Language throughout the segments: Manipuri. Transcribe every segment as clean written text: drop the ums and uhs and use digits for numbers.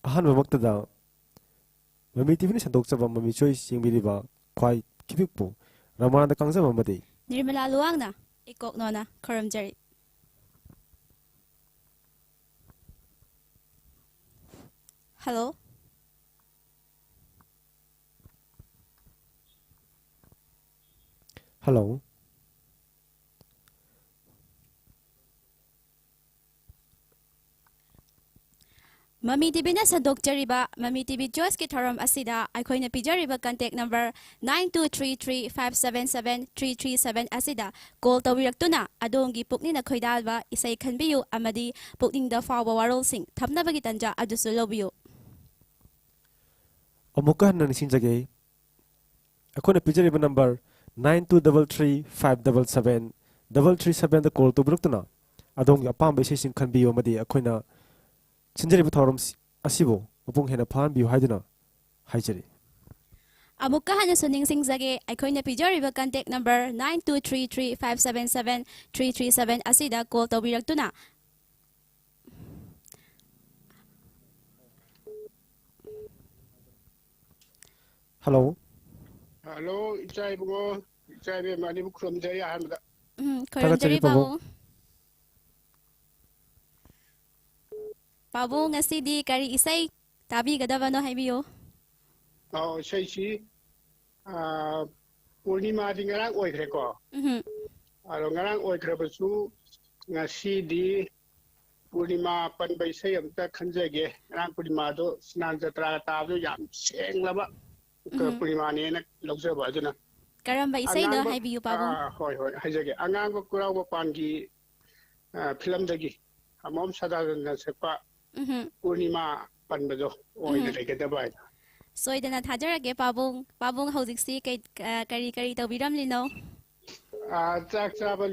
ꯑꯍꯥꯟꯕ ꯃꯛꯇꯗ ꯃꯃꯤ ꯇꯤꯚꯤꯅ ꯁꯟꯗꯣꯛꯆꯕ ꯃꯃꯤ ꯆꯣꯏꯁ ꯌꯦꯡꯕꯤꯔꯤꯕ ꯈ꯭ꯋꯥꯏ ꯈꯤꯕꯤꯛꯄꯨ ꯔꯃꯥꯅꯗ ꯀꯪꯖꯕ ꯑꯃꯗꯤ ꯅꯤꯔꯃꯂꯥ ꯂꯨꯋꯥꯡꯅ ꯏꯀꯣꯛꯅꯣꯅ ꯈꯨꯔꯨꯝꯖꯔꯤ ꯍꯜꯂꯣ ꯍꯜꯂꯣ ꯃꯃꯤ ꯇꯤꯚꯤꯅ ꯁꯟꯗꯣꯛꯆꯔꯤꯕ ꯃꯃꯤ ꯇꯤꯚꯤ ꯆꯣꯏꯁꯀꯤ ꯊꯧꯔꯝ ꯑꯁꯤꯗ ꯑꯩꯈꯣꯏꯅ ꯄꯤꯖꯔꯤꯕ ꯀꯟꯇꯦꯛ ꯅꯝꯕꯔ 9233577337 ꯑꯁꯤꯗ ꯀꯣꯜ ꯇꯧꯕꯤꯔꯛꯇꯨꯅ ꯑꯗꯣꯝꯒꯤ ꯄꯨꯛꯅꯤꯡꯅ ꯈꯣꯏꯗꯥꯕ ꯏꯁꯩ ꯈꯟꯕꯤꯌꯨ ꯑꯃꯗꯤ ꯄꯨꯛꯅꯤꯡꯗ ꯐꯥꯎꯕ ꯋꯥꯔꯣꯜꯁꯤꯡ ꯊꯝꯅꯕꯒꯤ ꯇꯥꯟꯖꯥ ꯑꯗꯨꯁꯨ ꯂꯧꯕꯤꯌꯨ ꯑꯃꯨꯛꯀ ꯍꯟꯅ ꯅꯤꯡꯁꯤꯡꯖꯒꯦ ꯑꯩꯈꯣꯏꯅ ꯄꯤꯖꯔꯤꯕ ꯅꯝꯕꯔ 9233577337ꯗ ꯀꯣꯜ ꯇꯧꯕꯤꯔꯛꯇꯨꯅ ꯑꯗꯣꯝꯒꯤ ꯑꯄꯥꯝꯕ ꯏꯁꯩꯁꯤꯡ ꯈꯟꯕꯤꯌꯨ ꯑꯃꯗꯤ ꯑꯩꯈꯣꯏꯅ ꯁꯤꯟꯖꯔꯤꯕ ꯊꯧꯔꯝ ꯑꯁꯤꯕꯨ ꯃꯄꯨꯡ ꯍꯦꯟꯅ ꯐꯥꯍꯟꯕꯤꯌꯨ ꯍꯥꯏꯗꯨꯅ ꯍꯥꯏꯖꯔꯤ ꯑꯃꯨꯛꯀ ꯍꯟꯅꯁꯨ ꯅꯤꯡꯁꯤꯡꯖꯒꯦ ꯑꯩꯈꯣꯏꯅ ꯄꯤꯖꯔꯤꯕ ꯀꯟꯇꯦꯛ ꯅꯝꯕꯔ 9233577337 ꯑꯁꯤꯗ ꯀꯣꯜ ꯇꯧꯕꯤꯔꯛꯇꯨꯅ ꯍꯜꯂꯣ ꯍꯜꯂꯣ ꯏꯆꯥ ꯏꯕꯨꯡꯉꯣ ꯏꯆꯥ ꯏꯕꯦꯝꯃ ꯑꯅꯤꯕꯨ ꯈꯨꯔꯨꯝꯖꯔꯤ ꯑꯍꯥꯟꯕꯗ ꯈꯨꯔꯨꯝꯖꯔꯤ ꯄꯥꯕꯨꯡ ꯉꯁꯤꯗꯤ ꯀꯔꯤ ꯏꯁꯩ ꯇꯥꯕꯤꯒꯗꯕꯅꯣ ꯍꯥꯏꯕꯤꯌꯨ ꯏꯁꯩꯁꯤ ꯄꯨꯔꯅꯤꯃꯥꯗꯤ ꯉꯔꯥꯡ ꯑꯣꯏꯈ꯭ꯔꯦꯀꯣ ꯑꯗꯣ ꯉꯔꯥꯡ ꯑꯣꯏꯈ꯭ꯔꯕꯁꯨ ꯉꯁꯤꯗꯤ ꯄꯨꯔꯅꯤꯃꯥ ꯄꯟꯕ ꯏꯁꯩ ꯑꯃꯇ ꯈꯟꯖꯒꯦ ꯉꯔꯥꯡ ꯄꯨꯔꯅꯤꯃꯥꯗꯣ ꯁ꯭ꯅꯥꯟ ꯖꯇ꯭ꯔꯥꯒ ꯇꯥꯕꯗꯣ ꯌꯥꯝ ꯁꯦꯡꯂꯕ ꯄꯨꯔꯅꯤꯃꯥꯅꯦꯅ ꯂꯧꯖꯕ ꯑꯗꯨꯅ ꯀꯔꯝꯕ ꯏꯁꯩꯅꯣ ꯑꯉꯥꯡꯕ ꯍꯥꯏꯕꯤꯌꯨ ꯄꯥꯕꯨꯡ ꯍꯣꯏ ꯍꯣꯏ ꯍꯥꯏꯖꯒꯦ ꯑꯉꯥꯡꯕ ꯀꯨꯔꯥꯎꯕ ꯄꯥꯟꯒꯤ ꯐꯤꯂꯝꯗꯒꯤ ꯑꯃꯣꯝ ꯁꯗꯥꯅꯟꯗꯅ ꯁꯛꯄ ꯄꯨꯔꯅꯤꯃꯥ ꯄꯟꯕꯗꯣ ꯑꯣꯏꯅ ꯂꯩꯒꯗꯕ ꯍꯥꯏꯅ ꯁꯣꯏꯗꯅ ꯊꯥꯖꯔꯒꯦ ꯄꯥꯕꯨꯡ ꯄꯥꯕꯨꯡ ꯍꯧꯖꯤꯛꯁꯤ ꯀꯔꯤ ꯀꯔꯤ ꯇꯧꯕꯤꯔꯝꯂꯤꯅꯣ ꯆꯥꯛ ꯆꯥꯕ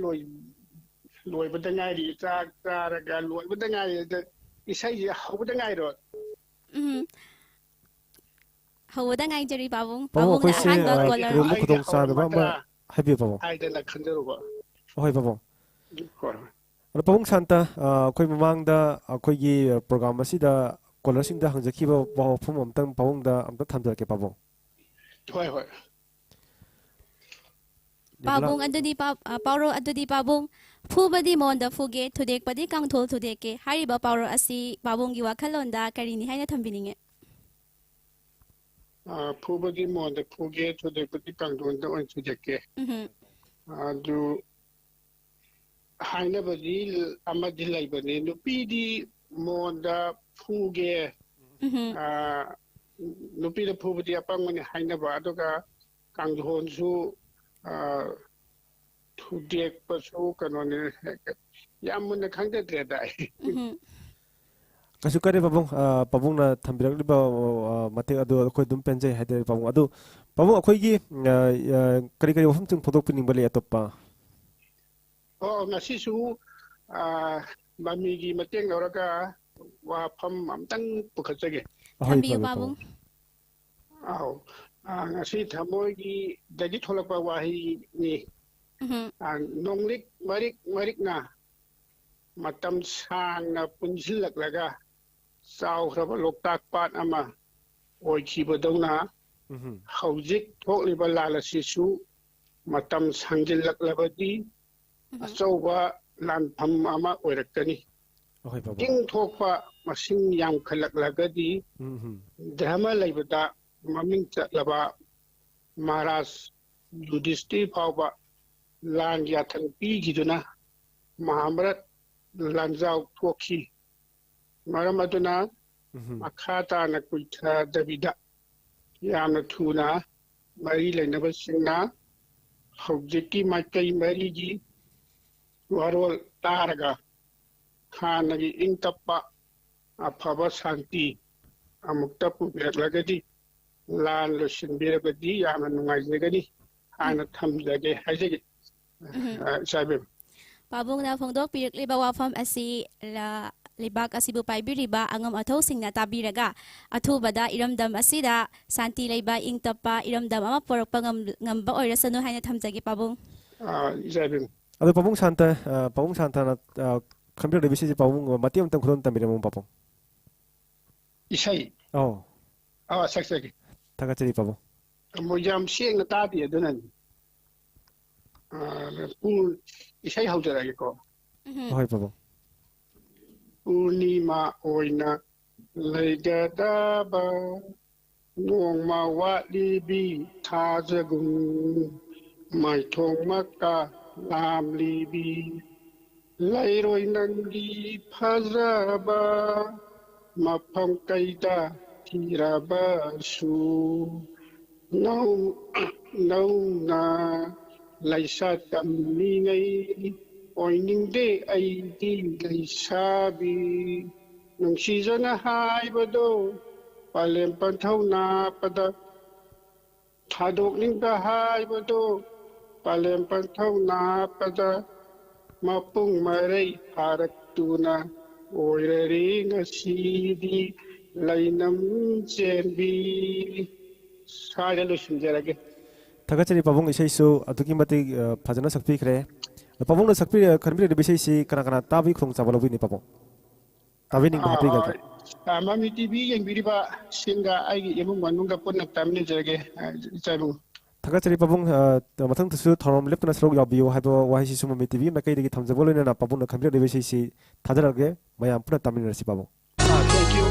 ꯂꯣꯏꯕꯗ ꯉꯥꯏꯔꯤ ꯆꯥꯛ ꯆꯥꯔꯒ ꯂꯣꯏꯕꯗ ꯉꯥꯏꯔꯤ ꯑꯗ ꯏꯁꯩꯁꯦ ꯍꯧꯕꯗ ꯉꯥꯏꯔꯣ ꯍꯧꯕꯗ ꯉꯥꯏꯖꯔꯤ ꯄꯥꯕꯨꯡ ꯄꯥꯕꯨꯡꯅ ꯑꯩꯈꯣꯏꯁꯦ ꯑꯍꯥꯟꯕ ꯀꯣꯂꯔ ꯀꯩꯒꯨꯝꯕ ꯑꯩꯗꯤ ꯈꯨꯗꯣꯡꯆꯥꯗꯕ ꯑꯃ ꯍꯧꯔꯝꯃꯗ꯭ꯔꯥ ꯍꯥꯏꯕꯤꯌꯨ ꯄꯥꯕꯨꯡ ꯍꯥꯏꯗꯅ ꯈꯟꯖꯔꯨꯕ ꯍꯣꯏ ꯄꯥꯕꯨꯡ ꯍꯣꯏ ꯑꯗꯣ ꯄꯥꯕꯨꯡ ꯁꯥꯟꯇ ꯑꯩꯈꯣꯏ ꯃꯃꯥꯡꯗ ꯑꯩꯈꯣꯏꯒꯤ ꯄ꯭ꯔꯣꯒ꯭ꯔꯥꯝ ꯑꯁꯤꯗ ꯀꯣꯂꯔꯁꯤꯡꯗ ꯍꯪꯖꯈꯤꯕ ꯋꯥꯐꯝ ꯑꯃꯇꯪ ꯄꯥꯕꯨꯡꯗ ꯑꯝꯇ ꯊꯝꯖꯔꯛꯀꯦ ꯄꯥꯕꯨꯡ ꯍꯣꯏ ꯍꯣꯏ ꯄꯥꯕꯨꯡ ꯑꯗꯨꯗꯤ ꯄꯥꯎꯔꯧ ꯑꯗꯨꯗꯤ ꯄꯥꯕꯨꯡ ꯐꯨꯕꯗꯤ ꯃꯣꯟꯗ ꯐꯨꯒꯦ ꯊꯨꯗꯦꯛꯄꯗꯤ ꯀꯥꯡꯊꯣꯜ ꯊꯨꯗꯦꯛꯀꯦ ꯍꯥꯏꯔꯤꯕ ꯄꯥꯎꯔꯧ ꯑꯁꯤ ꯄꯥꯕꯨꯡꯒꯤ ꯋꯥꯈꯜꯂꯣꯟꯗ ꯀꯔꯤꯅꯤ ꯍꯥꯏꯅ ꯊꯝꯕꯤꯅꯤꯡꯉꯦ ꯐꯨꯕꯗꯤ ꯃꯣꯟꯗ ꯐꯨꯒꯦ ꯊꯨꯗꯦꯛꯄꯗꯤ ꯀꯥꯡꯊꯣꯟꯗ ꯑꯣꯏꯅ ꯊꯨꯗꯦꯛꯀꯦ ꯑꯗꯨ ꯍꯥꯏꯅꯕꯗꯤ ꯑꯃꯗꯤ ꯂꯩꯕꯅꯤ ꯅꯨꯄꯤꯗꯤ ꯃꯣꯟꯗ ꯐꯨꯒꯦ ꯅꯨꯄꯤꯗ ꯐꯨꯕꯗꯤ ꯑꯄꯪꯕꯅꯤ ꯍꯥꯏꯅꯕ ꯑꯗꯨꯒ ꯀꯥꯡꯊꯣꯟꯁꯨ ꯊꯨꯗꯦꯛꯄꯁꯨ ꯀꯩꯅꯣꯅꯤ ꯌꯥꯝ ꯃꯨꯟꯅ ꯈꯪꯖꯗ꯭ꯔꯦꯗ ꯑꯩ ꯀꯩꯁꯨ ꯀꯥꯏꯗꯦ ꯄꯥꯕꯨꯡ ꯄꯥꯕꯨꯡꯅ ꯊꯝꯕꯤꯔꯛꯂꯤꯕ ꯃꯇꯦꯛ ꯑꯗꯨ ꯑꯩꯈꯣꯏ ꯑꯗꯨꯝ ꯄꯦꯟꯖꯩ ꯍꯥꯏꯇꯥꯔꯦ ꯄꯥꯕꯨꯡ ꯑꯗꯨ ꯄꯥꯕꯨꯡ ꯑꯩꯈꯣꯏꯒꯤ ꯀꯔꯤ ꯀꯔꯤ ꯋꯥꯐꯝꯁꯤꯡ ꯐꯣꯡꯗꯣꯛꯄꯤꯅꯤꯡꯕ ꯂꯩ ꯑꯇꯣꯞꯄ ꯉꯁꯤꯁꯨ ꯃꯃꯤꯒꯤ ꯃꯇꯦꯡ ꯂꯧꯔꯒ ꯋꯥꯐꯝ ꯑꯝꯇꯪ ꯄꯨꯈꯠꯆꯒꯦ ꯑꯍꯣꯏ ꯊꯝꯕꯤꯌꯨ ꯐꯔꯦ ꯄꯥꯕꯨꯡ ꯑꯧ ꯉꯁꯤ ꯊꯃꯣꯏꯒꯤꯗꯒꯤ ꯊꯣꯛꯂꯛꯄ ꯋꯥꯍꯩꯅꯤ ꯅꯣꯡꯂꯤꯛ ꯃꯔꯤꯛ ꯃꯔꯤꯛꯅ ꯃꯇꯝ ꯁꯥꯡꯅ ꯄꯨꯟꯁꯤꯜꯂꯛꯂꯒ ꯆꯥꯎꯈ꯭ꯔꯕ ꯂꯣꯛꯇꯥꯛ ꯄꯥꯠ ꯑꯃ ꯑꯣꯏꯈꯤꯕꯗꯧꯅ ꯍꯧꯖꯤꯛ ꯊꯣꯛꯂꯤꯕ ꯂꯥꯟ ꯑꯁꯤꯁꯨ ꯃꯇꯝ ꯁꯥꯡꯖꯤꯜꯂꯛꯂꯕꯗꯤ ꯑꯆꯧꯕ ꯂꯥꯟꯐꯝ ꯑꯃ ꯑꯣꯏꯔꯛꯀꯅꯤ ꯑꯍꯣꯏ ꯄꯥꯕꯨꯡ ꯇꯤꯡꯊꯣꯛꯄ ꯃꯁꯤꯡ ꯌꯥꯝꯈꯠꯂꯛꯂꯒꯗꯤ ꯙꯔꯃ ꯂꯩꯕꯗ ꯃꯃꯤꯡ ꯆꯠꯂꯕ ꯃꯍꯥꯔꯥꯖ ꯌꯨꯙꯤꯁꯇꯤꯔ ꯐꯥꯎꯕ ꯂꯥꯟ ꯌꯥꯊꯪ ꯄꯤꯈꯤꯗꯨꯅ ꯃꯍꯥꯚꯥꯔꯠ ꯂꯥꯟꯖꯥꯎ ꯊꯣꯛꯈꯤ ꯃꯔꯝ ꯑꯗꯨꯅ ꯃꯈꯥ ꯇꯥꯅ ꯀꯨꯏꯊꯗꯕꯤꯗ ꯌꯥꯝꯅ ꯊꯨꯅ ꯃꯔꯤ ꯂꯩꯅꯕꯁꯤꯡꯅ ꯍꯧꯖꯤꯛꯀꯤ ꯃꯥꯏꯀꯩ ꯃꯔꯤꯒꯤ ꯋꯥꯔꯣꯜ ꯇꯥꯔꯒ ꯍꯥꯟꯅꯒꯤ ꯏꯪ ꯇꯞꯄ ꯑꯐꯕ ꯁꯥꯟꯇꯤ ꯑꯃꯨꯛꯇ ꯄꯨꯕꯤꯔꯛꯂꯒꯗꯤ ꯂꯥꯟ ꯂꯣꯏꯁꯤꯟꯕꯤꯔꯕꯗꯤ ꯌꯥꯝꯅ ꯅꯨꯡꯉꯥꯏꯖꯒꯅꯤ ꯍꯥꯏꯅ ꯊꯝꯖꯒꯦ ꯍꯥꯏꯖꯒꯦ ꯏꯆꯥ ꯏꯕꯦꯝꯃ ꯄꯥꯕꯨꯡꯅ ꯐꯣꯡꯗꯣꯛꯄꯤꯔꯛꯂꯤꯕ ꯋꯥꯐꯝ ꯑꯁꯤ ꯂꯩꯕꯥꯛ ꯑꯁꯤꯕꯨ ꯄꯥꯏꯕꯤꯔꯤꯕ ꯑꯉꯝ ꯑꯊꯧꯁꯤꯡꯅ ꯇꯥꯕꯤꯔꯒ ꯑꯊꯨꯕꯗ ꯏꯔꯝꯗꯝ ꯑꯁꯤꯗ ꯁꯥꯟꯇꯤ ꯂꯩꯕ ꯏꯪ ꯇꯞꯄ ꯏꯔꯝꯗꯝ ꯑꯃ ꯄꯣꯔꯛꯄ ꯉꯝꯕ ꯑꯣꯏꯔꯁꯅꯨ ꯍꯥꯏꯅ ꯊꯝꯖꯒꯦ ꯄꯥꯕꯨꯡ ꯏꯆꯥ ꯏꯕꯦꯝꯃ ꯑꯗꯣ ꯄꯥꯕꯨꯡ ꯁꯥꯟꯇꯅ ꯈꯟꯕꯤꯔꯛꯂꯤꯕ ꯁꯤꯁꯦ ꯄꯥꯕꯨꯡ ꯃꯇꯦꯛ ꯑꯃꯇꯪ ꯈꯨꯗꯣꯜ ꯇꯝꯕꯤꯔꯝꯃꯣ ꯄꯥꯕꯨꯡ Isai. Oh, Saksaki. tagachari pabong. Mojam siang na tadi adunan. Pun isai haujaragi ko. Hoy pabong. Purnima oina laigadaba nongma watlibi tajagung mai thong maka lam libi lairoi nangi phajaba mafam kaida tiraba su nau nau na laisa tamni ngai oiningde aidi laisabi nungsijana haibado palem panthau pada thadokningda haibado palem panthau pada mapung marai haraktuna oirari ngasidi lainam chenbi saja lusinjarage tagachari pabong isai su atuki mati phajana sakpi kre. Pabong na sakpi khanbi de bisai si kana tabi khong chabalo ni pabong. Tabi ning happy gal. MAMI TV yang biriba singa aigi imung manunga punna tamni jage chabu tagachari pabong mathang tu thorom lepna srok yabiyo haibo wahi si sumami TV makai de thamjabolo na pabong na khanbi de bisai si thajarage mayam puna tamni rasi pabong. thank you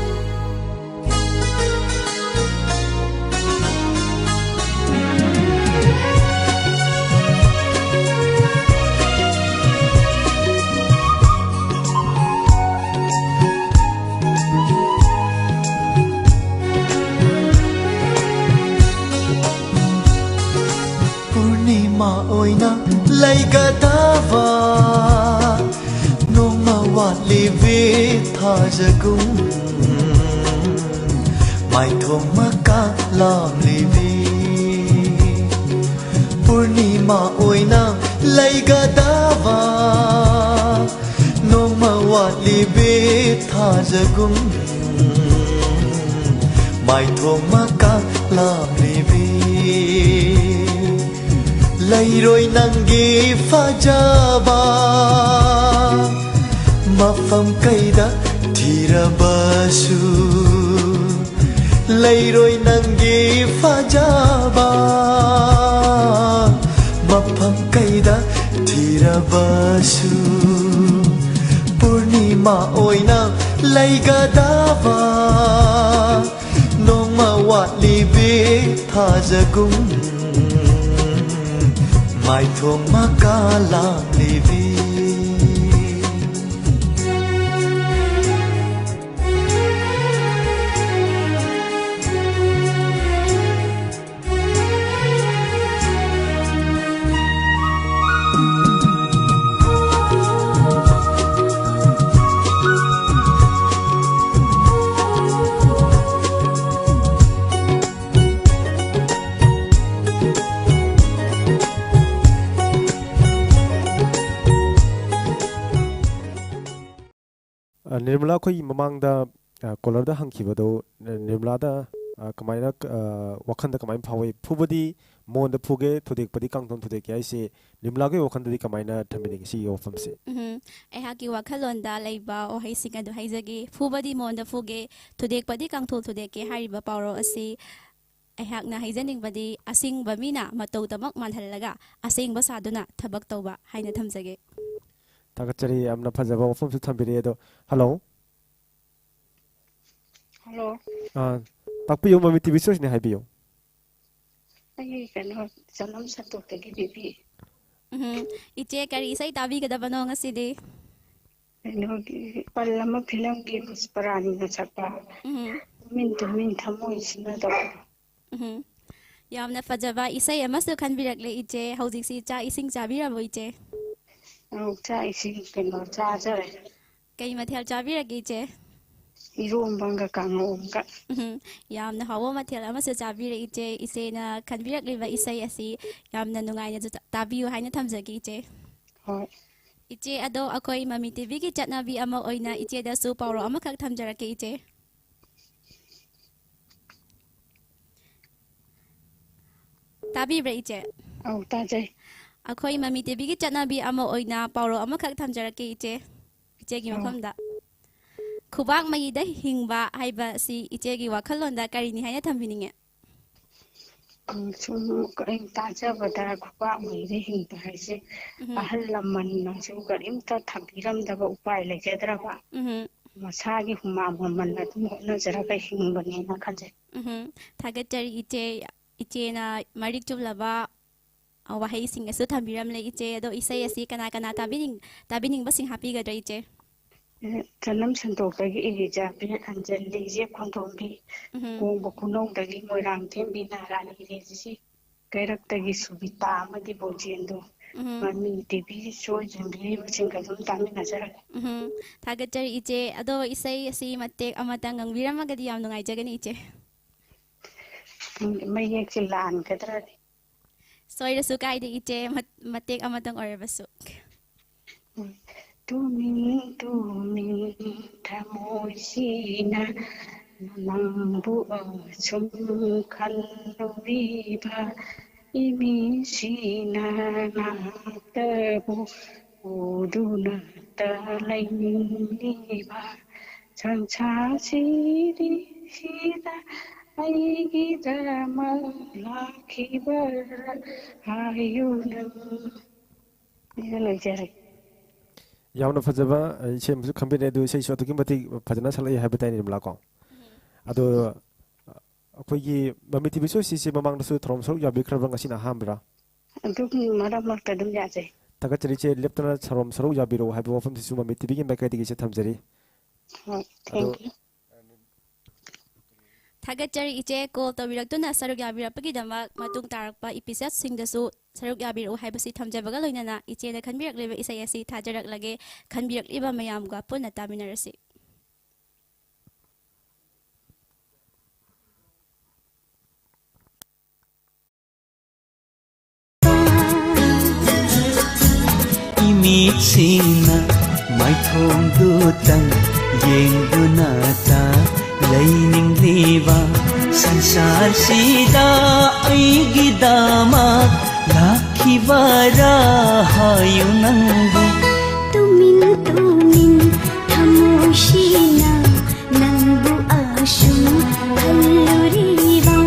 oina laigadava noma watli ve thajagung mai thomaka lam livi purnima oina laigadava noma watli ve thajagung mai thomaka lam livi lairoi nangi fajaba mafam kaida thirabasu lairoi nangi fajaba mafam kaida thirabasu purnima oina laigadava nongma watli be thajagung mai thong makala livi Nirmala koi mamang da kolar da hangki bado Nirmala da kamai na wakhan da kamai phawai phubadi mon da phuge thudek padi kangthon thudek ai se Nirmala ge wakhan da kamai na thamini si ofam se ai ha ki wakhalon da leiba o hai singa do haizagi phubadi mon da phuge thudek padi kangthol thudek ke hariba pawro asi ai hak na haijaning badi asing ba mina matau tamak manhallaga asing ba saduna thabak tawba haina thamjage tagachari amna phajaba ofam su thambire do hello Hello. takpiyo mami TV show ne haibiyo Ay kano salam sa to ke bibi. Iche kari sai tabi kada bano ngasidi Ano palama film ke pusparani na chapa. Min thamo isina to. yamna fajaba isai amasu khanbirakle iche hojik si cha ising chabirabo iche Cha ising kano cha jare. kai mathel chabirake iche Irom banga kangom ka. yamna hawo mathel amasu chabire iche isena khanbirakle ba isai asi yamna nungai na tabiu haina thamjagi iche Hoi. iche ado akoi mami tv ki chatnabi ama oina iche da su pawro ama khak thamjarake iche tabi bre iche Au ta jai. akoi mami tv ki chatnabi ama oina pawro ama khak thamjarake iche iche gi mafamda ꯈꯨꯕꯥꯛ ꯃꯩꯗ ꯍꯤꯡꯕ ꯍꯥꯏꯕ ꯁꯤ ꯏꯆꯦꯒꯤ ꯋꯥꯈꯜꯂꯣꯟꯗ ꯀꯔꯤꯅꯤ ꯍꯥꯏꯅ ꯊꯝꯕꯤꯅꯤꯡꯉꯦ? ꯁꯨꯝ ꯑꯩ ꯇꯥꯖꯕꯗ ꯈꯨꯄꯥꯛ ꯃꯩꯗ ꯍꯤꯡꯕ ꯍꯥꯏꯁꯦ ꯑꯍꯜ ꯂꯃꯟꯅꯁꯨ ꯀꯔꯤꯝꯇ ꯊꯝꯕꯤꯔꯝꯗꯕ ꯎꯄꯥꯏ ꯂꯩꯖꯗ꯭ꯔꯕ ꯃꯁꯥꯒꯤ ꯍꯨꯃꯥꯡ ꯃꯃꯜ ꯑꯗꯨꯝ ꯍꯣꯠꯅꯖꯔꯒ ꯍꯤꯡꯕꯅꯦꯅ ꯈꯟꯖꯩ꯫ ꯊꯥꯒꯠꯆꯔꯤ ꯏꯆꯦ, ꯏꯆꯦꯅ ꯃꯔꯤꯛ ꯆꯨꯝꯂꯕ ꯋꯥꯍꯩꯁꯤꯡꯁꯨ ꯊꯝꯕꯤꯔꯝꯂꯦ ꯏꯆꯦ꯫ ꯑꯗꯣ ꯏꯁꯩ ꯑꯁꯤ ꯀꯅꯥ ꯀꯅꯥ ꯇꯥꯕꯤꯅꯤꯡꯕꯁꯤꯡ ꯍꯥꯞꯄꯤꯒꯗ꯭ꯔꯥ ꯏꯆꯦ? ꯆꯅꯝ ꯁꯟꯗꯣꯛꯇꯒꯤ ꯏꯔꯤꯖꯥꯕꯤ ꯑꯟꯖꯂꯤ ꯈꯣꯟꯊꯣꯝꯕꯤ, ꯀꯣꯡꯕ ꯈꯨꯅꯧꯗꯒꯤ ꯃꯣꯏꯔꯥꯡꯊꯦꯝꯕꯤ ꯅꯥꯔꯥꯅꯤ ꯏꯔꯦꯟꯁꯤ, ꯀꯩꯔꯛꯇꯒꯤ ꯁꯨꯕꯤꯇꯥ ꯑꯃꯗꯤ ꯕꯣꯖꯦꯟꯗꯣ, ꯃꯃꯤ ꯇꯤꯚꯤ ꯁꯣꯏꯖꯤꯟꯕꯤꯔꯤꯕꯁꯤꯡꯒ ꯑꯗꯨꯝ ꯇꯥꯃꯤꯟꯅꯖꯔꯒꯦ꯫ ꯊꯥꯒꯠꯆꯔꯤ ꯏꯆꯦ꯫ ꯑꯗꯣ ꯏꯁꯩ ꯑꯁꯤ ꯃꯇꯦꯛ ꯑꯃꯇꯪ ꯉꯪꯕꯤꯔꯝꯃꯒꯗꯤ ꯌꯥꯝ ꯅꯨꯡꯉꯥꯏꯖꯒꯅꯤ ꯏꯆꯦ꯫ ꯃꯌꯦꯛꯁꯦ ꯂꯥꯟꯒꯗ꯭ꯔꯗꯤ? ꯁꯣꯏꯔꯁꯨ ꯀꯥꯏꯗꯦ ꯏꯆꯦ, ꯃꯇꯦꯛ ꯑꯃꯇꯪ ꯑꯣꯏꯔꯕꯁꯨ꯫ ꯇꯨꯃꯤꯟ ꯇꯨꯃꯤꯟ ꯊꯃꯣꯏꯁꯤꯅ ꯅꯪꯕꯨ ꯑꯁꯨꯝ ꯈꯜꯂꯨꯔꯤꯕ, ꯏꯃꯤꯁꯤꯅ ꯅꯥꯛꯇꯕꯨ ꯎꯗꯨꯅꯇ ꯂꯩꯅꯤꯡꯂꯤꯕ, ꯁꯪꯁꯥꯔꯁꯤꯗ ꯑꯩꯒꯤꯗꯃꯛ ꯂꯥꯛꯈꯤꯕꯔꯥ ꯍꯥꯏꯌꯨ ꯅꯪ꯫ ꯁꯤꯗ ꯂꯣꯏꯖꯔꯒꯦ꯫ ꯌꯥꯝꯅ ꯐꯖꯕ ꯏꯁꯩ ꯑꯃꯁꯨ ꯈꯟꯕꯤꯔꯦ, ꯑꯗꯨ ꯏꯁꯩꯁꯨ ꯑꯗꯨꯛꯀꯤ ꯃꯇꯤꯛ ꯐꯖꯅ ꯁꯛꯂꯛꯏ ꯍꯥꯏꯕ ꯇꯥꯏ ꯅꯤꯔꯃꯂꯥ ꯀꯣ꯫ ꯑꯗꯣ ꯑꯩꯈꯣꯏꯒꯤ ꯃꯃꯤ ꯇꯤꯚꯤ ꯁꯣꯁꯤꯁꯤ ꯃꯃꯥꯡꯗꯁꯨ ꯊꯧꯔꯝ ꯁꯔꯨꯛ ꯌꯥꯕꯤꯈ꯭ꯔꯕ, ꯉꯁꯤꯅ ꯑꯍꯥꯟꯕꯔꯥ? ꯑꯗꯨꯝ ꯃꯔꯛ ꯃꯔꯛꯇ ꯑꯗꯨꯝ ꯌꯥꯖꯩ꯫ ꯊꯥꯒꯠꯆꯔꯤ ꯏꯆꯦ, ꯂꯦꯞꯇꯅ ꯊꯧꯔꯝ ꯁꯔꯨꯛ ꯌꯥꯕꯤꯔꯛꯎ ꯍꯥꯏꯕ ꯋꯥꯐꯝꯁꯤꯁꯨ ꯃꯃꯤ ꯇꯤꯚꯤꯒꯤ ꯃꯥꯏꯀꯩꯗꯒꯤ ꯏꯆꯦ ꯊꯝꯖꯔꯤ꯫ ꯍꯣꯏ, ꯑꯗꯣ ꯊꯦꯡꯛ ꯌꯨ꯫ ꯊꯥꯒꯠꯆꯔꯤ ꯏꯆꯦ, ꯀꯣꯜ ꯇꯧꯕꯤꯔꯛꯇꯨꯅ ꯁꯔꯨꯛ ꯌꯥꯕꯤꯔꯛꯄꯒꯤꯗꯃꯛ ꯃꯇꯨꯡ ꯇꯥꯔꯛꯄ ꯏꯄꯤꯁꯣꯗꯁꯤꯡꯗꯁꯨ ꯁꯔꯨꯛ ꯌꯥꯕꯤꯔꯛꯎ ꯍꯥꯏꯕꯁꯤ ꯊꯝꯖꯕꯒ ꯂꯣꯏꯅꯅ ꯏꯆꯦꯅ ꯈꯟꯕꯤꯔꯛꯂꯤꯕ ꯏꯁꯩ ꯑꯁꯤ ꯊꯥꯖꯔꯛꯂꯒꯦ꯫ ꯈꯟꯕꯤꯔꯛꯂꯤꯕ ꯃꯌꯥꯝꯒ ꯄꯨꯟꯅ ꯇꯥꯃꯤꯟꯅꯔꯁꯤ꯫ ꯏꯃꯤꯠꯁꯤꯅ ꯃꯥꯏꯊꯣꯡꯗꯨꯇꯪ ꯌꯦꯡꯗꯨꯅꯇ ꯂꯩꯅꯤꯡꯂꯤꯕ, ꯁꯪꯁꯥꯔꯁꯤꯗ ꯑꯩꯒꯤꯗꯃꯛ ꯂꯥꯛꯈꯤꯕꯔꯥ ꯍꯥꯏꯌꯨ ꯅꯪꯕꯨ꯫ ꯇꯨꯃꯤꯟ ꯇꯨꯃꯤꯟ ꯊꯃꯣꯏꯁꯤꯅ ꯅꯪꯕꯨ ꯑꯁꯨꯝ ꯈꯜꯂꯨꯔꯤꯕ,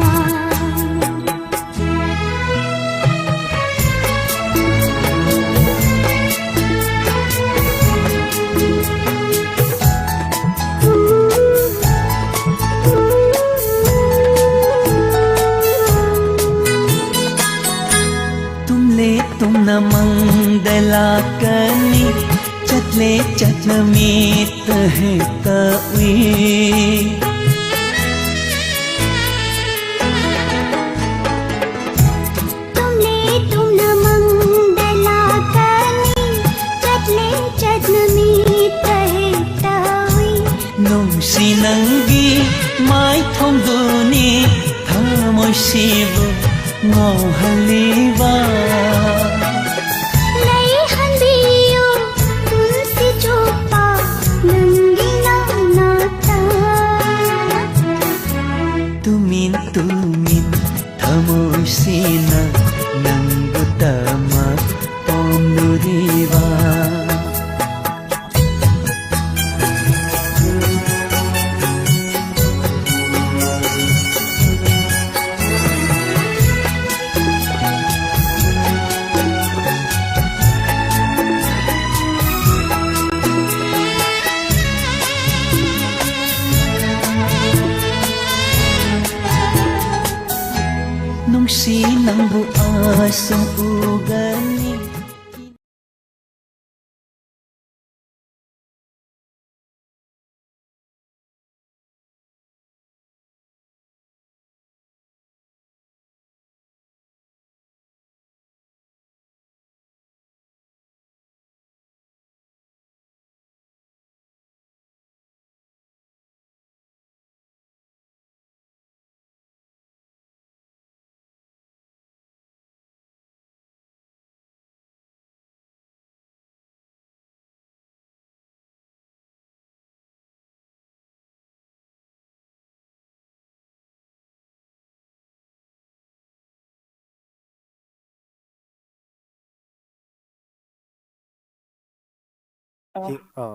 तुमना मंद लाकनी चतले चतमीत है कवी, तुमना मंद लाकनी चतले चतमीत है कवी, नुंसी नंगी माई थोंदुनी थमोशिबु ngauhaliba, leihanbiyo tulsi chopa nangi nanata, tumin tumin thamoisina nanggutama pomnuriba. Nungsi nangbu asam ugani.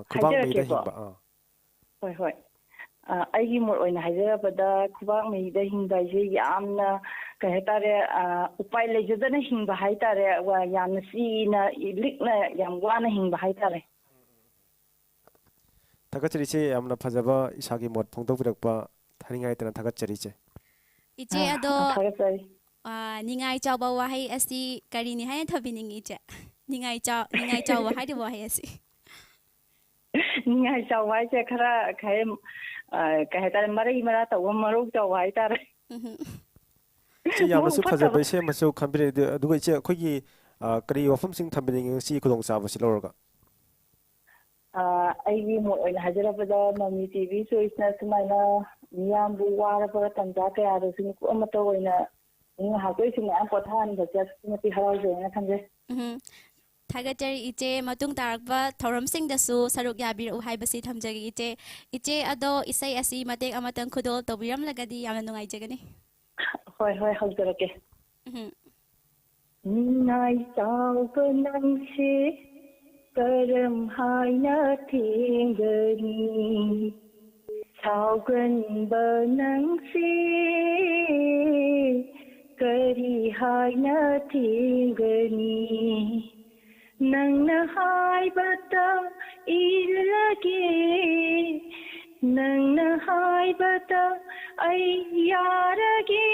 ꯈꯨꯕꯥꯛ ꯃꯩꯗ ꯍꯥꯏꯖꯔꯛꯀꯦꯀꯣ꯫ ꯍꯤꯡꯕ ꯍꯣꯏ ꯍꯣꯏ ꯑꯩꯒꯤ ꯃꯣꯠ ꯑꯣꯏꯅ ꯍꯥꯏꯖꯔꯕꯗ ꯈꯨꯕꯥꯛ ꯃꯩꯗ ꯍꯤꯡꯕ ꯍꯥꯏꯁꯦ ꯌꯥꯝꯅ ꯀꯩ ꯍꯥꯏꯇꯥꯔꯦ ꯎꯄꯥꯏ ꯂꯩꯖꯗꯅ ꯍꯤꯡꯕ ꯍꯥꯏꯇꯥꯔꯦ ꯌꯥꯝꯅ ꯆꯤꯅ ꯂꯤꯛꯅ ꯌꯥꯝ ꯋꯥꯅ ꯍꯤꯡꯕ ꯍꯥꯏꯇꯥꯔꯦ ꯊꯥꯒꯠꯆꯔꯤꯁꯦ ꯌꯥꯝꯅ ꯐꯖꯕ ꯏꯁꯥꯒꯤ ꯃꯣꯠ ꯐꯣꯡꯗꯣꯛꯄꯤꯔꯛꯄ ꯊꯥꯅꯤꯡꯉꯥꯏꯇꯅ ꯊꯥꯒꯠꯆꯔꯤꯁꯦ ꯏꯆꯦ ꯑꯗꯣ ꯊꯥꯒꯠꯆꯔꯤ ꯅꯤꯡꯉꯥꯏ ꯆꯥꯎꯕ ꯋꯥꯍꯩ ꯑꯁꯤ ꯀꯔꯤꯅꯤ ꯍꯥꯏꯅ ꯊꯝꯕꯤꯅꯤꯡꯉꯤ ꯏꯆꯦ ꯅꯤꯡꯉꯥꯏ ꯆꯥꯎꯕ ꯍꯥꯏꯔꯤꯕ ꯋꯥꯍꯩ ꯑꯁꯤ ꯅꯤꯡꯉꯥꯏ ꯆꯥꯎꯕ ꯍꯥꯏꯁꯦ ꯈꯔ ꯀꯩ ꯍꯥꯏꯇꯥꯔꯦ ꯃꯔꯩ ꯃꯔꯥ ꯇꯧꯕ ꯃꯔꯧ ꯆꯥꯎꯕ ꯍꯥꯏꯇꯥꯔꯦ ꯏꯆꯦ ꯌꯥꯝꯅꯁꯨ ꯃꯕꯨꯛ ꯐꯠꯇꯕ ꯐꯖꯕ ꯏꯆꯦ ꯑꯃꯁꯨ ꯈꯟꯕꯤꯔꯛꯏ ꯑꯗꯨꯒ ꯏꯆꯦ ꯑꯩꯈꯣꯏꯒꯤ ꯀꯔꯤ ꯋꯥꯐꯝꯁꯤꯡ ꯊꯝꯕꯤꯅꯤꯡꯉꯤ ꯉꯁꯤ ꯈꯨꯗꯣꯡꯆꯥꯕꯁꯤ ꯂꯧꯔꯒ ꯑꯩꯒꯤ ꯃꯣꯠ ꯑꯣꯏꯅ ꯍꯥꯏꯖꯔꯕꯗ ꯃꯃꯤ ꯇꯤꯚꯤ ꯆꯣꯏꯁꯅ ꯁꯨꯃꯥꯏꯅ ꯃꯤꯌꯥꯝꯕꯨ ꯋꯥꯔꯕ ꯇꯟꯖꯥ ꯀꯌꯥꯗꯁꯨ ꯃꯤꯀꯨꯞ ꯑꯃꯠꯇ ꯑꯣꯏꯅ ꯉꯥꯏꯍꯥꯛꯇꯣꯏꯁꯨ ꯃꯌꯥꯝ ꯄꯣꯊꯥꯍꯟꯕꯁꯦ ꯑꯗꯨꯛꯀꯤ ꯃꯇꯤꯛ ꯍꯔꯥꯎꯖꯩꯅ ꯈꯟꯖꯩ ꯊꯥꯒꯠꯆꯔꯤ ꯏꯆꯦ ꯃꯇꯨꯡ ꯇꯥꯔꯛꯄ ꯊꯧꯔꯝꯁꯤꯡꯗꯁꯨ ꯁꯔꯨꯛ ꯌꯥꯕꯤꯔꯛꯎ ꯍꯥꯏꯕꯁꯤ ꯊꯝꯖꯒꯦ ꯏꯆꯦ ꯑꯗꯣ ꯏꯁꯩ ꯑꯁꯤ ꯃꯇꯦꯛ ꯑꯃꯇꯪ ꯈꯨꯗꯣꯜ ꯇꯧꯕꯤꯔꯝꯂꯒꯗꯤ ꯌꯥꯝꯅ ꯅꯨꯡꯉꯥꯏꯖꯒꯅꯤ ꯍꯣꯏ ꯍꯣꯏ ꯍꯧꯖꯔꯛꯀꯦ ꯅꯤꯡꯉꯥꯏ ꯆꯥꯎꯕ ꯅꯪꯁꯦ ꯀꯔꯝ ꯍꯥꯏꯅ ꯊꯦꯡꯒꯅꯤ ꯁꯥꯎꯒꯟꯕ ꯅꯪꯁꯦ ꯀꯔꯤ ꯍꯥꯏꯅ ꯊꯦꯡꯒꯅꯤ ꯅꯪꯅ ꯍꯥꯏꯕꯇ 이르게 ꯅꯪꯅ 하이바다 ꯑꯩ ꯌꯥꯔꯒꯦ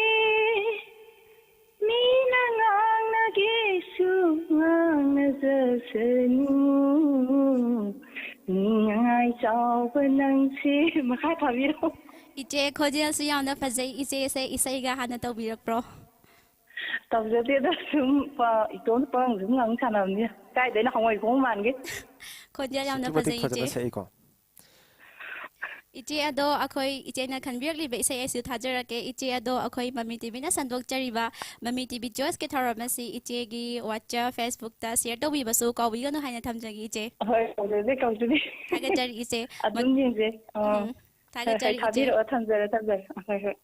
ꯃꯤꯅ ꯉꯥꯡꯅꯒꯦꯁꯨ ꯉꯥꯡꯅꯖꯁꯅꯨ ꯅꯤꯡꯉꯥꯏ ꯆꯥꯎꯕ ꯅꯪꯁꯦ ꯃꯈꯥ ꯊꯥꯕꯤꯔꯣ 이제 거지야수 야나 파제 이제세 이세이가 하나 tꯧꯕꯤꯔꯛꯄ꯭ꯔꯣ ꯇꯧꯖꯗꯦꯗ ꯁꯨꯝ ꯏꯇꯣꯟ ꯄꯪ ꯁꯨꯝ ꯉꯥꯡ ꯁꯥꯟꯅꯕꯅꯤ ꯀꯥꯏꯗꯩꯅ ꯍꯪꯉꯣꯏ ꯈꯣꯡ ꯃꯥꯟꯒꯦ 거지야 야나 ꯑꯁꯨꯛꯀꯤ 파제 ꯃꯇꯤꯛ 이제 ꯐꯖꯅ ꯁꯛꯏꯀꯣ 이제 ꯑꯗꯣ ꯑꯩꯈꯣꯏ ꯏꯆꯦꯅ ꯈꯟꯕꯤꯔꯛꯂꯤꯕ ꯏꯁꯩ ꯑꯁꯤ ꯊꯥꯖꯔꯛꯀꯦ ꯏꯆꯦ ꯑꯗꯣ ꯑꯩꯈꯣꯏ ꯃꯃꯤ ꯇꯤꯚꯤꯅ ꯁꯟꯗꯣꯛꯆꯔꯤꯕ ꯃꯃꯤ ꯇꯤꯚꯤ ꯖꯣꯏꯁꯀꯤ ꯊꯧꯔꯝ ꯑꯁꯤ ꯏꯆꯦꯒꯤ ꯋꯥꯆꯞ ꯐꯦꯁꯕꯨꯛꯇ ꯁꯤꯌꯔ ꯇꯧꯕꯤꯕꯁꯨ ꯀꯥꯎꯕꯤꯒꯅꯨ ꯍꯥꯏꯅ ꯊꯝꯖꯒꯦ ꯏꯆꯦ ꯍꯣꯏ ꯀꯧꯖꯗꯦ ꯊꯥꯒꯠꯆꯔꯤ ꯏꯆꯦ ꯑꯗꯨꯝ ꯌꯦꯡꯖꯩ ꯍꯣꯏ ꯍꯣꯏ ꯊꯥꯒꯠꯆꯔꯤ ꯏꯆꯦ ꯊꯥꯕꯤꯔꯛꯑꯣ ꯊꯝꯖꯔꯦ ꯍꯣꯏ ꯍꯣꯏ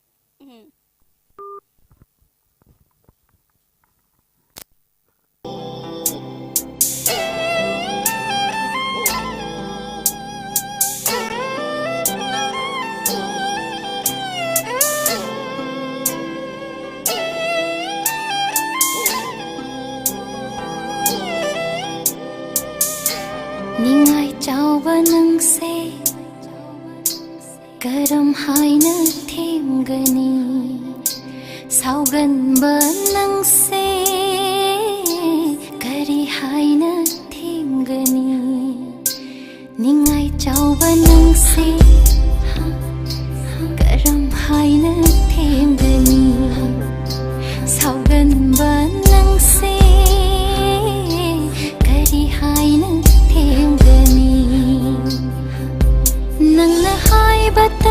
ꯅꯤꯡꯉꯥꯏ ꯆꯥꯎꯕ ꯅꯪꯁꯦ ꯀꯔꯝ ꯍꯥꯏꯅ ꯊꯦꯝꯒꯅꯤ ꯁꯥꯎꯒꯟꯕ ꯅꯪꯁꯦ ꯀꯔꯤ ꯍꯥꯏꯅ ꯊꯦꯝꯒꯅꯤ ꯅꯤꯡꯉꯥꯏ ꯆꯥꯎꯕ ꯅꯪꯁꯦ ꯀꯔꯝ ꯍꯥꯏꯅ ꯊꯦꯝꯒꯅꯤ ꯁꯥꯎꯒꯟꯕ ꯅꯪꯁꯦ ꯀꯔꯤ ꯍꯥꯏꯅ ꯊꯦꯝꯒꯅꯤ ꯅꯪꯅ 하이바다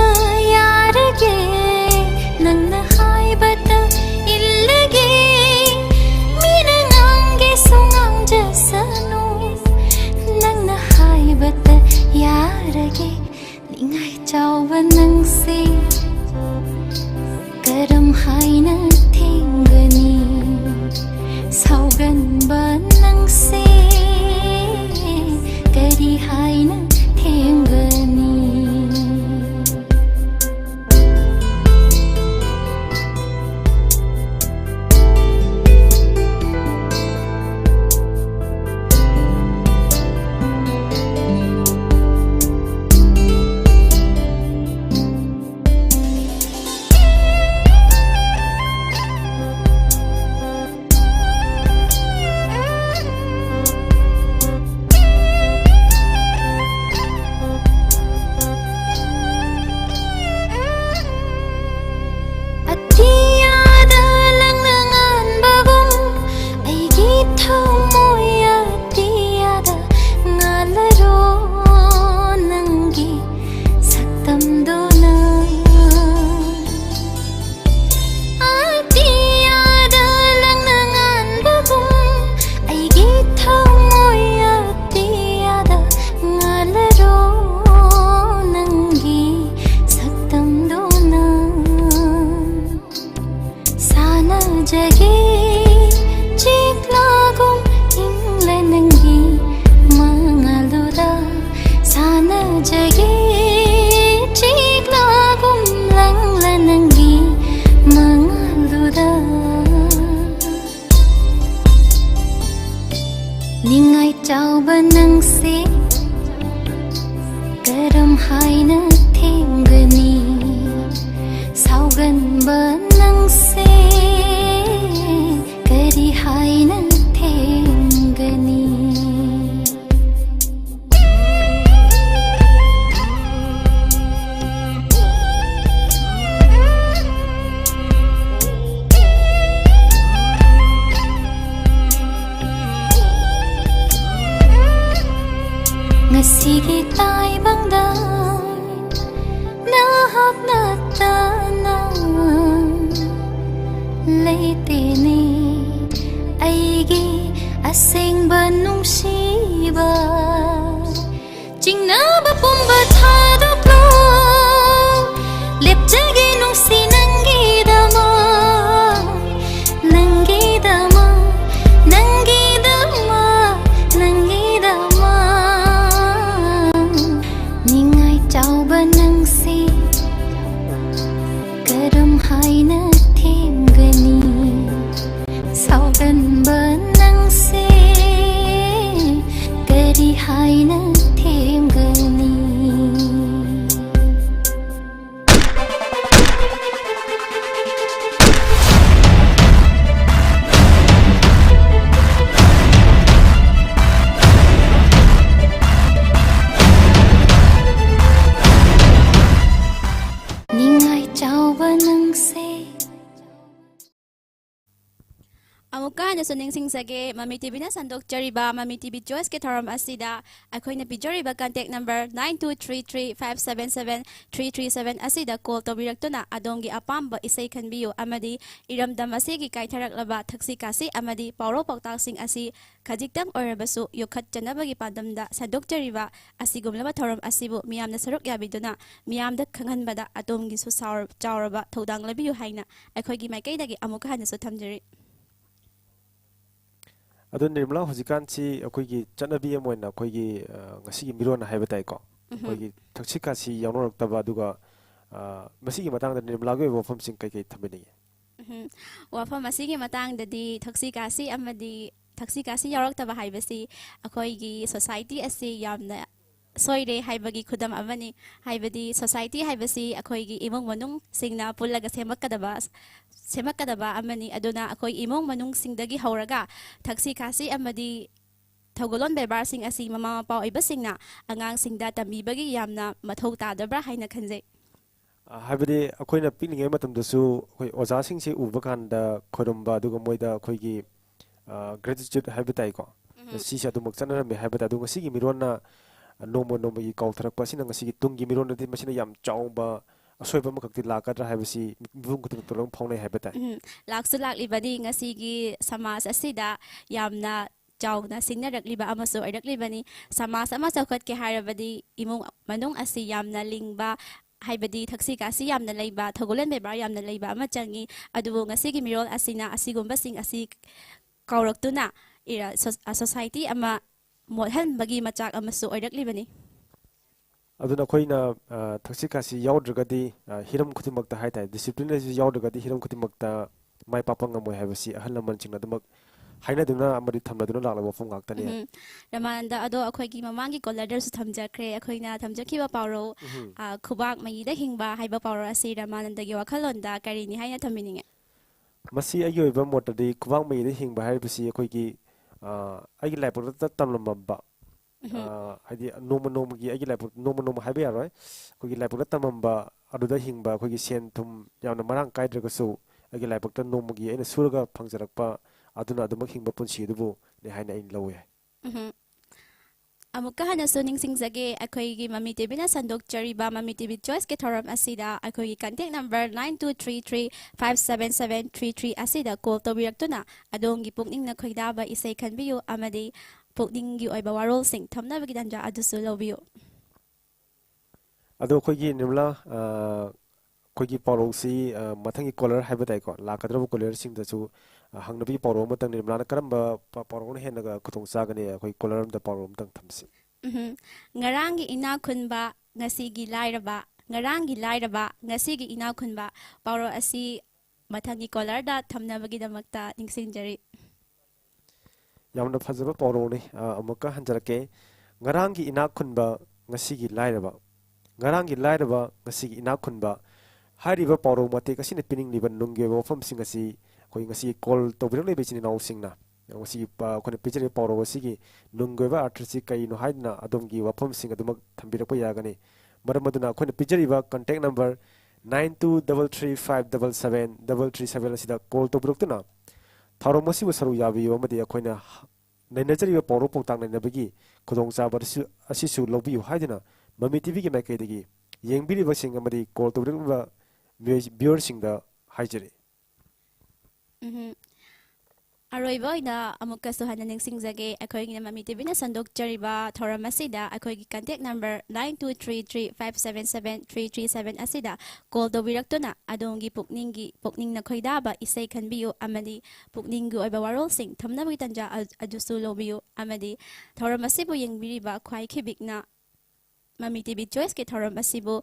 야르게 ꯅꯪꯅ 하이바다 일르게 미는 안개속 앙자사노 ꯅꯪꯅ 하이바다 야르게 Ningai chauba nangse Karam haina thengani Sauganba nangse Kari haina thengani Ngasigi taibangda nahak natana leitini aigi asengba nungsiba jingnaba pumba thadoklo lepjage nungsi nangidama nangidama nangidama nangidama ningai chauba nangsi karam haina themgani sauganba nangse kari haina themgani ningai chauba nangse Amuka na suning singsage Mami TV na sandok jariba Mami TV Joyce ke tharam asida akoy na pijoriba contact number 9233577337 asida call tobirak na adongi apamba isay kanbiyo amadi iramdam asigi kaitharak laba thaksi kasi amadi pawro pawtak sing asi khajiktang orabasu yokhat janabagi padamda sandok jariba asigumlaba tharam asibu miyamna saruk yabiduna miyamda khanghanbada adomgi su saur chawraba thodang labiyo haina akoy gi maikaidagi amuka hana su thamjari ꯑꯗꯣ ꯅꯤꯔꯃꯂꯥ ꯍꯧꯖꯤꯛꯀꯥꯟꯁꯤ ꯑꯩꯈꯣꯏꯒꯤ ꯆꯠꯅꯕꯤ ꯑꯃ ꯑꯣꯏꯅ ꯑꯩꯈꯣꯏꯒꯤ ꯉꯁꯤꯒꯤ ꯃꯤꯔꯣꯟ ꯍꯥꯏꯕ ꯇꯥꯏꯀꯣ ꯑꯩꯈꯣꯏꯒꯤ ꯊꯛꯁꯤ ꯈꯥꯁꯤ ꯌꯥꯎꯅꯔꯛꯇꯕ ꯑꯗꯨꯒ ꯃꯁꯤꯒꯤ ꯃꯇꯥꯡꯗ ꯅꯤꯔꯃꯂꯥꯒꯤ ꯑꯣꯏꯕ ꯋꯥꯐꯝꯁꯤꯡ ꯀꯩꯀꯩ ꯊꯝꯕꯤꯅꯤꯡꯉꯤ ꯋꯥꯐꯝ ꯑꯁꯤꯒꯤ ꯃꯇꯥꯡꯗꯗꯤ ꯊꯛꯁꯤ ꯈꯥꯁꯤ ꯑꯃꯗꯤ ꯊꯛꯁꯤ ꯈꯥꯁꯤ ꯌꯥꯎꯔꯛꯇꯕ ꯍꯥꯏꯕꯁꯤ ꯑꯩꯈꯣꯏꯒꯤ ꯁꯣꯁꯥꯏꯇꯤ ꯑꯁꯤ ꯌꯥꯝꯅ soire haibagi khudam amani haibadi society haibasi akhoi imong manung singna pullaga semakadaba amani aduna akhoi imong manung singdagi hauraga thaksi khasi amadi thogolon bebar sing asi mama mapa oibasingna angang singda tambibagi yamna mathau tadabra haina khanjai haibadi akhoi na pikningai matamdasu akhoi oja singse uba kanda khorumba aduga moida akhoi gi gratitude haibatai ko sisa dumak chanarambe haibada aduga sigi mirona nomo nomo gi kauthrak pasina ngasi gi tungi miron de masina yam chauba asoiba makakti lakadra haibasi mibung kutu tolong phonai haibata laksu lakli badi ngasi gi samas asida yamna chawna singna rakliba amaso irakli samas ama chawkhat ke harabadi imung manung asi yamna lingba haibadi thaksi kasi yamna leiba thogolen bebar yamna leiba ama changi adubo ngasi gi mirol asina asigomba sing asi kauraktuna ira society ama modhan bagi machak amasu oirakli aduna khoina thaksi kasi yaudragadi hiram khudimakta haitai discipline ji yaudragadi hiram khudimakta mai papa ngamoi haibasi ahal laman chingna dumak haina duna amari thamna duna lakla wafum ngaktani ramanda ado akhoi gi mamangi kollader su thamjakre akhoina thamjakhiba pawro khubak mai da hingba haiba pawro asi ramananda gi wakhalonda karini haina thamininge masi ayi oiba motadi khubak mai da hingba haibasi akhoi gi ꯑꯩꯒꯤ ꯂꯥꯏꯕꯛꯇ ꯇꯝꯂꯝꯕ ꯍꯥꯏꯗꯤ ꯅꯣꯡꯃ ꯅꯣꯡꯃꯒꯤ ꯑꯩꯒꯤ ꯂꯥꯏꯕꯛ ꯅꯣꯡꯃ ꯅꯣꯡꯃ ꯍꯥꯏꯕ ꯌꯥꯔꯣꯏ ꯑꯩꯈꯣꯏꯒꯤ ꯂꯥꯏꯕꯛꯇ ꯇꯝꯂꯝꯕ ꯑꯗꯨꯗ ꯍꯤꯡꯕ ꯑꯩꯈꯣꯏꯒꯤ ꯁꯦꯟ ꯊꯨꯝ ꯌꯥꯝꯅ ꯃꯔꯥꯡ ꯀꯥꯏꯗ꯭ꯔꯒꯁꯨ ꯑꯩꯒꯤ ꯂꯥꯏꯕꯛꯇ ꯅꯣꯡꯃꯒꯤ ꯑꯩꯅ ꯁꯨꯔꯒ ꯐꯪꯖꯔꯛꯄ ꯑꯗꯨꯅ ꯑꯗꯨꯃꯛ ꯍꯤꯡꯕ ꯄꯨꯟꯁꯤ ꯑꯗꯨꯕꯨ ꯅꯦ ꯍꯥꯏꯅ ꯑꯩꯅ ꯂꯧꯋꯦ amuka hana so ningsingjage akhoi gi Mami TV na sandok chariba Mami TV Choice ke thoram asida akhoi gi contact number 9233577333 asida call tobiraktuna adongi pukning na khoidaba isai khanbiyo amadi pukning gi oiba warol sing thamna bagi danja adusu lobiyo ado akhoi gi nimla akhoi gi pawrosi mathangi caller haiba dai ko lakadrabu caller sing da chu hangnabi pawro matang nimla karamba pawro hena ga khutong sagani akhoi caller am da pawro matang thamsi ngarangi ina khunba ngasi gi lairaba ngarangi lairaba ngasi gi ina khunba pawro asi mathangi caller da thamna bagi damakta ningsingjari ꯌꯥꯝꯅ ꯐꯖꯕ ꯄꯥꯎꯔꯧꯅꯤ ꯑꯃꯨꯛꯀ ꯍꯟꯖꯔꯛꯀꯦ ꯉꯔꯥꯡꯒꯤ ꯏꯅꯥꯛ ꯈꯨꯟꯕ ꯉꯁꯤꯒꯤ ꯂꯥꯏꯔꯕ ꯉꯔꯥꯡꯒꯤ ꯂꯥꯏꯔꯕ ꯉꯁꯤꯒꯤ ꯏꯅꯥꯛ ꯈꯨꯟꯕ ꯍꯥꯏꯔꯤꯕ ꯄꯥꯎꯔꯧ ꯃꯇꯦꯛ ꯑꯁꯤꯅ ꯄꯤꯅꯤꯡꯂꯤꯕ ꯅꯨꯡꯒꯤ ꯑꯣꯏꯕ ꯋꯥꯐꯝꯁꯤꯡ ꯑꯁꯤ ꯑꯩꯈꯣꯏ ꯉꯁꯤ ꯀꯣꯜ ꯇꯧꯕꯤꯔꯛꯂꯤꯕ ꯏꯆꯤꯟ ꯏꯅꯥꯎꯁꯤꯡꯅ ꯉꯁꯤꯒꯤ ꯑꯩꯈꯣꯏꯅ ꯄꯤꯖꯔꯤꯕ ꯄꯥꯎꯔꯧ ꯑꯁꯤꯒꯤ ꯅꯨꯡꯒꯤ ꯑꯣꯏꯕ ꯑꯥꯔꯊꯁꯤ ꯀꯔꯤꯅꯣ ꯍꯥꯏꯗꯨꯅ ꯑꯗꯣꯝꯒꯤ ꯋꯥꯐꯝꯁꯤꯡ ꯑꯗꯨꯃꯛ ꯊꯝꯕꯤꯔꯛꯄ ꯌꯥꯒꯅꯤ ꯃꯔꯝ ꯑꯗꯨꯅ ꯑꯩꯈꯣꯏꯅ ꯄꯤꯖꯔꯤꯕ ꯀꯟꯇꯦꯛ ꯅꯝꯕꯔ 9233577733 ꯑꯁꯤꯗ ꯀꯣꯜ ꯇꯧꯕꯤꯔꯛꯇꯨꯅ ꯊꯧꯔꯝ ꯑꯁꯤꯕꯨ ꯁꯔꯨꯛ ꯌꯥꯕꯤꯌꯨ ꯑꯃꯗꯤ ꯑꯩꯈꯣꯏꯅ ꯅꯩꯅꯖꯔꯤꯕ ꯄꯥꯎꯔꯧ ꯄꯥꯎꯇꯥꯛ ꯅꯩꯅꯕꯒꯤ ꯈꯨꯗꯣꯡꯆꯥꯕ ꯑꯁꯤꯁꯨ ꯂꯧꯕꯤꯌꯨ ꯍꯥꯏꯗꯨꯅ ꯃꯃꯤ ꯇꯤꯚꯤꯒꯤ ꯃꯥꯏꯀꯩꯗꯒꯤ ꯌꯦꯡꯕꯤꯔꯤꯕꯁꯤꯡ ꯑꯃꯗꯤ ꯀꯣꯜ ꯇꯧꯕꯤꯔꯛꯂꯤꯕ ꯚ꯭ꯌꯨꯋꯔꯁꯤꯡꯗ ꯍꯥꯏꯖꯔꯤ ꯑꯔꯣꯏꯕ ꯑꯣꯏꯅ ꯑꯃꯨꯛꯀꯁꯨ ꯍꯟꯅ ꯅꯤꯡꯁꯤꯡꯖꯒꯦ ꯑꯩꯈꯣꯏꯒꯤ ꯃꯃꯤ ꯇꯤꯚꯤꯅ ꯁꯟꯗꯣꯛꯆꯔꯤꯕ ꯊꯧꯔꯝ ꯑꯁꯤꯗ ꯑꯩꯈꯣꯏꯒꯤ ꯀꯟꯇꯦꯛ ꯅꯝꯕꯔ 9233577337 ꯑꯁꯤꯗ ꯀꯣꯜ ꯇꯧꯕꯤꯔꯛꯇꯨꯅ ꯑꯗꯣꯝꯒꯤ ꯄꯨꯛꯅꯤꯡꯅ ꯈꯣꯏꯗꯥꯕ ꯏꯁꯩ ꯈꯟꯕꯤꯌꯨ ꯑꯃꯗꯤ ꯄꯨꯛꯅꯤꯡꯒꯤ ꯑꯣꯏꯕ ꯋꯥꯔꯣꯜꯁꯤꯡ ꯊꯝꯅꯕꯒꯤ ꯇꯥꯟꯖꯥ ꯑꯗꯨꯁꯨ ꯂꯧꯕꯤꯌꯨ ꯑꯃꯗꯤ ꯊꯧꯔꯝ ꯑꯁꯤꯕꯨ ꯌꯦꯡꯕꯤꯔꯤꯕ ꯈ꯭ꯋꯥꯏꯈꯤꯕꯤꯛꯅ ꯃꯃꯤ ꯇꯤꯚꯤ ꯆꯣꯏꯁꯀꯤ ꯊꯧꯔꯝ ꯑꯁꯤꯕꯨ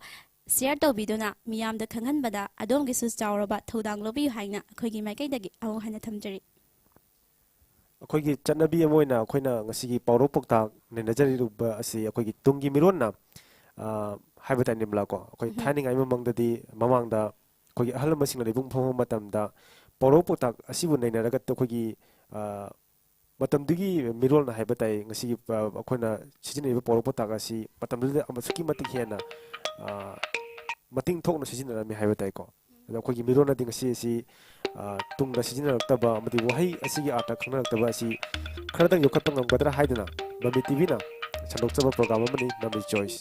ꯁꯤꯌꯔ ꯇꯧꯕꯤꯗꯨꯅ ꯃꯤꯌꯥꯝꯗ ꯈꯪꯍꯟꯕꯗ ꯑꯗꯣꯝꯒꯤꯁꯨ ꯆꯥꯎꯔꯕ ꯊꯧꯗꯥꯡ ꯂꯧꯕꯤꯌꯨ ꯍꯥꯏꯅ ꯑꯩꯈꯣꯏꯒꯤ ꯃꯥꯏꯀꯩꯗꯒꯤ ꯑꯃꯨꯛ ꯍꯟꯅ ꯊꯝꯖꯔꯤ ꯑꯩꯈꯣꯏꯒꯤ ꯆꯠꯅꯕꯤ ꯑꯃ ꯑꯣꯏꯅ ꯑꯩꯈꯣꯏꯅ ꯉꯁꯤꯒꯤ ꯄꯥꯎꯔꯧ ꯄꯥꯎꯇꯥꯛ ꯅꯩꯅꯖꯔꯤꯕ ꯑꯁꯤ ꯑꯩꯈꯣꯏꯒꯤ ꯇꯨꯡꯒꯤ ꯃꯤꯔꯣꯟꯅ ꯍꯥꯏꯕ ꯇꯥꯏ ꯅꯤꯝꯂꯥꯀꯣ ꯑꯩꯈꯣꯏ ꯊꯥꯏꯅꯉꯥꯏ ꯃꯃꯥꯡꯗ ꯑꯩꯈꯣꯏꯒꯤ ꯑꯍꯜ ꯂꯃꯟꯁꯤꯡꯅ ꯂꯩꯕꯨꯡ ꯐꯝꯕ ꯃꯇꯝꯗ ꯄꯥꯎꯔꯧ ꯄꯥꯎꯇꯥꯛ ꯑꯁꯤꯕꯨ ꯅꯩꯅꯔꯒ ꯑꯩꯈꯣꯏꯒꯤ ꯃꯇꯝꯗꯨꯒꯤ ꯃꯤꯔꯣꯜꯅ ꯍꯥꯏꯕ ꯇꯥꯏ ꯉꯁꯤꯒꯤ ꯑꯩꯈꯣꯏꯅ ꯁꯤꯖꯤꯟꯅꯔꯤꯕ ꯄꯥꯎꯔꯧ ꯄꯥꯎꯇꯥꯛ ꯑꯁꯤ ꯃꯇꯝꯗꯨꯗ ꯑꯁꯨꯛꯀꯤ ꯃꯇꯤꯛ ꯍꯦꯟꯅ ꯃꯇꯤꯡ ꯊꯣꯛꯅ ꯁꯤꯖꯤꯟꯅꯔꯝꯃꯤ ꯍꯥꯏꯕ ꯇꯥꯏꯀꯣ ꯑꯗꯣ ꯑꯩꯈꯣꯏꯒꯤ ꯃꯤꯔꯣꯟꯅꯗꯤ ꯉꯁꯤ ꯑꯁꯤ ꯇꯨꯡꯗ ꯁꯤꯖꯤꯟꯅꯔꯛꯇꯕ ꯑꯃꯗꯤ ꯋꯥꯍꯩ ꯑꯁꯤꯒꯤ ꯑꯥꯔꯊ ꯈꯪꯅꯔꯛꯇꯕ ꯑꯁꯤ ꯈꯔꯗꯪ ꯌꯣꯛꯈꯠꯄ ꯉꯝꯒꯗ꯭ꯔꯥ ꯍꯥꯏꯗꯨꯅ ꯃꯃꯤ ꯇꯤꯚꯤꯅ ꯁꯟꯗꯣꯛꯆꯕ ꯄ꯭ꯔꯣꯒ꯭ꯔꯥꯝ ꯑꯃꯅꯤ ꯃꯃꯤ ꯆꯣꯏꯁ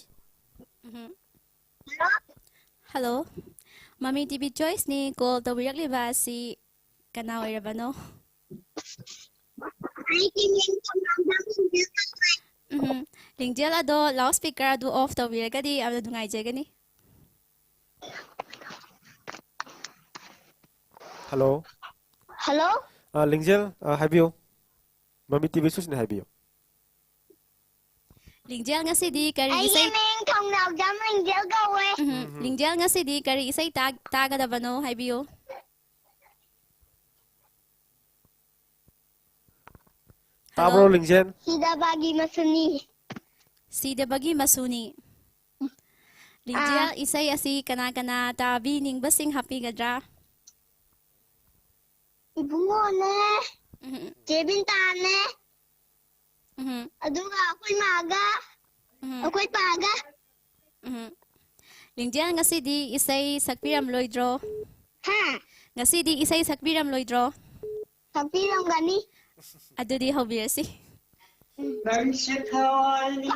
ꯍꯜꯂꯣ ꯃꯃꯤ ꯇꯤꯚꯤ ꯆꯣꯏꯁꯅꯤ ꯀꯣꯜ ꯇꯧꯕꯤꯔꯛꯂꯤꯕ ꯑꯁꯤ ꯀꯅꯥ ꯑꯣꯏꯔꯕꯅꯣ ꯂꯤꯡꯖꯦꯜ ꯑꯗꯣ ꯂꯥꯎꯠ ꯁ꯭ꯄꯤꯀꯔ ꯑꯗꯨ ꯑꯣꯐ ꯇꯧꯕꯤꯔꯒꯗꯤ ꯌꯥꯝꯅ ꯅꯨꯡꯉꯥꯏꯖꯒꯅꯤ ꯍꯜꯂꯣ ꯍꯜꯂꯣ ꯂꯤꯡꯖꯦꯜ ꯍꯥꯏꯕꯤꯌꯨ ꯃꯃꯤ ꯇꯤꯚꯤ ꯆꯣꯏꯁꯅꯤ ꯍꯥꯏꯕꯤꯌꯨ ꯂꯤꯡꯖꯦꯜ ꯉꯁꯤꯗꯤ ꯀꯔꯤ ꯑꯩꯒꯤ ꯏꯁꯩ ꯃꯤꯡ ꯊꯧꯅꯥꯎꯖꯝ ꯂꯤꯡꯖꯦꯜ ꯀꯧꯋꯦ ꯂꯤꯡꯖꯦꯜ ꯉꯁꯤꯗꯤ ꯀꯔꯤ ꯏꯁꯩ ꯇꯥꯒꯗꯕꯅꯣ ꯍꯥꯏꯕꯤꯌꯨ ꯍꯜꯂꯣ ꯇꯥꯕ꯭ꯔꯣ ꯂꯤꯡꯖꯦꯜ ꯁꯤꯗꯕꯒꯤ ꯃꯁꯨꯅꯤ ꯁꯤꯗꯕꯒꯤ ꯃꯁꯨꯅꯤ ꯂꯤꯡꯖꯦꯜ ꯏꯁꯩ ꯑꯁꯤ ꯀꯅꯥ ꯀꯅꯥ ꯇꯥꯕꯤꯅꯤꯡꯕꯁꯤꯡ ꯍꯥꯞꯄꯤꯒꯗ꯭ꯔꯥ ꯏꯕꯨꯡꯉꯣꯅꯦ ꯆꯦꯕꯤꯟꯇꯥꯅꯦ ꯎꯝ ꯑꯗꯨꯒ ꯑꯩꯈꯣꯏ ꯃꯥꯒ ꯑꯩꯈꯣꯏ ꯄꯥꯒ ꯂꯤꯡꯖꯦꯜ ꯉꯁꯤꯗꯤ ꯏꯁꯩ ꯁꯛꯄꯤꯔꯝꯂꯣꯏꯗ꯭ꯔꯣ ꯍꯥ ꯉꯁꯤꯗꯤ ꯏꯁꯩ ꯁꯛꯄꯤꯔꯝꯂꯣꯏꯗ꯭ꯔꯣ ꯁꯛꯄꯤꯔꯝꯒꯅꯤ ꯑꯗꯨꯗꯤ ꯍꯧꯕꯤꯔꯁꯤ ꯅꯪꯁꯦ ꯊꯋꯥꯏꯅꯤ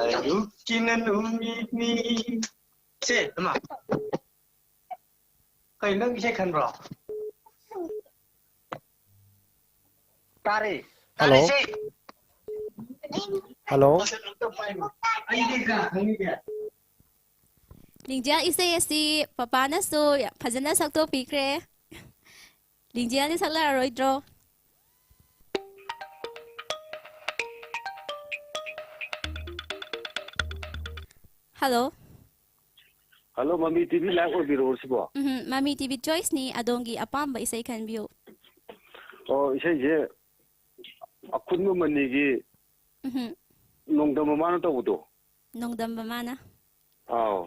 ꯑꯌꯨꯛꯀꯤꯅ ꯅꯨꯃꯤꯠꯅꯤ ꯁꯦ ꯑꯃ ꯀꯩ ꯅꯪ ꯏꯁꯩ ꯈꯟꯕ꯭ꯔꯣ ꯇꯥꯔꯦ ꯍꯜꯂꯣ ꯇꯥꯔꯦꯁꯦ ꯍꯜꯂꯣ ꯂꯤꯡꯖꯦꯜ ꯏꯁꯩ ꯑꯁꯤ ꯄꯄꯥꯅꯁꯨ ꯐꯖꯅ ꯁꯛꯇꯣꯛꯄꯤꯈ꯭ꯔꯦ ꯂꯤꯡꯖꯦꯜꯗꯤ ꯁꯛꯂꯛꯑꯔꯣꯏꯗ꯭ꯔꯣ ꯍꯜꯂꯣ ꯍꯜꯂꯣ ꯃꯃꯤ ꯇꯤꯚꯤ ꯂꯥꯏꯚ ꯑꯣꯏꯕꯤꯔꯕꯣ ꯁꯤꯕꯣ ꯃꯃꯤ ꯇꯤꯚꯤ ꯆꯣꯏꯁꯅꯤ ꯑꯗꯣꯝꯒꯤ ꯑꯄꯥꯝꯕ ꯏꯁꯩ ꯈꯟꯕꯤꯌꯨ ꯑꯣ ꯏꯁꯩꯁꯦ ꯑꯈꯨꯟꯕ ꯃꯅꯤꯒꯤ ꯅꯣꯡꯗꯝ ꯃꯃꯥꯅ ꯇꯧꯕꯗꯣ ꯅꯣꯡꯗꯝ ꯃꯃꯥꯅ ꯑꯥꯎ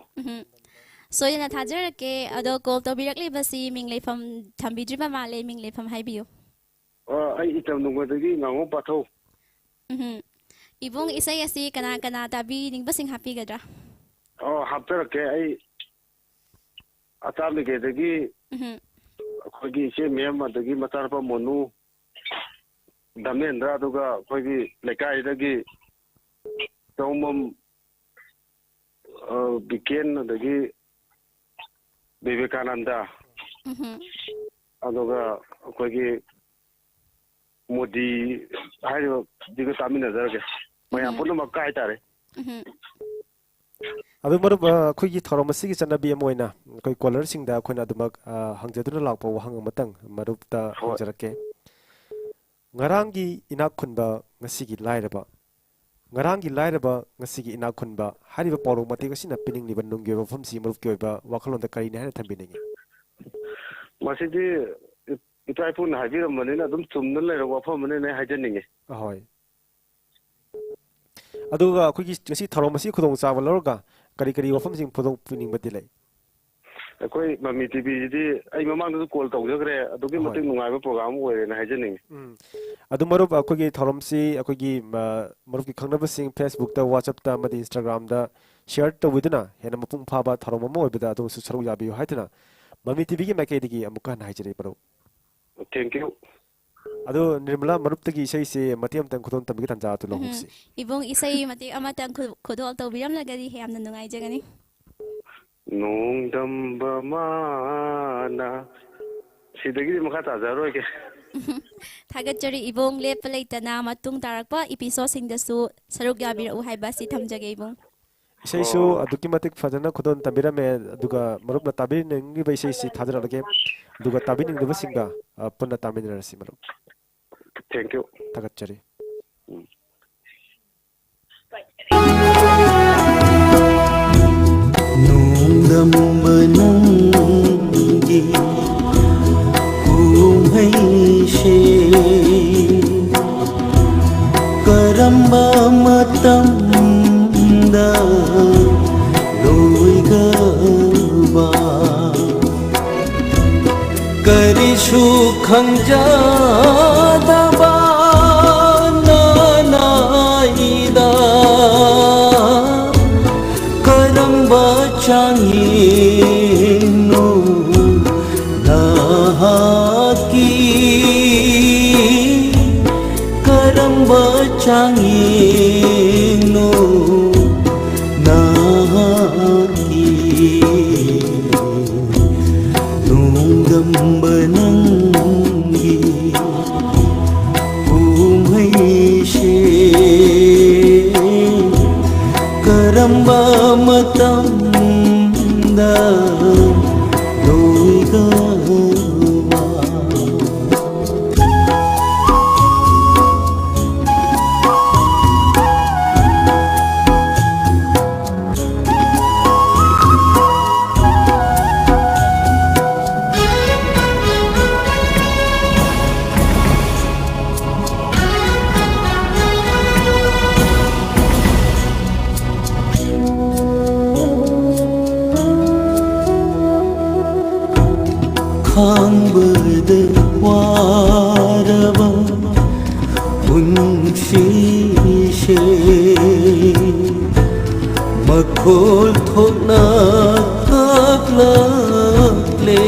ꯁꯣꯏꯗꯅ ꯊꯥꯖꯔꯛꯀꯦ ꯑꯗꯣ ꯀꯣꯜ ꯇꯧꯕꯤꯔꯛꯂꯤꯕꯁꯤ ꯃꯤꯡ ꯂꯩꯐꯝ ꯊꯝꯕꯤꯗ꯭ꯔꯤꯕ ꯃꯥꯜꯂꯦ ꯃꯤꯡ ꯂꯩꯐꯝ ꯍꯥꯏꯕꯤꯌꯨ ꯑꯩ ꯏꯇꯝ ꯅꯣꯡꯃꯗꯒꯤ ꯉꯥꯉꯣꯝ ꯄꯥꯊꯧ ꯏꯕꯨꯡ ꯏꯁꯩ ꯑꯁꯤ ꯀꯅꯥ ꯀꯅꯥ ꯇꯥꯕꯤꯅꯤꯡꯕꯁꯤꯡ ꯍꯥꯞꯄꯤꯒꯗ꯭ꯔꯥ ꯍꯥꯞꯆꯔꯛꯀꯦ ꯑꯩ ꯑꯆꯥꯝꯕꯤꯒꯩꯗꯒꯤ ꯑꯩꯈꯣꯏꯒꯤ ꯏꯆꯦ ꯃꯦꯝ ꯑꯗꯒꯤ ꯃꯆꯥꯅꯨꯄꯥ ꯃꯣꯅꯨ ꯙꯃꯦꯟꯗ꯭ꯔ ꯑꯗꯨꯒ ꯑꯩꯈꯣꯏꯒꯤ ꯂꯩꯀꯥꯏꯗꯒꯤ ꯆꯧꯃꯝ ꯕꯤꯀꯦꯟ ꯑꯗꯒꯤ ꯕꯤꯕꯦꯀꯥꯅꯟꯗ ꯑꯗꯨꯒ ꯑꯩꯈꯣꯏꯒꯤ ꯃꯣꯗꯤ ꯍꯥꯏꯔꯤꯕꯁꯤꯒ ꯇꯥꯃꯤꯟꯅꯖꯔꯒꯦ ꯃꯌꯥꯝ ꯄꯨꯝꯅꯃꯛꯀ ꯍꯥꯏꯇꯥꯔꯦ ꯑꯗꯨ ꯃꯔꯨꯞ ꯑꯩꯈꯣꯏꯒꯤ ꯊꯧꯔꯝ ꯑꯁꯤꯒꯤ ꯆꯠꯅꯕꯤ ꯑꯃ ꯑꯣꯏꯅ ꯑꯩꯈꯣꯏ ꯀꯣꯂꯔꯁꯤꯡꯗ ꯑꯩꯈꯣꯏꯅ ꯑꯗꯨꯃꯛ ꯍꯪꯖꯗꯨꯅ ꯂꯥꯛꯄ ꯋꯥꯍꯪ ꯑꯃꯇꯪ ꯃꯔꯨꯞꯇ ꯍꯣꯏ ꯍꯪꯖꯔꯛꯀꯦ ꯉꯔꯥꯡꯒꯤ ꯏꯅꯥꯛ ꯈꯨꯟꯕ ꯉꯁꯤꯒꯤ ꯂꯥꯏꯔꯕ ꯉꯔꯥꯡꯒꯤ ꯂꯥꯏꯔꯕ ꯉꯁꯤꯒꯤ ꯏꯅꯥꯛ ꯈꯨꯟꯕ ꯍꯥꯏꯔꯤꯕ ꯄꯥꯎꯔꯧ ꯃꯇꯦꯛ ꯑꯁꯤꯅ ꯄꯤꯅꯤꯡꯂꯤꯕ ꯅꯨꯡꯒꯤ ꯑꯣꯏꯕ ꯋꯥꯐꯝꯁꯤ ꯃꯔꯨꯞꯀꯤ ꯑꯣꯏꯕ ꯋꯥꯈꯜꯂꯣꯟꯗ ꯀꯔꯤꯅꯤ ꯍꯥꯏꯅ ꯊꯝꯕꯤꯅꯤꯡꯉꯤ ꯃꯁꯤꯗꯤ ꯏꯄꯥ ꯏꯄꯨꯅ ꯍꯥꯏꯕꯤꯔꯝꯕꯅꯤꯅ ꯑꯗꯨꯝ ꯆꯨꯝꯅ ꯂꯩꯔꯕ ꯋꯥꯐꯝꯅꯤꯅ ꯑꯩ ꯍꯥꯏꯖꯅꯤꯡꯉꯤ ꯑꯍꯣꯏ ꯑꯗꯨꯒ ꯑꯩꯈꯣꯏꯒꯤ ꯉꯁꯤ ꯊꯧꯔꯝ ꯑꯁꯤ ꯈꯨꯗꯣꯡꯆꯥꯕ ꯂꯧꯔꯒ ꯀꯔꯤ ꯋꯥꯐꯝꯁꯤꯡ ꯐꯣꯡꯗꯣꯛꯄꯤꯅꯤꯡꯕꯗꯤ ꯂꯩ ꯑꯩꯈꯣꯏ ꯃꯃꯤ ꯇꯤꯚꯤꯁꯤꯗꯤ ꯑꯩ ꯃꯃꯥꯡꯗꯁꯨ ꯀꯣꯜ ꯇꯧꯖꯈ꯭ꯔꯦ ꯑꯗꯨꯛꯀꯤ ꯃꯇꯤꯛ ꯅꯨꯡꯉꯥꯏꯕ ꯄ꯭ꯔꯣꯒ꯭ꯔꯥꯝ ꯑꯃ ꯑꯣꯏꯔꯦꯅ ꯍꯥꯏꯖꯅꯤꯡꯉꯤ ꯑꯗꯨ ꯃꯔꯨꯞ ꯑꯩꯈꯣꯏꯒꯤ ꯊꯧꯔꯝꯁꯤ ꯑꯩꯈꯣꯏꯒꯤ ꯃꯔꯨꯞꯀꯤ ꯈꯪꯅꯕꯁꯤꯡ ꯐꯦꯁꯕꯨꯛꯇ ꯋꯥꯆꯞꯇ ꯑꯃꯗꯤ ꯏꯟꯁꯇꯥꯒ꯭ꯔꯥꯝꯗ ꯁꯤꯌꯔ ꯇꯧꯕꯤꯗꯨꯅ ꯍꯦꯟꯅ ꯃꯄꯨꯡ ꯐꯥꯕ ꯊꯧꯔꯝ ꯑꯃ ꯑꯣꯏꯕꯗ ꯑꯗꯨꯃꯁꯨ ꯁꯔꯨꯛ ꯌꯥꯕꯤꯌꯨ ꯍꯥꯏꯗꯨꯅ ꯃꯃꯤ ꯇꯤꯚꯤꯒꯤ ꯃꯥꯏꯀꯩꯗꯒꯤ ꯑꯃꯨꯛꯀ ꯍꯟꯅ ꯍꯥꯏꯖꯔꯤ ꯃꯔꯨꯞ ꯊꯦꯡꯛ ꯌꯨ ꯑꯗꯣ ꯅꯤꯔꯃꯂꯥ ꯃꯔꯨꯞꯇꯒꯤ ꯏꯁꯩꯁꯦ ꯃꯇꯦꯛ ꯑꯃꯇꯪ ꯈꯨꯗꯣꯜ ꯇꯝꯕꯤꯒꯤ ꯇꯥꯟꯖꯥ ꯑꯗꯨ ꯂꯧꯍꯧꯁꯤ ꯏꯕꯨꯡ ꯏꯁꯩ ꯃꯇꯦꯛ ꯑꯃꯇꯪ ꯈꯨꯗꯣꯜ ꯇꯧꯕꯤꯔꯝꯂꯒꯗꯤ ꯌꯥꯝꯅ ꯅꯨꯡꯉꯥꯏꯖꯒꯅꯤ ꯅꯣꯡꯗꯝꯕ ꯃꯥꯅ ꯁꯤꯗꯒꯤꯗꯤ ꯃꯈꯥ ꯇꯥꯖꯔꯣꯏꯒꯦ ꯊꯥꯒꯠꯆꯔꯤ ꯏꯕꯨꯡ ꯂꯦꯞꯄ ꯂꯩꯇꯅ ꯃꯇꯨꯡ ꯇꯥꯔꯛꯄ ꯏꯄꯤꯁꯣꯗꯁꯤꯡꯗꯁꯨ ꯁꯔꯨꯛ ꯌꯥꯕꯤꯔꯛꯎ ꯍꯥꯏꯕ ꯑꯁꯤ ꯊꯝꯖꯒꯦ ꯏꯕꯨꯡ ꯏꯁꯩꯁꯨ ꯑꯗꯨꯛꯀꯤ ꯃꯇꯤꯛ ꯐꯖꯅ ꯈꯨꯗꯣꯜ ꯇꯝꯕꯤꯔꯝꯃꯦ ꯑꯗꯨꯒ ꯃꯔꯨꯞꯅ ꯇꯥꯕꯤꯅꯤꯡꯂꯤꯕ ꯏꯁꯩꯁꯤ ꯊꯥꯖꯔꯛꯑꯒꯦ ꯑꯗꯨꯒ ꯇꯥꯕꯤꯅꯤꯡꯂꯤꯕꯁꯤꯡꯒ ꯄꯨꯟꯅ ꯇꯥꯃꯤꯟꯅꯔꯁꯤ ꯃꯔꯨꯞ ꯊꯦꯡꯛ ꯌꯨ ꯊꯥꯒꯠꯆꯔꯤ ꯅꯣꯡꯗꯝꯕ ꯅꯪꯒꯤ ꯀꯨꯝꯍꯩꯁꯦ ꯀꯔꯝꯕ ꯃꯇꯝꯗ ꯂꯣꯏꯒꯕ ꯀꯔꯤꯁꯨ ꯈꯪꯖꯗꯕ 나나이다 그럼바 장인노 나하기 그럼바 장인노 나하기 농담바낭기 karamba matamda loigawa ꯈꯥꯡꯕꯗ ꯋꯥꯔꯕ ꯄꯨꯟꯁꯤꯁꯦ ꯃꯈꯣꯜ ꯊꯣꯛꯅ ꯀꯞꯂꯛꯂꯦ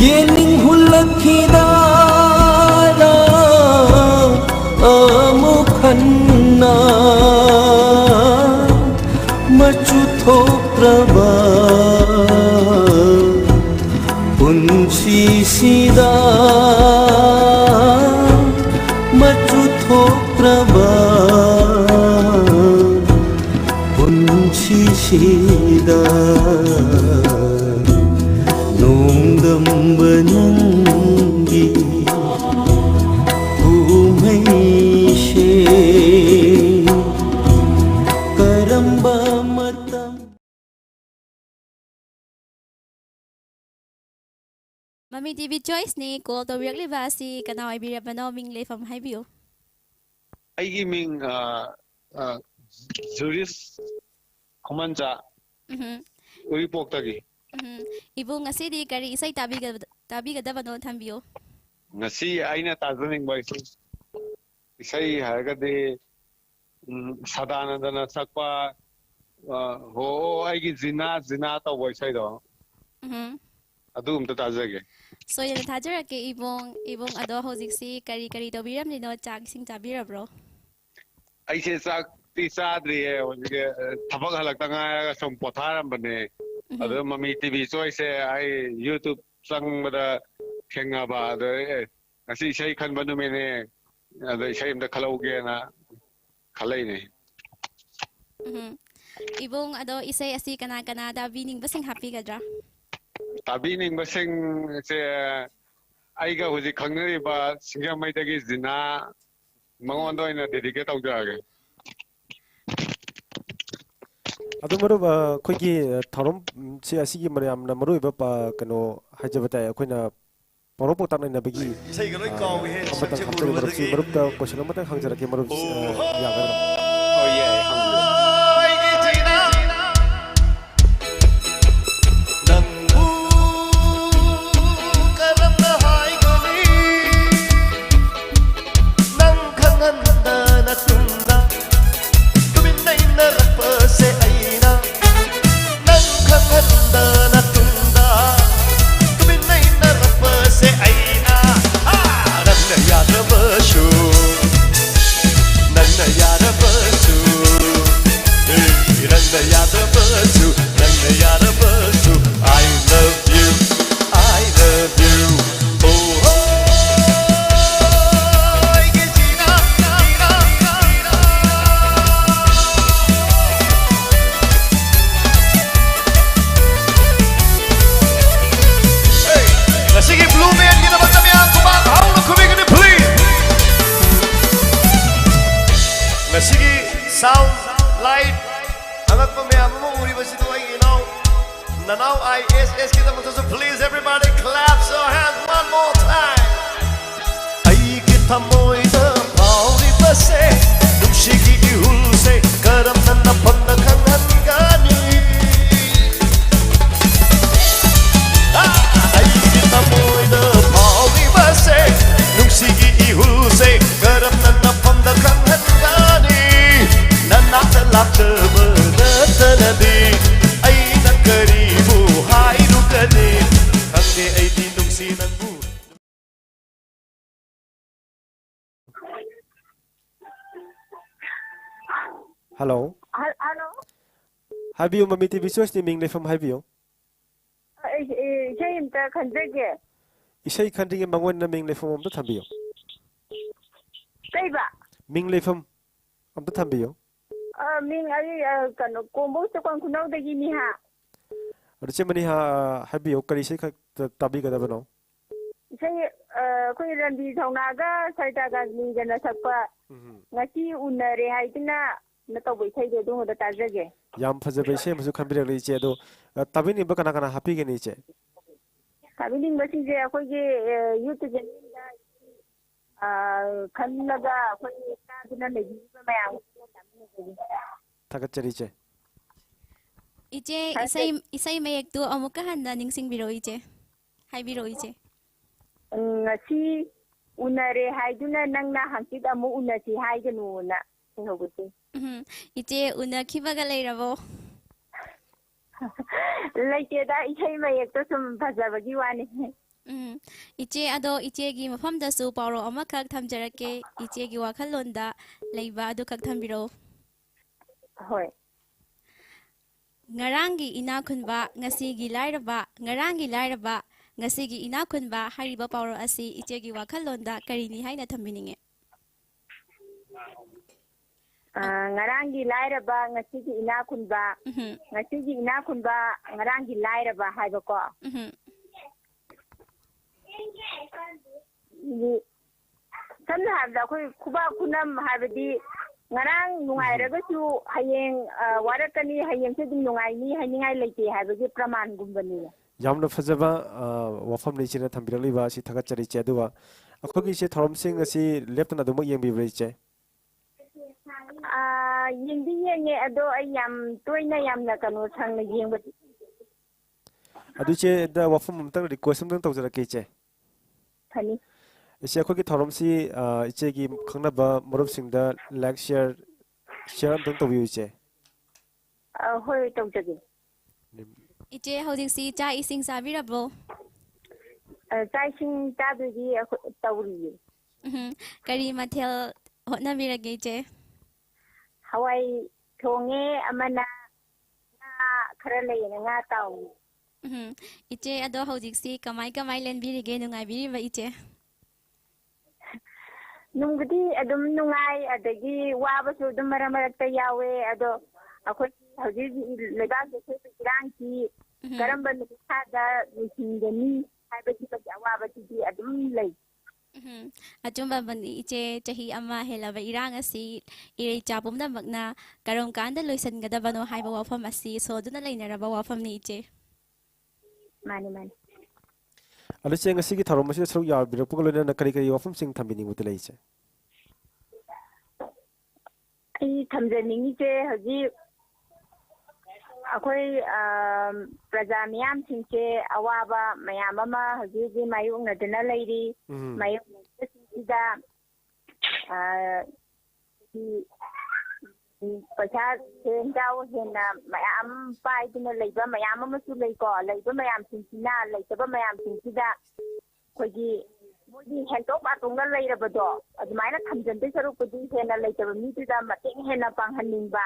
ꯌꯦꯡꯅꯤꯡ ꯍꯨꯜꯂꯛꯈꯤꯗꯥꯔꯥ ꯑꯃꯨꯛ ꯍꯟꯅ ꯃꯆꯨ ꯊꯣꯛꯇ꯭ꯔꯕ ꯄꯨꯟꯁꯤꯁꯤꯗ ꯃꯆꯨ ꯊꯣꯛꯇ꯭ꯔꯕ ꯄꯨꯟꯁꯤꯁꯤꯗ ꯅꯣꯡꯗꯝꯕ ꯅꯪꯒꯤ ꯀꯨꯝꯍꯩꯁꯦ ꯀꯔꯝꯕ ꯃꯇꯝ ꯃꯃꯤ ꯇꯤꯚꯤ ꯆꯣꯏꯁꯅꯤ ꯀꯣꯜ ꯇꯧꯕꯤꯔꯛꯂꯤꯕ ꯑꯁꯤ ꯀꯅꯥ ꯑꯣꯏꯕꯤꯔꯕꯅꯣ ꯃꯤꯡ ꯂꯩꯐꯝ ꯍꯥꯏꯕꯤꯌꯨ ꯑꯩꯒꯤ ꯃꯤꯡ ꯖꯨꯔꯤꯁ ꯈꯨꯃꯟꯆꯥ ꯎꯔꯤꯄꯣꯛꯇꯒꯤ ꯏꯕꯨꯡ ꯉꯁꯤꯗꯤ ꯀꯔꯤ ꯏꯁꯩ ꯇꯥꯕꯤꯒꯗꯕꯅꯣ ꯊꯝꯕꯤꯌꯨ ꯉꯁꯤ ꯑꯩꯅ ꯇꯥꯖꯅꯤꯡꯕ ꯏꯁꯩ ꯍꯥꯏꯔꯒꯗꯤ ꯁꯗꯥꯅꯟꯗꯅ ꯁꯛꯄ ꯍꯣ ꯑꯩꯒꯤ ꯖꯤꯅꯥ ꯖꯤꯅꯥ ꯇꯧꯕ ꯏꯁꯩꯗꯣ ꯑꯗꯨ ꯑꯝꯇ ꯇꯥꯖꯒꯦ ꯁꯣꯏꯗꯅ ꯊꯥꯖꯔꯛꯀꯦ ꯏꯕꯨꯡ ꯑꯗꯣ ꯍꯧꯖꯤꯛꯁꯤ ꯀꯔꯤ ꯇꯧꯕꯤꯔꯝꯂꯤꯅꯣ ꯆꯥꯛ ꯏꯁꯤꯡ ꯆꯥꯕꯤꯔꯕ꯭ꯔꯣ ꯑꯩꯁꯦ ꯆꯥꯛꯇꯤ ꯆꯥꯗ꯭ꯔꯤꯌꯦ ꯍꯧꯖꯤꯛ ꯊꯕꯛ ꯍꯜꯂꯛꯇ ꯉꯥꯏꯔꯒ ꯁꯨꯝ ꯄꯣꯊꯥꯔꯝꯕꯅꯦ ꯑꯗꯣ ꯃꯃꯤ ꯇꯤꯚꯤ ꯆꯣꯏꯁꯁꯦ ꯑꯩ ꯌꯨꯇꯨꯕ ꯆꯪꯕꯗ ꯊꯦꯡꯅꯕ ꯑꯗꯣ ꯉꯁꯤ ꯏꯁꯩ ꯈꯟꯕ ꯅꯨꯃꯤꯠꯅꯦ ꯑꯗꯣ ꯏꯁꯩ ꯑꯝꯇ ꯈꯜꯍꯧꯒꯦꯅ ꯈꯜꯂꯛꯏꯅꯦ ꯏꯕꯨꯡ ꯑꯗꯣ ꯏꯁꯩ ꯑꯁꯤ ꯀꯅꯥ ꯇꯥꯕꯤꯅꯤꯡꯕꯁꯤꯡ ꯍꯥꯞꯄꯤꯒꯗ꯭ꯔꯥ ꯇꯥꯕꯤꯅꯤꯡꯕꯁꯤꯡꯁꯦ ꯑꯩꯒ ꯍꯧꯖꯤꯛ ꯈꯪꯅꯔꯤꯕ ꯁꯤꯡꯖꯃꯩꯗꯒꯤ ꯖꯤꯅꯥ ꯃꯉꯣꯟꯗ ꯑꯣꯏꯅ ꯗꯦꯗꯤꯀꯦꯠ ꯇꯧꯖꯔꯒꯦ ꯑꯗꯨ ꯃꯔꯨꯞ ꯑꯩꯈꯣꯏꯒꯤ ꯊꯧꯔꯝ ꯁꯤ ꯑꯁꯤꯒꯤ ꯌꯥꯝꯅ ꯃꯔꯨꯑꯣꯏꯕ ꯀꯩꯅꯣ ꯍꯥꯏꯖꯕ ꯇꯥꯏ ꯑꯩꯈꯣꯏꯅ ꯄꯣꯔꯣꯛ ꯄꯣꯛ ꯇꯥꯛꯅꯅꯕꯒꯤ ꯑꯃꯇꯪ ꯍꯥꯞꯆꯒꯦ ꯃꯔꯨꯞꯁꯤ ꯃꯔꯨꯞꯇ ꯀꯣꯏꯁꯟ ꯑꯃꯇꯪ ꯍꯪꯖꯔꯛꯀꯦ ꯃꯔꯨꯞ ꯌꯥꯒꯗ꯭ꯔꯣ? Oh yeah, hungry. Sound, light, angakpa mayam mo uri basi to ay inaw. Nanaw ISS kita mo to please everybody clap your hands one more time. Ay kita mo ina pauri basi, dumshigi ihulse karam na pandakangan gani. Ay kita mo ina pauri basi, dumshigi ihulse karam na pandakangan gani. Nanata lakta manatanabi aina karibu hairugani kange ay dinungsinan mo. Hello. Hello. Habiyo Mami TV Choice ni ming leifam habiyo. Isay imta khanjage. Isay khandinge mangwan na ming leifam amta thambiyo. Kaiba. Ming leifam amta thambiyo. Ming ari kano kombo sa kwan kunaw dagi ni ha. Riche mani ha habiyo kari say tabi kada bano. Isay kung randi thongnaga sartaga ni gana sakpa. Ngasi unare haidina natawai say de dong da tajage. Yam fazabay say masu khambirak le iche do tabi ni ba kana kana happy ge ni iche. Tabi ni basi je akoy ge YouTube channel khannaga akoy kadina legi ba mayam. Tagat chari iche. Iche isay mayek tu amuka handa ningsing biro iche. Hai biro iche. Ngasi unare haiduna nangna hangkit amu unasi haiganu na hoguti. Iche una kibaga leirabo. Laite da isay mayek to sum phajabagi wani. Iche ado iche gi mafam da su paro amakak thamjarake iche gi wakhalonda leiba adu kak thambiro. Hoi. Ngarangi inakhunba ngasigi lairaba ngarangi lairaba ngasigi inakhunba hariba paro asi iche gi wakhalonda karini haina thambininge. Ngarangi lairaba ngasigi inakhunba ngasigi inakhunba ngarangi lairaba haiba ko. Samna habda akoy kuba kunam habdi ngarang nungairagasu hayeng warakani hayeng se dum nungaini haningai leite habdi praman gumbani. Yamna fazaba wafam ni china thambirak liba si thagat chari che duwa akhogi se thorom sing asi leptana dum yeng bi che. Yengdi yenge ado ayam toina yamna kanu sangna yengba. Adu che da wafam amtang request amtang tawjarake che. Fani. Ise akhogi thorom si iche gi khangnaba marup singda like share amtang tawbiyu che. Hoi tawjage. Iche hojik si cha ising sabirabo. Cha ising tadugi tawri. Kari mathel hotnabirage iche. Hawai thonge amana nga khara leyena nga taw. Iche ado hojik si kamai lenbirige nungai biriba iche. Nungdi adum nungai adagi wabasu dum maramarakta yawe ado akoy hojik lebak se pirangki karamba nukada nisingani haibati pa awabati di adum lay. ꯑꯆꯨꯝꯕ ꯏꯆꯦ ꯆꯍꯤ ꯑꯃ ꯍꯦꯜꯂꯕ ꯏꯔꯥꯡ ꯑꯁꯤ ꯏꯔꯩꯆꯥ ꯄꯨꯝꯅꯃꯛꯅ ꯀꯔꯝ ꯀꯥꯟꯗ ꯂꯣꯏꯁꯤꯟꯒꯗꯕꯅꯣ ꯍꯥꯏꯕ ꯋꯥꯐꯝ ꯑꯁꯤ ꯁꯣꯗꯨꯅ ꯂꯩꯅꯔꯕ ꯋꯥꯐꯝꯅꯤ ꯏꯆꯦ ꯃꯥꯅꯤ ꯃꯥꯅꯤ ꯑꯗꯣ ꯏꯆꯦ ꯉꯁꯤꯒꯤ ꯊꯧꯔꯝ ꯑꯁꯤꯗ ꯁꯔꯨꯛ ꯌꯥꯕꯤꯔꯛꯄꯒ ꯂꯣꯏꯅꯅ ꯀꯔꯤ ꯋꯥꯐꯝꯁꯤꯡ ꯊꯝꯕꯤꯅꯤꯡꯕꯗꯤ ꯂꯩ ꯏꯆꯦ ꯑꯩ ꯊꯝꯖꯅꯤꯡꯉꯤꯁꯦ ꯍꯧꯖꯤꯛ ꯑꯩꯈꯣꯏ ꯄ꯭ꯔꯖꯥ ꯃꯤꯌꯥꯝꯁꯤꯡꯁꯦ ꯑꯋꯥꯕ ꯃꯌꯥꯝ ꯑꯃ ꯍꯧꯖꯤꯛ ꯍꯧꯖꯤꯛ ꯃꯥꯌꯣꯛꯅꯗꯨꯅ ꯂꯩꯔꯤ ꯃꯥꯌꯣꯛꯅꯕꯁꯤꯡꯁꯤꯗ ꯄꯩꯁꯥ ꯁꯦꯟꯖꯥꯎ ꯍꯦꯟꯅ ꯃꯌꯥꯝ ꯄꯥꯏꯗꯨꯅ ꯂꯩꯕ ꯃꯌꯥꯝ ꯑꯃꯁꯨ ꯂꯩꯀꯣ ꯂꯩꯕ ꯃꯌꯥꯝꯁꯤꯡꯁꯤꯅ ꯂꯩꯇꯕ ꯃꯌꯥꯝꯁꯤꯡꯁꯤꯗ ꯑꯩꯈꯣꯏꯒꯤ ꯃꯣꯏꯒꯤ ꯍꯦꯟꯇꯣꯛ ꯄꯥꯊꯣꯛꯅ ꯂꯩꯔꯕꯗꯣ ꯑꯗꯨꯃꯥꯏꯅ ꯊꯝꯖꯤꯟꯕꯩ ꯁꯔꯨꯛꯄꯨꯗꯤ ꯍꯦꯟꯅ ꯂꯩꯇꯕ ꯃꯤꯗꯨꯗ ꯃꯇꯦꯡ ꯍꯦꯟꯅ ꯄꯥꯡꯍꯟꯅꯤꯡꯕ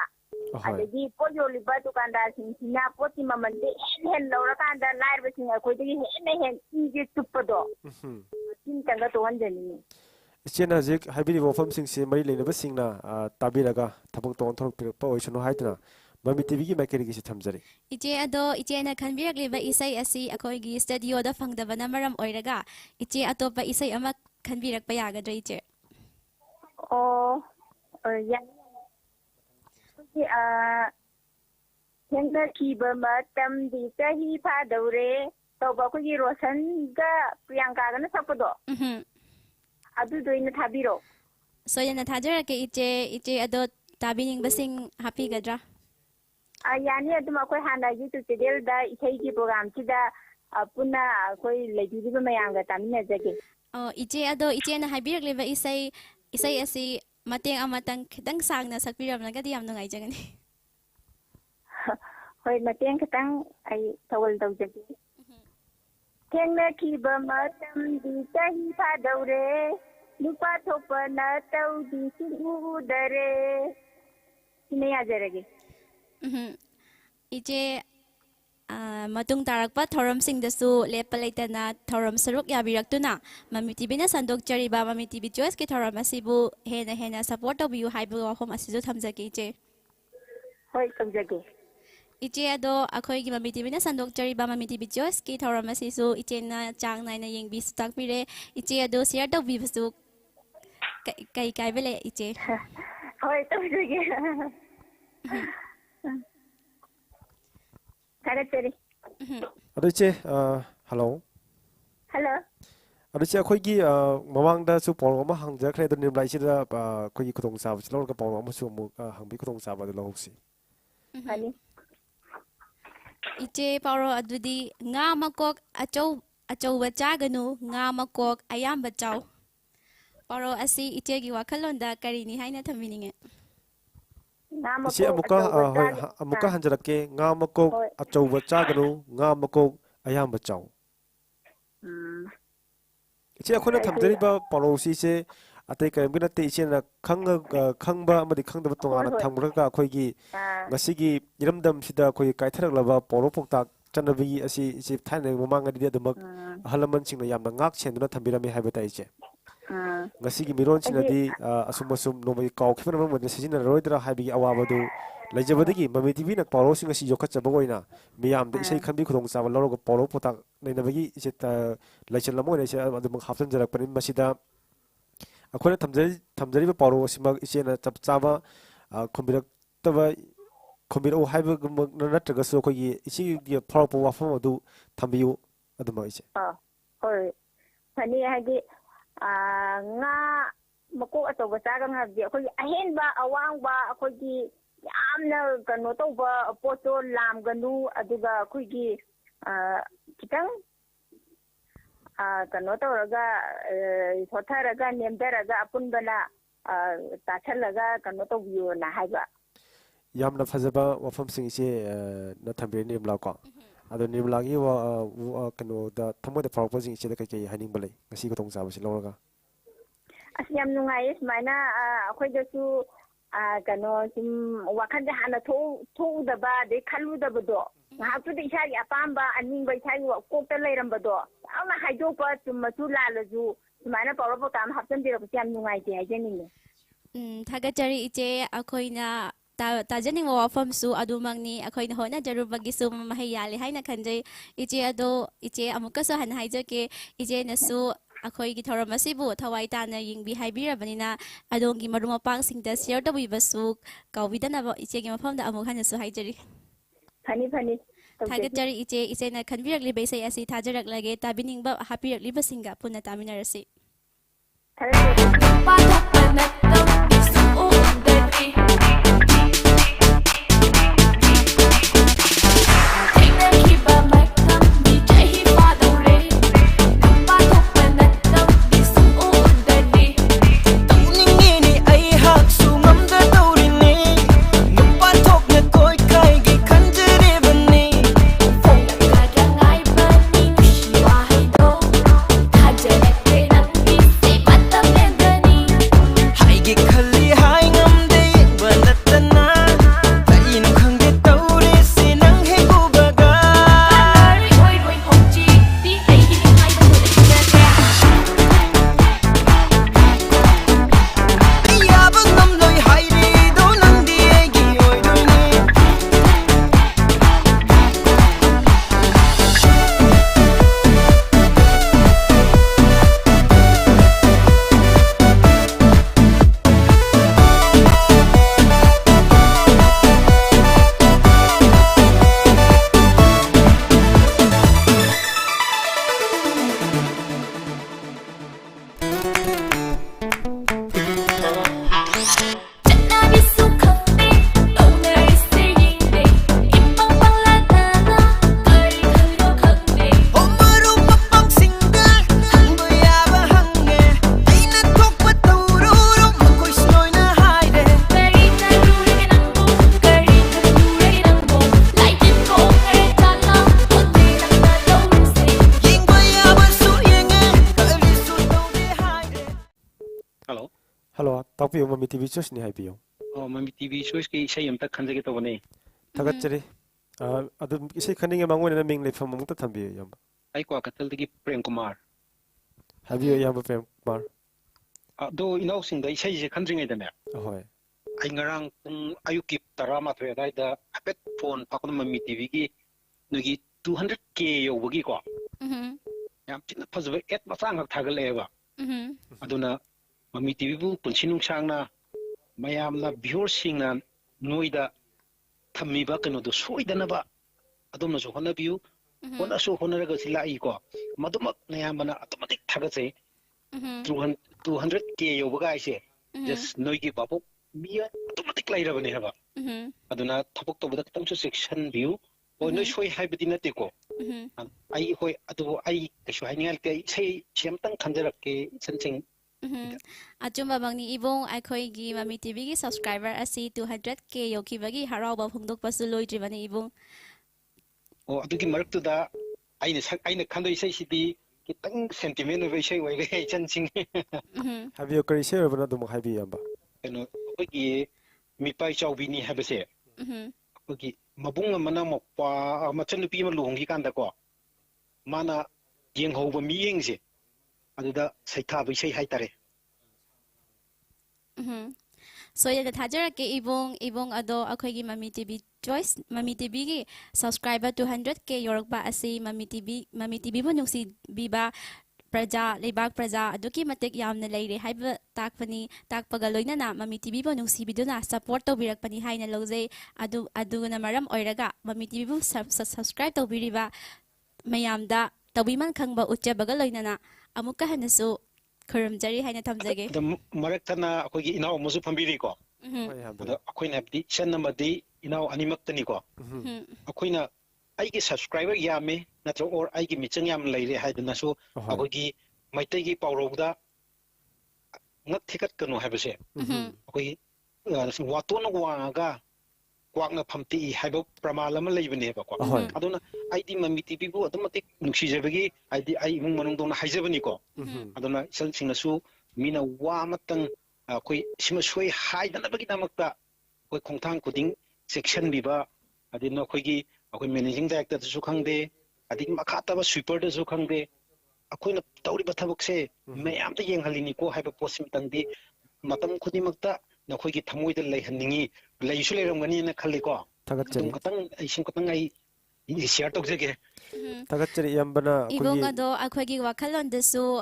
ꯑꯗꯒꯤ ꯄꯣꯠ ꯌꯣꯜꯂꯤꯕ ꯗꯨꯀꯥꯟꯗꯥꯔꯁꯤꯡꯁꯤꯅ ꯄꯣꯠꯀꯤ ꯃꯃꯜꯁꯦ ꯍꯦꯟꯅ ꯂꯧꯔꯀꯥꯟꯗ ꯂꯥꯏꯔꯕꯁꯤꯡ ꯑꯩꯈꯣꯏꯗꯒꯤ ꯍꯦꯟꯅ ꯏꯁꯦ ꯆꯨꯞꯄꯗꯣ ꯁꯤꯝꯇꯪꯒ ꯇꯣꯛꯍꯟꯖꯅꯤꯡꯉꯤ ꯏꯆꯦꯅ ꯍꯧꯖꯤꯛ ꯍꯥꯏꯕꯤꯔꯤꯕ ꯋꯥꯐꯝꯁꯤꯡꯁꯤ ꯃꯔꯤ ꯂꯩꯅꯕꯁꯤꯡꯅ ꯇꯥꯕꯤꯔꯒ ꯊꯕꯛ ꯇꯧꯊꯣꯔꯛꯄꯤꯔꯛꯄ ꯑꯣꯏꯁꯅꯨ ꯍꯥꯏꯗꯨꯅ ꯃꯃꯤ ꯇꯤꯚꯤꯒꯤ ꯃꯥꯏꯀꯩꯗꯒꯤꯁꯨ ꯊꯝꯖꯔꯤ ꯏꯆꯦ ꯑꯗꯣ ꯏꯆꯦꯅ ꯈꯟꯕꯤꯔꯛꯂꯤꯕ ꯏꯁꯩ ꯑꯁꯤ ꯑꯩꯈꯣꯏꯒꯤ ꯁ꯭ꯇꯨꯗꯤꯑꯣꯗ ꯐꯪꯗꯕꯅ ꯃꯔꯝ ꯑꯣꯏꯔꯒ ꯏꯆꯦ ꯑꯇꯣꯞꯄ ꯏꯁꯩ ꯑꯃ ꯈꯟꯕꯤꯔꯛꯄ ꯌꯥꯒꯗ꯭ꯔꯥ ꯏꯆꯦ ꯌꯥꯏ ꯊꯦꯡꯅꯈꯤꯕ ꯃꯇꯝꯗꯤ ꯆꯍꯤ ꯐꯥꯗꯧꯔꯦ ꯇꯧꯕ ꯑꯩꯈꯣꯏꯒꯤ ꯔꯣꯁꯟꯒ ꯄ꯭ꯔꯤꯌꯥꯡꯀꯥꯒꯅ ꯁꯛꯄꯗꯣ ꯑꯗꯨꯗꯣ ꯑꯣꯏꯅ ꯊꯥꯕꯤꯔꯣ ꯁꯣꯏꯗꯅ ꯊꯥꯖꯔꯛꯀꯦ ꯏꯆꯦ ꯑꯗꯣ ꯇꯥꯕꯤꯅꯤꯡꯕꯁꯤꯡ ꯍꯥꯞꯄꯤꯒꯗ꯭ꯔꯥ ꯌꯥꯅꯤ ꯑꯗꯨꯝ ꯑꯩꯈꯣꯏ ꯍꯥꯟꯅ ꯌꯨꯇ꯭ꯌꯨꯕ ꯆꯦꯅꯦꯜꯗ ꯏꯁꯩꯒꯤ ꯄ꯭ꯔꯣꯒ꯭ꯔꯥꯝꯁꯤꯗ ꯄꯨꯟꯅ ꯑꯩꯈꯣꯏ ꯂꯩꯕꯤꯔꯤꯕ ꯃꯌꯥꯝꯒ ꯇꯥꯃꯤꯟꯅꯖꯒꯦ ꯏꯆꯦ ꯑꯗꯣ ꯏꯆꯦꯅ ꯍꯥꯏꯕꯤꯔꯛꯂꯤꯕ ꯏꯁꯩ ꯑꯁꯤ ꯃꯇꯦꯛ ꯑꯃꯇꯪ ꯈꯤꯇꯪ ꯁꯥꯡꯅ ꯁꯛꯄꯤꯔꯝꯂꯒꯗꯤ ꯌꯥꯝ ꯅꯨꯡꯉꯥꯏꯖꯒꯅꯤ ꯍꯣꯏ ꯃꯇꯦꯡ ꯈꯤꯇꯪ ꯑꯩ ꯊꯧꯒꯜ ꯇꯧꯖꯒꯦ ꯊꯦꯡꯅꯈꯤꯕ ꯃꯇꯝꯗꯤ ꯆꯍꯤ ꯐꯥꯗꯧꯔꯦ ꯅꯨꯄꯥ ꯊꯣꯛꯄꯅ ꯇꯧꯗꯤ ꯎꯗꯔꯦ ꯁꯤꯅ ꯌꯥꯖꯔꯒꯦ ꯏꯆꯦ ꯃꯇꯨꯡ ꯇꯥꯔꯛꯄ ꯊꯧꯔꯝꯁꯤꯡꯗꯁꯨ ꯂꯦꯞꯄ ꯂꯩꯇꯅ ꯊꯧꯔꯝ ꯁꯔꯨꯛ ꯌꯥꯕꯤꯔꯛꯇꯨꯅ ꯃꯃꯤ ꯇꯤꯚꯤꯅ ꯁꯟꯗꯣꯛꯆꯔꯤꯕ ꯃꯃꯤ ꯇꯤꯚꯤ ꯆꯣꯏꯁꯀꯤ ꯊꯧꯔꯝ ꯑꯁꯤꯕꯨ ꯍꯦꯟꯅ ꯁꯄꯣꯔꯠ ꯇꯧꯕꯤꯌꯨ ꯍꯥꯏꯕ ꯋꯥꯐꯝ ꯑꯁꯤꯁꯨ ꯊꯝꯖꯒꯦ ꯏꯆꯦ ꯍꯣꯏ ꯇꯧꯖꯒꯦ ꯏꯆꯦ ꯑꯗꯣ ꯑꯩꯈꯣꯏꯒꯤ ꯃꯃꯤ ꯇꯤꯚꯤꯅ ꯁꯟꯗꯣꯛꯆꯔꯤꯕ ꯃꯃꯤ ꯇꯤꯚꯤ ꯆꯣꯏꯁꯀꯤ ꯊꯧꯔꯝ ꯑꯁꯤꯁꯨ ꯏꯆꯦꯅ ꯆꯥꯡ ꯅꯥꯏꯅ ꯌꯦꯡꯕꯤꯁꯨ ꯇꯥꯛꯄꯤꯔꯦ ꯏꯆꯦ ꯑꯗꯣ ꯁꯤꯌꯔ ꯇꯧꯕꯤꯕꯁꯨ ꯀꯩ ꯀꯥꯏꯕ ꯂꯩ ꯏꯆꯦ ꯍꯣꯏ ꯇꯧꯖꯒꯦ ꯊꯥꯒꯠꯆꯔꯤ ꯑꯗꯣ ꯏꯆꯦ ꯍꯜꯂꯣ ꯍꯜꯂꯣ ꯑꯗꯣ ꯏꯆꯦ ꯑꯩꯈꯣꯏꯒꯤ ꯃꯃꯥꯡꯗꯁꯨ ꯄꯥꯎꯔꯧ ꯑꯃ ꯍꯪꯖꯈ꯭ꯔꯦ ꯑꯗꯣ ꯅꯤꯔꯃꯂꯥ ꯏꯆꯦꯗ ꯑꯩꯈꯣꯏꯒꯤ ꯈꯨꯗꯣꯡꯆꯥꯕꯁꯤ ꯂꯧꯔꯒ ꯄꯥꯎꯔꯧ ꯑꯃꯁꯨ ꯑꯃꯨꯛ ꯍꯪꯕꯒꯤ ꯈꯨꯗꯣꯡꯆꯥꯕ ꯑꯗꯨ ꯂꯧꯍꯧꯁꯤ ꯏꯆꯦ ꯄꯥꯎꯔꯧ ꯑꯗꯨꯗꯤ ꯉꯥ ꯃꯀꯣꯛ ꯑꯆꯧꯕ ꯆꯥꯒꯅꯨ ꯉꯥ ꯃꯀꯣꯛ ꯑꯌꯥꯝꯕ ꯆꯥꯎ ꯄꯥꯎꯔꯧ ꯑꯁꯤ ꯏꯆꯦꯒꯤ ꯋꯥꯈꯜꯂꯣꯟꯗ ꯀꯔꯤꯅꯤ ꯍꯥꯏꯅ ꯊꯝꯕꯤꯅꯤꯡꯉꯦ ꯏꯆꯦ ꯑꯃꯨꯛꯀ ꯍꯣꯏ ꯑꯃꯨꯛꯀ ꯍꯟꯖꯔꯛꯀꯦ ꯉꯥ ꯃꯀꯣꯛ ꯑꯆꯧꯕ ꯆꯥꯒꯅꯨ ꯉꯥ ꯃꯀꯣꯛ ꯑꯌꯥꯝꯕ ꯆꯥꯎ ꯏꯆꯦ ꯑꯩꯈꯣꯏꯅ ꯊꯝꯖꯔꯤꯕ ꯄꯥꯎꯔꯧꯁꯤ ꯏꯆꯦ ꯑꯇꯩ ꯀꯔꯤꯝꯇ ꯅꯠꯇꯦ ꯏꯆꯦꯅ ꯈꯪꯕ ꯑꯃꯗꯤ ꯈꯪꯗꯕ ꯇꯣꯉꯥꯟꯅ ꯊꯝꯈ꯭ꯔꯒ ꯑꯩꯈꯣꯏꯒꯤ ꯉꯁꯤꯒꯤ ꯏꯔꯝꯗꯝꯁꯤꯗ ꯑꯩꯈꯣꯏꯒꯤ ꯀꯥꯏꯊꯔꯛꯂꯕ ꯄꯥꯎꯔꯧ ꯄꯥꯎꯇꯥꯛ ꯆꯠꯅꯕꯤ ꯑꯁꯤ ꯏꯆꯦ ꯊꯥꯏꯅꯒꯤ ꯃꯃꯥꯡꯉꯩꯗꯗꯤ ꯑꯗꯨꯃꯛ ꯑꯍꯜ ꯂꯃꯟꯁꯤꯡꯅ ꯌꯥꯝꯅ ꯉꯥꯛ ꯁꯦꯟꯗꯨꯅ ꯊꯝꯕꯤꯔꯝꯃꯤ ꯍꯥꯏꯕ ꯇꯥꯏ ꯏꯆꯦ ꯉꯁꯤꯒꯤ ꯃꯤꯔꯣꯟꯁꯤꯡꯅꯗꯤ ꯑꯁꯨꯝ ꯅꯣꯡꯃꯒꯤ ꯀꯥꯎꯈꯤꯕꯅ ꯃꯔꯝ ꯑꯣꯏꯔꯒ ꯁꯤꯖꯤꯟꯅꯔꯔꯣꯏꯗ꯭ꯔꯥ ꯍꯥꯏꯕꯒꯤ ꯑꯋꯥꯕꯗꯨ ꯂꯩꯖꯕꯗꯒꯤ ꯃꯃꯤ ꯇꯤꯚꯤꯅ ꯄꯥꯎꯔꯧꯁꯤꯡ ꯑꯁꯤ ꯌꯣꯛꯈꯠꯆꯕ ꯑꯣꯏꯅ ꯃꯤꯌꯥꯝꯗ ꯏꯁꯩ ꯈꯟꯕꯤ ꯈꯨꯗꯣꯡꯆꯥꯕ ꯂꯧꯔꯒ ꯄꯥꯎꯔꯧ ꯄꯥꯎꯇꯥꯛ ꯂꯩꯅꯕꯒꯤ ꯏꯆꯦ ꯂꯩꯆꯜ ꯑꯃ ꯑꯣꯏꯅ ꯏꯆꯦ ꯑꯗꯨꯃꯛ ꯍꯥꯞꯆꯤꯟꯖꯔꯛꯄꯅꯤ ꯃꯁꯤꯗ ꯑꯩꯈꯣꯏꯅ ꯊꯝꯖꯔꯤꯕ ꯄꯥꯎꯔꯧ ꯑꯁꯤꯃꯛ ꯏꯆꯦꯅ ꯆꯞ ꯆꯥꯕ ꯈꯨꯝꯕꯤꯔꯛꯎ ꯍꯥꯏꯕꯃꯛ ꯅꯠꯇ꯭ꯔꯒꯁꯨ ꯑꯩꯈꯣꯏꯒꯤ ꯏꯆꯦꯒꯤ ꯐꯥꯎꯔꯛꯄ ꯋꯥꯐꯝ ꯑꯗꯨ ꯊꯝꯕꯤꯌꯨ ꯑꯗꯨꯃꯛ ꯏꯆꯦ ꯍꯣꯏ ꯐꯅꯤ ꯍꯥꯏꯗꯤ ꯉꯥ ꯃꯀꯣꯛ ꯑꯆꯧꯕ ꯆꯥꯒꯅꯨ ꯍꯥꯏꯕꯗꯤ ꯑꯩꯈꯣꯏꯒꯤ ꯑꯍꯦꯟꯕ ꯑꯋꯥꯡꯕ ꯑꯩꯈꯣꯏꯒꯤ ꯌꯥꯝꯅ ꯀꯩꯅꯣ ꯇꯧꯕ ꯄꯣꯠꯇꯣ ꯂꯥꯝꯒꯅꯨ ꯑꯗꯨꯒ ꯑꯩꯈꯣꯏꯒꯤ ꯈꯤꯇꯪ ꯀꯩꯅꯣ ꯇꯧꯔꯒ ꯁꯣꯠꯊꯔꯒ ꯅꯦꯝꯊꯔꯒ ꯑꯄꯨꯟꯕꯅ ꯇꯥꯁꯜꯂꯒ ꯀꯩꯅꯣ ꯇꯧꯕꯤꯌꯣꯅ ꯍꯥꯏꯕ ꯌꯥꯝꯅ ꯐꯖꯕ ꯋꯥꯐꯝꯁꯤꯡ ꯏꯆꯦ ꯅ ꯊꯝꯕꯤꯔꯦ ꯅꯤꯔꯃꯂꯥ ꯀꯣ ꯑꯗꯣ ꯅꯤꯔꯃꯂꯥꯒꯤ ꯀꯩꯅꯣꯗ ꯊꯃꯣꯏꯗ ꯐꯥꯎꯔꯛꯄꯁꯤꯡ ꯏꯆꯦꯗ ꯀꯩꯀꯩ ꯍꯥꯏꯅꯤꯡꯕ ꯂꯩ ꯉꯁꯤ ꯈꯨꯗꯣꯡꯆꯥꯕꯁꯤ ꯂꯧꯔꯒ ꯑꯁ ꯌꯥꯝ ꯅꯨꯡꯉꯥꯏꯌꯦ ꯁꯨꯃꯥꯏꯅ ꯑꯩꯈꯣꯏꯗꯁꯨ ꯀꯩꯅꯣ ꯁꯨꯝ ꯋꯥꯈꯜꯁꯦ ꯍꯥꯟꯅ ꯊꯣꯛꯎꯗꯕ ꯑꯗꯩ ꯈꯜꯂꯨꯗꯕꯗꯣ ꯉꯥꯏꯍꯥꯛꯇꯨꯗ ꯏꯁꯥꯒꯤ ꯑꯄꯥꯝꯕ ꯑꯅꯤꯡꯕ ꯏꯁꯥꯒꯤ ꯀꯣꯛꯇ ꯂꯩꯔꯝꯕꯗꯣ ꯌꯥꯝꯅ ꯍꯥꯏꯗꯣꯛꯄ ꯆꯨꯝꯃꯁꯨ ꯂꯥꯜꯂꯁꯨ ꯁꯨꯃꯥꯏꯅ ꯄꯥꯎꯔꯧ ꯄꯥꯎꯇꯥꯛ ꯑꯃ ꯍꯥꯞꯆꯤꯟꯕꯤꯔꯛꯄꯁꯦ ꯌꯥꯝ ꯅꯨꯡꯉꯥꯏꯇꯦ ꯍꯥꯏꯖꯅꯤꯡꯉꯦ ꯊꯥꯒꯠꯆꯔꯤ ꯏꯆꯦ ꯑꯩꯈꯣꯏꯅ ꯇꯥꯖꯅꯤꯡꯕ ꯋꯥꯐꯝꯁꯨ ꯑꯗꯨꯃꯛꯅꯤ ꯑꯩꯈꯣꯏꯅ ꯍꯣꯠꯅꯖꯔꯨꯕꯒꯤꯁꯨ ꯃꯍꯩ ꯌꯥꯜꯂꯦ ꯍꯥꯏꯅ ꯈꯟꯖꯩ ꯏꯆꯦ ꯑꯗꯣ ꯏꯆꯦ ꯑꯃꯨꯛꯀꯁꯨ ꯍꯟꯅ ꯍꯥꯏꯖꯒꯦ ꯏꯆꯦꯅꯁꯨ ꯑꯩꯈꯣꯏꯒꯤ ꯊꯧꯔꯝ ꯑꯁꯤꯕꯨ ꯊꯋꯥꯏ ꯇꯥꯅ ꯌꯦꯡꯕꯤ ꯍꯥꯏꯕꯤꯔꯕꯅꯤꯅ ꯑꯗꯣꯝꯒꯤ ꯃꯔꯨꯞ ꯃꯄꯥꯡꯁꯤꯡꯗ ꯁꯤꯌꯔ ꯇꯧꯕꯤꯕꯁꯨ ꯀꯥꯎꯕꯤꯗꯅꯕ ꯏꯆꯦꯒꯤ ꯃꯐꯝꯗ ꯑꯃꯨꯛ ꯍꯟꯅꯁꯨ ꯍꯥꯏꯖꯔꯤ ꯐꯅꯤ ꯊꯥꯒꯠꯆꯔꯤ ꯏꯆꯦꯅ ꯈꯟꯕꯤꯔꯛꯂꯤꯕ ꯏꯁꯩ ꯑꯁꯤ ꯊꯥꯖꯔꯛꯂꯒꯦ ꯇꯥꯕꯤꯅꯤꯡꯕ ꯍꯥꯞꯄꯤꯔꯛꯂꯤꯕꯁꯤꯡꯒ ꯄꯨꯟꯅ ꯇꯥꯃꯤꯟꯅꯔꯁꯤ Hello, tapiyo Mami TV choice ni haipiyo. Oh, Mami TV choice ki isay amtak khanjage to bane. Thagachari. Adu isay khaninge mangone na ming lefam mungta thambiyo yamba. Ay ko akatal digi Prem Kumar. Habiyo yamba Prem Kumar. Do inaw singa isay je khandringai dane. Ahoy. Ay ngarang kung ayukip tarama thwe dai da apet phone pakon Mami TV ki nugi 200k yo wagi ko. Yam china phazwe et masang hak thagale ba. Aduna Mami TV bu punsinung sangna mayamna viewers singna noida thamiba kano do soidana ba adumna so hona view hona so hona raga silai ko madumak nayamana automatic thagase 200k yobaga ise just noigi babu mia automatic laira bane haba aduna thapok to budak tamsu section view o noi soi haibadi nate ko ai hoi adu ai kasu haingal ke sei semtang khanjarak ke sansing Achumba bangni ibong aikoigi Mami TV gi subscriber asi 200k yokibagi harauba phongdokpasu loidribani ibong. Oh, adugi maraktuda aina khando isai sidi kitang sentiment of isai waire chansing. Habiyo kari isai wabana dum haibi yamba. Eno akogi mipai chawbini habase. Akogi mabung amana mokpa machanupi ama luhongi kanda ko. Mana yenghauba miyengse. Aduda saithaba isai haitare. So yada thajarake ibong ado akoigi Mami TV choice Mami TV gi subscriber 200k yorokba asi Mami TV bu nungsi biba praja lebak praja aduki matik yamna leire haiba takpaga loinana Mami TV bu nungsi biduna support tobirakpani haina lojei aduna maram oiraga Mami TV bu subscribe tobiriba mayamda tobiman khangba uchabaga loinana amuka hanasu Kuramjari haina tamjage. The Maraktana akogi inaw musu pambiri ko. Akoina abdi chanamadi inaw animaktani ko. Akoina aigi subscriber yame natro or aigi michang yam leire haidana so akogi maitegi pawrogda ngak thikat kanu habase. Akogi watona wanga kwakna phamti haibo pramalama leibane ba ko. Aduna aidi Mami TV bu automatic nuksijabagi aidi ai imung manung dona haijabani ko. Aduna singnasu mina wa matang koi sima soi haidana bagi namakta koi khongthang kuding section biba adina khoigi akoi managing director su khangde adik makhata ba sweeper da su khangde akoina tawriba thabakse mayam ta yenghalini ko haiba posim tangdi matam khudimakta nakhoi thamoida leihanningi leisu leiramgani na khali ko Thagachari katang isim katang ai share tokjege Thagachari yambana ibong ado akoigi wakhalon desu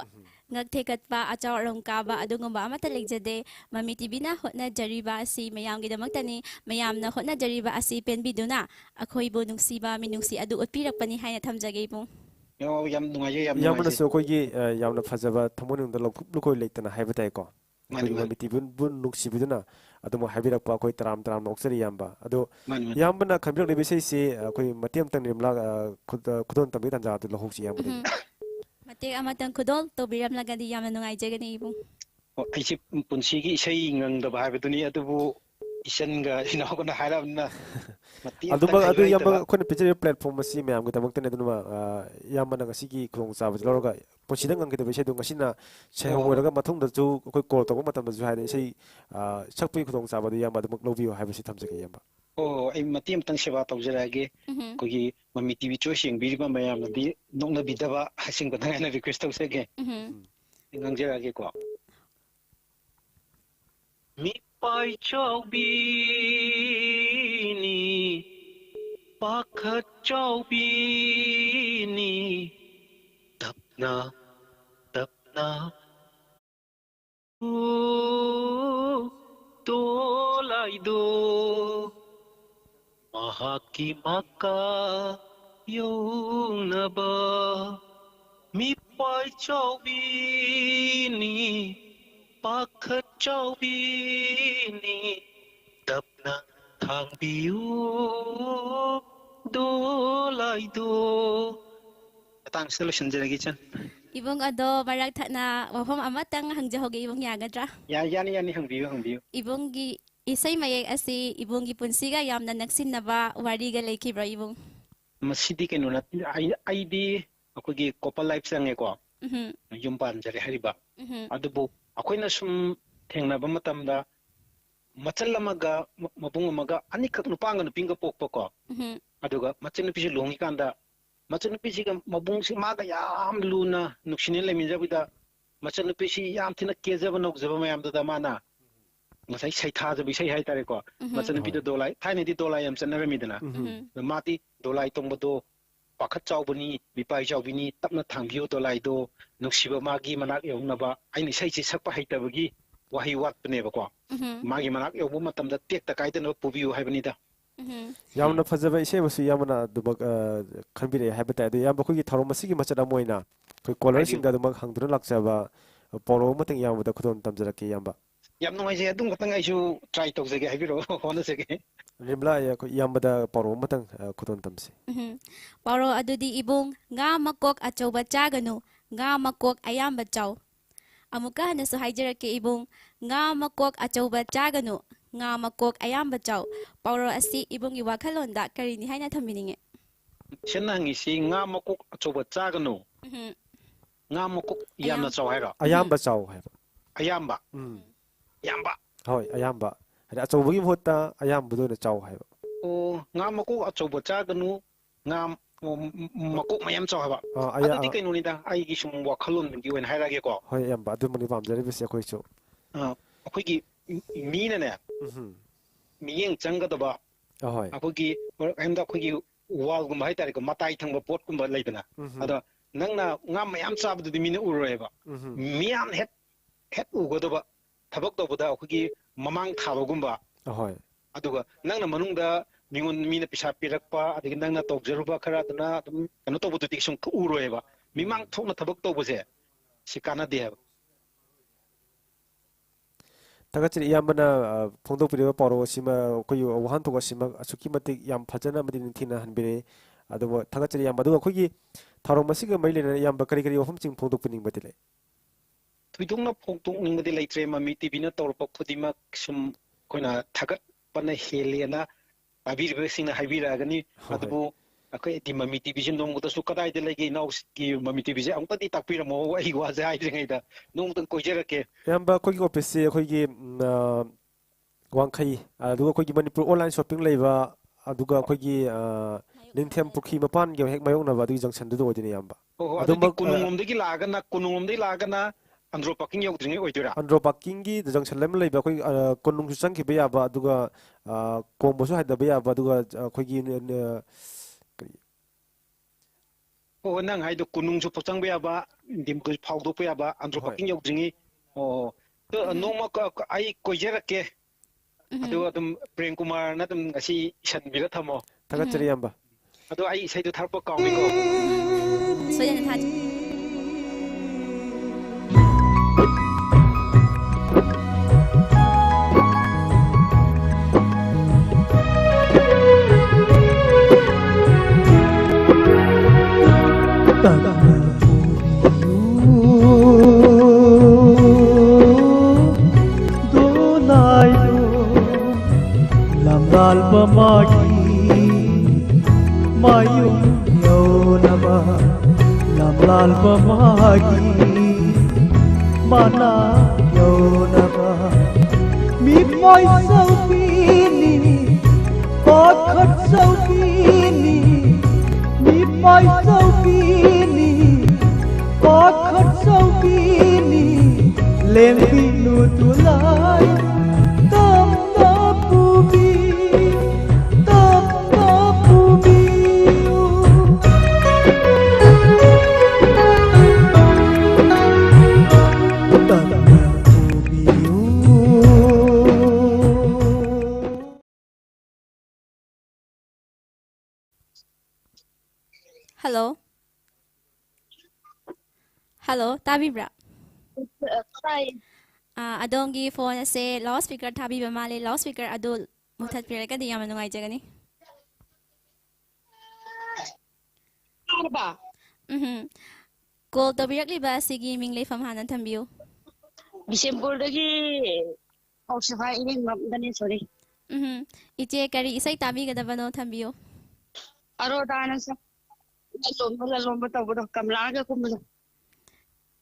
ngak thekatpa achau rong kaba adungumba amata legjade mami tv na hotna jariba asi mayam gi damaktani mayam na hotna jariba asi penbiduna akhoi bu nungsiba minungsi adu utpirakpani haina thamjage ibung yo yam nungaje yam yamna nungaje so koigi yamna fajaba thamonung da lukoi leitana haibata ko mani koigi mani mami tv bun nuksibiduna aduma haibirakpa koi taram taram noksari yamba ado mani mani yambana khambirak lebe sei se koi matiam tang nimla khudon tambi tanja adu lohousi yamba de matek amatang khudol to biram lagadi yamna nungai jagani ibung aisi punsigi isai ngang da haibaduni adubu isanga inawgana hairabna aduma adu yamba khona picture platform asi mayam gi damakta aduma yamba na ngasi khong chaba loroga pusidang ngang gi debe sei du ngasina chehong oiraga mathung da chu koi call to matam da ju haine sei sakpi khong chaba du yamba damak lobiyo haibasi thamjage yamba oh ai matiam tang seba tawjarage kogi mami tv choice biriba mayam nadi nokna bidaba hasing badanga na request tawsege ngangjarage ko mi pai chawbini pakhat chawbini tapna tapna tolai do mahaki maka yonaba mi pai chawbini pakhat chawbini tapna thangbiu dolai do atang solution jeragi chan ibung ado marak thakna wafam amatang hangjahoge ibung yagadra yani hangbiu ibung gi isai mayek asi ibung gi punsiga yamna naksinaba wariga leikibra ibung masidi kenu na ID akogi couple life sange ko yum pan jare hariba adubu akoina sum thengnaba matamda machal lamaga mabung amaga anikak nupanga nupinga pokpa ko aduga machal nupi longi kanda machal nupi siga mabung si maga yam luna nuksine leminjabida machal nupi si yam thina kezaba nokjaba mayam da mana ngasai sai tha jabi sai hai tare ko machal nupi do dolai thaini di dolai yam chanara midana mati dolai tongbodo pakhat chawbani bipai chawbini tapna thangbiu dolai do nuksiba magi manak yongnaba aini sai chi sakpa haitabagi wahi watpne ba ko magi manak yongbu matamda tekta kaidana pubiu haibani da yamna fajaba ise basu yamna dubak khanbire haibata adu yamba khogi tharom masigi machada moina koi color singda dumak hangduna lakchaba poro mateng yamda khudon tamjarake yamba yam nungai je adung katang aisu try tawjage haibiro hona sege limla ya yambada poro matang khudon tamsi poro adudi ibung nga makok achauba chaganu nga makok ayamba chaw amuka hanasu haijarake ibung nga makok achauba chaganu nga makok ayamba chaw poro asi ibung iwa khalonda karini haina thamininge senangi si nga makok achauba chaganu nga makok yamna chaw haira ayamba chaw haiba ayamba yamba hoi ayamba hada achaubugi bhota ayambudo na chaw haiba o nga makok achauba chaganu nga makok mayam chaw haba adudi kainuni da ai gi sum wakhalon gi wen hairage ko hoi ayamba adu mani pamjari bisi akoi chu akoigi mina ne miyeng changadaba hoi akoigi aimda akoigi wall gum haitare ko matai thangba pot gum leidana ada nangna nga mayam chabdu di mina urreba miyam het ugodoba tabak tawbada akoigi mamang thabagumba hoi aduga nangna manungda mingon mina pisa pirakpa adigi nangna tawjaruba khara dana kano tawbudu tik sum uroeba mimang thokna tabak tawbase sikana de tagachiri yambana phongdok piriba poro sima koi wahan to sima asuki matik yam phajana madin thina hanbire adu tagachiri yambadu khogi tharo masiga mailena yamba kari kari wafam ching phongdok pining batile thuidungna phongdok ningmadi leitre mami tv na tawrpa khudima sum koina thagat pana heliana abir singna haibira gani adu akai di mami tv jin dong ta su kadai de legi naus ki mami tv je ang tati takpira mo ai wa ja ai ngai da nong tang ko jera ke yamba khogi office khogi wangkhai aduga khogi manipur online shopping leiba aduga khogi ningthem pukhi mapan ge hek mayong na ba du junction du odine yamba adu kunungomdagi lagana andro parking yaudringai oidura andro parking gi junction lem leiba khoi konung su changki be yaba aduga kombosu haida be yaba aduga khogi ꯑꯣ ꯅꯪ ꯍꯥꯏꯗꯣ ꯀꯨꯅꯨꯡꯁꯨ ꯆꯪꯕ ꯌꯥꯕ ꯗꯤꯝꯀꯨ ꯐꯥꯎꯗꯣꯛꯄ ꯌꯥꯕ ꯑꯟꯗ꯭ꯔꯣ ꯄꯥꯔꯀꯤꯡ ꯌꯧꯗ꯭ꯔꯤꯉꯩ ꯑꯣ ꯅꯣꯡꯃ ꯑꯩ ꯀꯣꯏꯖꯔꯛꯀꯦ ꯑꯗꯨꯒ ꯑꯗꯨꯝ ꯄ꯭ꯔꯦꯝ ꯀꯨꯃꯥꯔꯅ ꯑꯗꯨꯝ ꯉꯁꯤ ꯏꯁꯟꯕꯤꯔ ꯊꯝꯃꯣ ꯊꯥꯒꯠꯆꯔꯤ ꯏꯌꯥꯝꯕ ꯑꯗꯣ ꯑꯩ ꯏꯁꯩꯗꯣ ꯊꯥꯔꯛꯄ ꯀꯥꯎꯅꯤꯀꯣ ꯁꯣꯏꯗꯅ ꯊꯥꯖ ꯂꯝꯂꯥꯜꯕ ꯃꯥꯒꯤ ꯃꯌꯨꯝ ꯌꯧꯅꯕ ꯂꯝꯂꯥꯜꯕ ꯃꯥꯒꯤ ꯃꯅꯥ ꯌꯧꯅꯕ ꯃꯤꯠꯃꯣꯏ ꯆꯧꯕꯤꯅꯤ ꯄꯣꯠꯈꯠ ꯆꯧꯕꯤꯅꯤ ꯃꯤꯠꯃꯣꯏ ꯆꯧꯕꯤꯅꯤ ꯄꯣꯠꯈꯠ ꯆꯧꯕꯤꯅꯤ ꯂꯦꯡꯕꯤꯅꯨ ꯇꯨꯂꯥꯏ Hello. Hello, tabibra. Adongi phone say loudspeaker tabiba male loudspeaker adul muthat piraka di yaman nungai jagani. Call to directly ba sige mingle from hanan tambiyo. Bisemburdagi Oxify ini ngapdani sorry. Iche kari isay tabi gadabano tambiyo. Aro dana sa lomba tawdo kamlaga kumlo.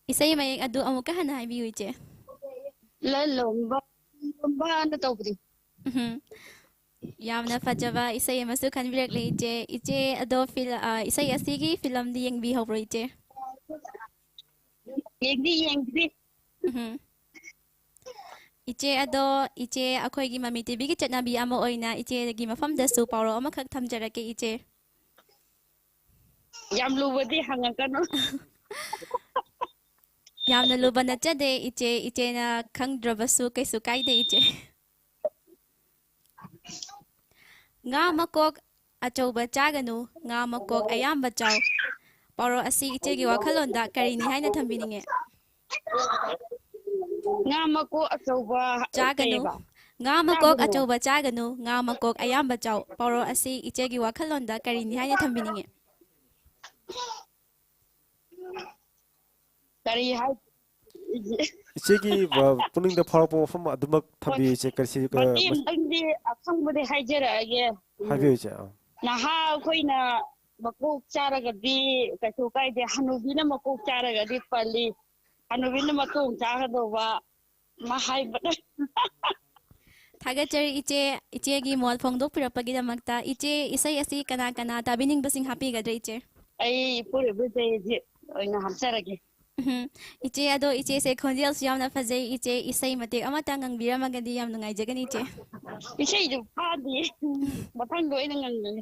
Isay may adu amuka hana biyo iche. Lomba ano tawdi. Yamna fajaba isay masu kan directly iche ado isay asigi film di yang bi hobro iche. Yengdi. Iche ado iche akoy gi mami TV gi chatnabi amo oina iche gi mafam da su pawro amakak thamjarake iche. Yam lubadi hangakano. Yamna lubana chade iche na khangdrabasu kaisu kaide iche. Nga makok achauba chaganu nga makok ayamba chaw. Pawro asi iche gi wakhalonda karini haina thambininge. Nga mako achauba chaganu nga makok achauba chaganu nga makok ayamba chaw. Pawro asi iche gi wakhalonda karini haina thambininge. Kari hai इचेगी पुनिंग द फरप फम अदुमक थंबी इचे करसी andi akhangbude haijaraage हाइवे इचे naha khoina makok charagadi kachu kaide hanubina makok charagadi pali hanubina makok chagadoba mahaibada Thagachari iche gi mol phongdok pirapagi damakta iche isai asi kana tabining basing happy gadre iche ai pure bute je oina hamsarage iche ado iche se khonjel yamna fazai iche isai mate amata ngangbira magadi yam nungai jagani iche isai du phadi mathang do ina ngangani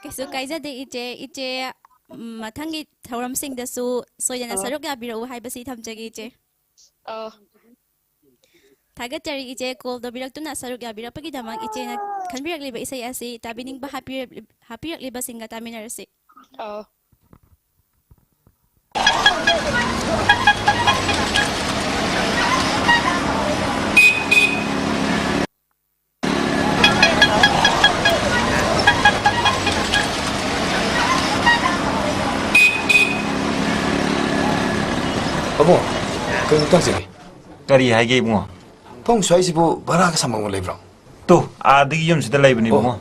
kesu kaijade iche mathangi thoram sing da su soyana saruk ya biro haibasi thamjagi iche Thagachari iche call do birak tuna saruk ya birapagi damak iche na khanbirak liba isai asi tabining ba happy liba singa taminarasi 어머, 그 땅집이 Kari hai ge bungo. 펑 쇠시부 바라가 삼먹을 레브랑 To adigi yum sida laibni bungo.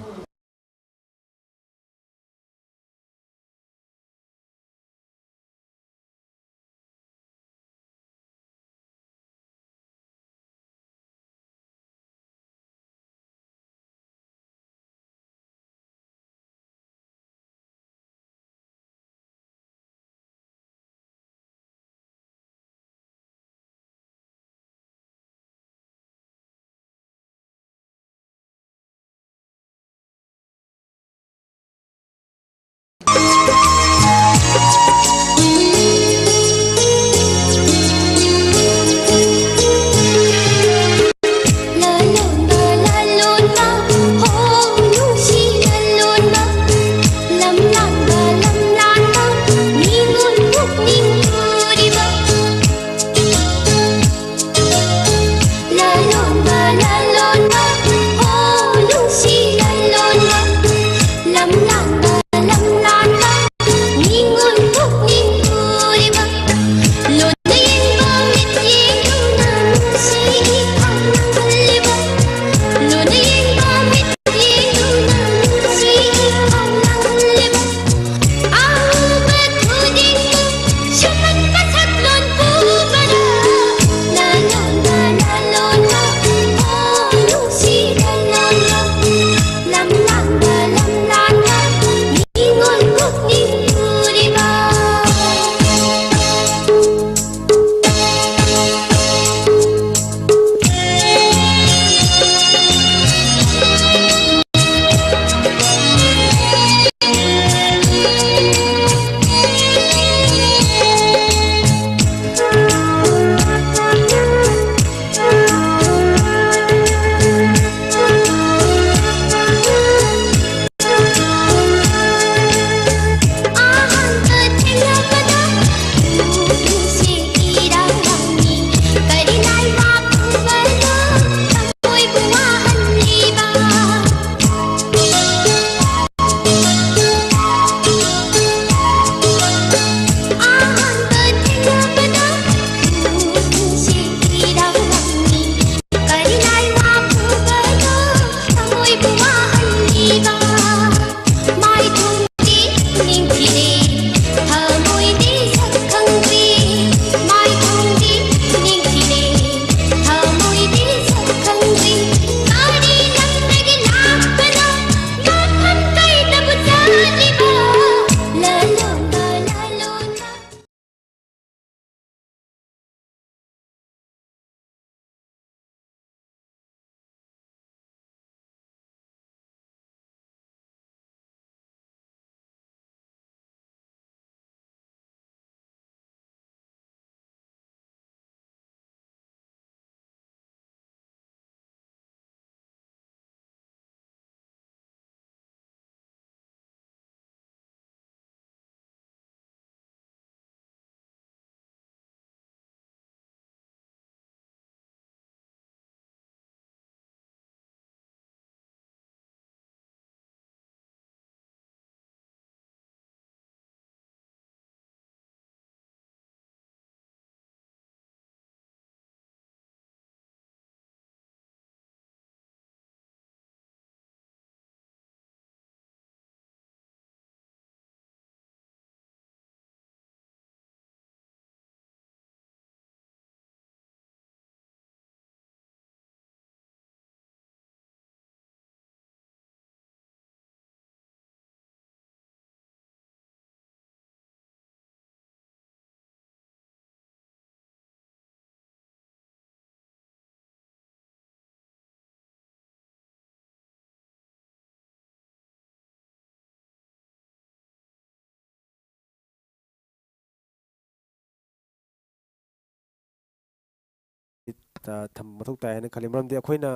ꯊꯝꯕ ꯃꯊꯧ ꯇꯥꯏ ꯍꯥꯏꯅ ꯈꯜꯂꯤ ꯃꯔꯝꯗꯤ ꯑꯩꯈꯣꯏꯅ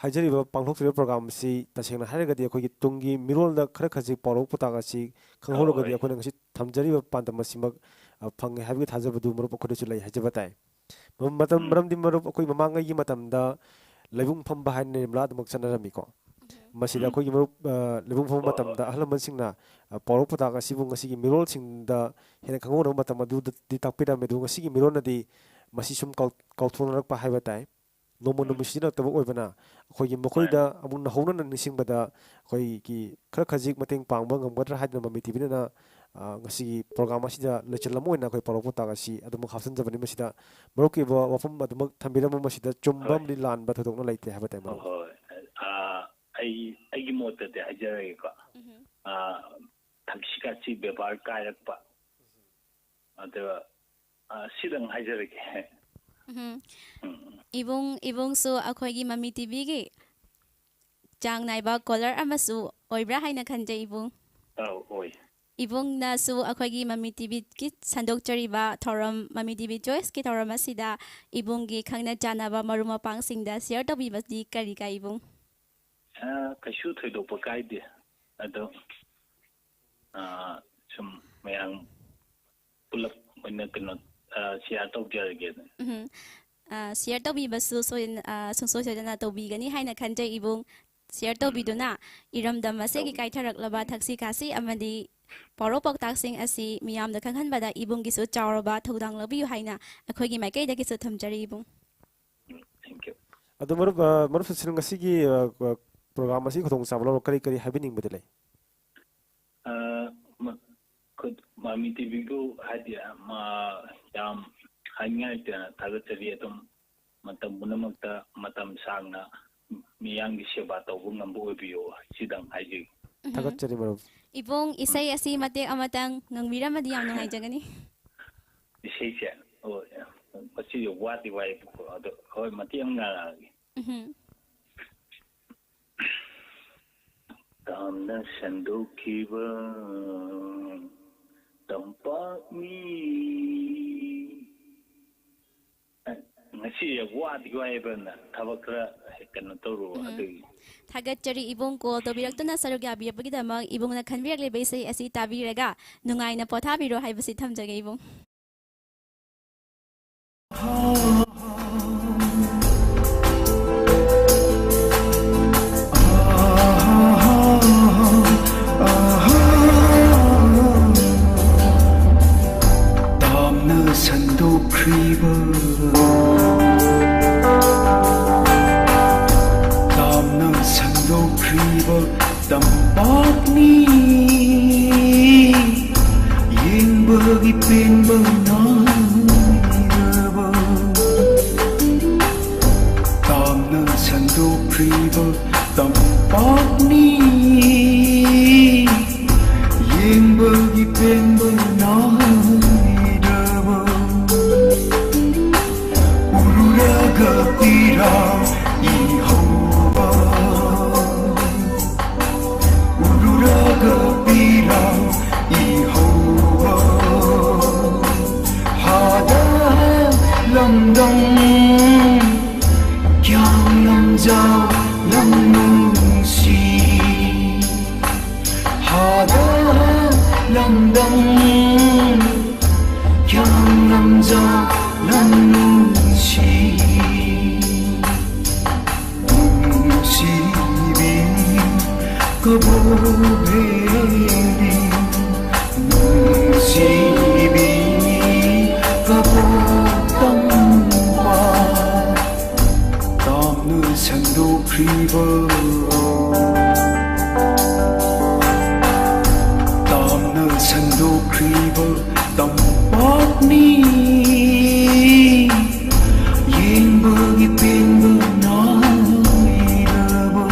ꯍꯥꯏꯖꯔꯤꯕ ꯄꯥꯡꯊꯣꯛꯆꯔꯤꯕ ꯄ꯭ꯔꯣꯒ꯭ꯔꯥꯝ ꯑꯁꯤ ꯇꯁꯦꯡꯅ ꯍꯥꯏꯔꯒꯗꯤ ꯑꯩꯈꯣꯏꯒꯤ ꯇꯨꯡꯒꯤ ꯃꯤꯔꯣꯜꯗ ꯈꯔ ꯈꯖꯤꯛ ꯄꯥꯎꯔꯧ ꯄꯥꯎꯇꯥꯛ ꯑꯁꯤ ꯈꯪꯍꯧꯔꯒꯗꯤ ꯑꯩꯈꯣꯏꯅ ꯉꯁꯤ ꯊꯝꯖꯔꯤꯕ ꯄꯥꯟꯗꯝ ꯑꯁꯤꯃꯛ ꯐꯪꯉꯦ ꯍꯥꯏꯕꯒꯤ ꯊꯥꯖꯕꯗꯨ ꯃꯔꯨꯞ ꯑꯩꯈꯣꯏꯗꯁꯨ ꯂꯩ ꯍꯥꯏꯖꯕ ꯇꯥꯏ ꯃꯔꯝꯗꯤ ꯃꯔꯨꯞ ꯑꯩꯈꯣꯏ ꯃꯃꯥꯡꯉꯩꯒꯤ ꯃꯇꯝꯗ ꯂꯩꯕꯨꯡ ꯐꯝꯕ ꯍꯥꯏꯅ ꯅꯤꯔꯃꯂꯥ ꯑꯗꯨꯃꯛ ꯆꯠꯅꯔꯝꯃꯤꯀꯣ ꯃꯁꯤꯗ ꯑꯩꯈꯣꯏꯒꯤ ꯃꯔꯨꯞ ꯂꯩꯕꯨꯡ ꯐꯝꯕ ꯃꯇꯝꯗ ꯑꯍꯜ ꯂꯃꯟꯁꯤꯡꯅ ꯄꯥꯎꯔꯧ ꯄꯥꯎꯇꯥꯛ ꯑꯁꯤꯕꯨ ꯉꯁꯤꯒꯤ ꯃꯤꯔꯣꯜꯁꯤꯡꯗ ꯍꯦꯟꯅ ꯈꯪꯍꯧꯅꯕ ꯃꯇꯝ ꯑꯗꯨꯗꯗꯤ ꯇꯥꯛꯄꯤꯔꯝꯃꯦ ꯑꯗꯨꯒ ꯉꯁꯤꯒꯤ ꯃꯤꯔꯣꯜꯅꯗꯤ ꯃꯁꯤ ꯁꯨꯝ ꯀꯥꯎꯊꯣꯛꯅꯔꯛꯄ ꯍꯥꯏꯕ ꯇꯥꯏ ꯅꯣꯡꯃ ꯅꯣꯡꯃ ꯁꯤꯖꯤꯟꯅꯔꯛꯇꯕ ꯑꯣꯏꯕꯅ ꯑꯩꯈꯣꯏꯒꯤ ꯃꯈꯣꯏꯗ ꯑꯃꯨꯛ ꯅꯧꯍꯧꯅꯅ ꯅꯤꯡꯁꯤꯡꯕꯗ ꯑꯩꯈꯣꯏꯒꯤ ꯈꯔ ꯈꯖꯤꯛ ꯃꯇꯦꯡ ꯄꯥꯡꯕ ꯉꯝꯒꯗ꯭ꯔꯥ ꯍꯥꯏꯗꯅ ꯃꯃꯤ ꯇꯤꯚꯤꯅ ꯉꯁꯤꯒꯤ ꯄ꯭ꯔꯣꯒ꯭ꯔꯥꯝ ꯑꯁꯤꯗ ꯂꯣꯏꯆꯜ ꯑꯃ ꯑꯣꯏꯅ ꯑꯩꯈꯣꯏ ꯄꯥꯎꯔꯧ ꯄꯥꯎꯇꯥꯛ ꯑꯁꯤ ꯑꯗꯨꯃꯛ ꯍꯥꯞꯆꯤꯟꯖꯕꯅꯤ ꯃꯁꯤꯗ ꯃꯔꯨꯞꯀꯤ ꯋꯥꯐꯝ ꯑꯗꯨꯃꯛ ꯊꯝꯕꯤꯔꯝꯕ ꯃꯁꯤꯗ ꯆꯨꯝꯕ ꯑꯃꯗꯤ ꯂꯥꯟꯕ ꯊꯣꯏꯗꯣꯛꯅ ꯂꯩꯇꯦ ꯍꯥꯏꯕ ꯇꯥꯏ ꯃꯔꯨꯞ ꯑꯩꯒꯤ ꯃꯣꯠꯇꯗꯤ ꯍꯥꯏꯖꯔꯒꯦꯀꯣ ꯊꯛꯁꯤ ꯕꯦꯕꯥꯔ ꯀꯥꯏꯔꯛꯄ ꯑꯗꯨꯒ ꯁꯤꯗꯪ ꯍꯥꯏꯖꯔꯒꯦ ꯏꯕꯨꯡꯁꯨ ꯑꯩꯈꯣꯏꯒꯤ ꯃꯃꯤ ꯇꯤꯚꯤꯒꯤ ꯆꯥꯡ ꯅꯥꯏꯕ ꯀꯣꯂꯔ ꯑꯃꯁꯨ ꯑꯣꯏꯕ꯭ꯔꯥ ꯍꯥꯏꯅ ꯈꯟꯖꯩ ꯏꯕꯨꯡ ꯑꯣꯏ ꯏꯕꯨꯡꯅꯁꯨ ꯑꯩꯈꯣꯏꯒꯤ ꯃꯃꯤ ꯇꯤꯚꯤꯒꯤ ꯁꯟꯗꯣꯛꯆꯔꯤꯕ ꯊꯧꯔꯝ ꯃꯃꯤ ꯇꯤꯚꯤ ꯆꯣꯏꯁꯀꯤ ꯊꯧꯔꯝ ꯑꯁꯤꯗ ꯏꯕꯨꯡꯒꯤ ꯈꯪꯅ ꯆꯥꯟꯅꯕ ꯃꯔꯨꯞ ꯃꯄꯥꯡꯁꯤꯡꯗ ꯁꯤꯌꯔ ꯇꯧꯕꯤꯕꯗꯤ ꯀꯔꯤ ꯀꯥꯏ ꯏꯕꯨꯡ ꯀꯩꯁꯨ ꯊꯣꯏꯗꯣꯛꯄ ꯀꯥꯏꯗꯦ ꯑꯗꯣ ꯁꯨꯝ ꯃꯌꯥꯝ ꯄꯨꯂꯞ ꯑꯣꯏꯅ ꯀꯩꯅꯣ ꯁꯤꯌꯔ ꯇꯧꯖꯔꯒꯦꯅ ꯁꯤꯌꯔ ꯇꯧꯕꯤꯕꯁꯨ ꯁꯨꯡꯁꯣꯏ ꯁꯣꯏꯗꯅ ꯇꯧꯕꯤꯒꯅꯤ ꯍꯥꯏꯅ ꯈꯟꯖꯩ ꯏꯕꯨꯡ ꯁꯤꯌꯔ ꯇꯧꯕꯤꯗꯨꯅ ꯏꯔꯝꯗꯝ ꯑꯁꯤꯒꯤ ꯀꯥꯏꯊꯔꯛꯂꯕ ꯊꯛꯁꯤ ꯈꯥꯁꯤ ꯑꯃꯗꯤ ꯄꯥꯎꯔꯧ ꯄꯥꯎꯇꯥꯛꯁꯤꯡ ꯑꯁꯤ ꯃꯤꯌꯥꯝꯗ ꯈꯪꯍꯟꯕꯗ ꯏꯕꯨꯡꯒꯤꯁꯨ ꯆꯥꯎꯔꯕ ꯊꯧꯗꯥꯡ ꯂꯧꯕꯤꯌꯨ ꯍꯥꯏꯅ ꯑꯩꯈꯣꯏꯒꯤ ꯃꯥꯏꯀꯩꯗꯒꯤꯁꯨ ꯊꯝꯖꯔꯤ ꯏꯕꯨꯡ ꯑꯗꯣ ꯃꯔꯨꯞ ꯉꯁꯤꯒꯤ ꯄ꯭ꯔꯣꯒ꯭ꯔꯥꯝ ꯑꯁꯤ ꯈꯨꯗꯣꯡꯆꯥꯕ ꯂꯧꯔ ꯀꯔꯤ ꯀꯔꯤ ꯍꯥꯏꯕꯤꯅꯤꯡꯕꯗꯤ ꯂꯩ ꯃꯃꯤ ꯇꯤꯚꯤꯗꯨ ꯍꯥꯏꯗꯤ ꯌꯥꯝ ꯍꯥꯏꯅꯤꯡꯉꯥꯏ ꯊꯥꯒꯠꯆꯔꯤ ꯑꯗꯨꯝ ꯃꯇꯝ ꯄꯨꯝꯅꯃꯛꯇ ꯃꯇꯝ ꯁꯥꯡꯅ ꯃꯤꯌꯥꯝꯒꯤ ꯁꯦꯕꯥ ꯇꯧꯕ ꯉꯝꯕ ꯑꯣꯏꯕꯤꯌꯣ ꯁꯤꯗꯪ ꯍꯥꯏꯖꯒꯦ ꯊꯥꯒꯠꯆꯔꯤ ꯃꯔꯨꯞ ꯏꯕꯨꯡ ꯏꯁꯩ ꯑꯁꯤ ꯃꯇꯦꯛ ꯑꯃꯇꯪ ꯉꯪꯕꯤꯔꯝꯃꯗꯤ ꯌꯥꯝ ꯅꯨꯡꯉꯥꯏꯖꯒꯅꯤ ꯏꯁꯩꯁꯦ ꯃꯁꯤꯁꯦ ꯋꯥꯗꯤ ꯋꯥꯏꯕꯀꯣ ꯑꯗꯣ ꯍꯣꯏ ꯃꯇꯦꯛ ꯑꯃ ꯉꯥꯡꯉꯛꯑꯒꯦ ꯇꯥꯝꯅ ꯁꯟꯗꯣꯛꯈꯤꯕ ꯇꯝꯄꯥꯛꯅꯤ ꯉꯁꯤ ꯋꯥꯗꯤ ꯋꯥꯏꯕꯅ ꯊꯕꯛ ꯈꯔ ꯀꯩꯅꯣ ꯇꯧꯔꯨꯕ ꯑꯗꯨꯒꯤ ꯊꯥꯒꯠꯆꯔꯤ ꯏꯕꯨꯡ ꯀꯣꯜ ꯇꯧꯕꯤꯔꯛꯇꯨꯅ ꯁꯔꯨꯛ ꯌꯥꯕꯤꯔꯛꯄꯒꯤꯗꯃꯛ ꯏꯕꯨꯡꯅ ꯈꯟꯕꯤꯔꯛꯂꯤꯕ ꯏꯁꯩ ꯑꯁꯤ ꯇꯥꯕꯤꯔꯒ ꯅꯨꯡꯉꯥꯏꯅ ꯄꯣꯊꯥꯕꯤꯔꯣ ꯍꯥꯏꯕꯁꯤ ꯊꯝꯖꯒꯦ ꯏꯕꯨꯡ ꯇꯥꯝꯅ ꯁꯟꯗꯣꯛꯈ꯭ꯔꯤꯕ ꯇꯥꯝꯅ ꯁꯟꯗꯣꯛꯈ꯭ꯔꯤꯕ ꯇꯝꯄꯥꯛꯅꯤ ꯌꯦꯡꯕꯒꯤ ꯄꯦꯟꯕ ꯅꯥꯏꯔꯕ ꯇꯥꯝꯅ ꯁꯟꯗꯣꯛꯈ꯭ꯔꯤꯕ ꯇꯝꯄꯥꯛꯅꯤ ꯌꯦꯡꯕꯒꯤ ꯄꯦꯟꯕ ꯅꯥꯏꯔꯕ 우르르가 뛰라 이호바 우르르가 뛰라 이호바 하다 런던 경남자 영문시 하다 런던 경남자 영문시 시비 거보베리 시비 거보땅과 땀는 산도 크리버 땀는 산도 크리버 땀박니 yingbagi pingu nairabo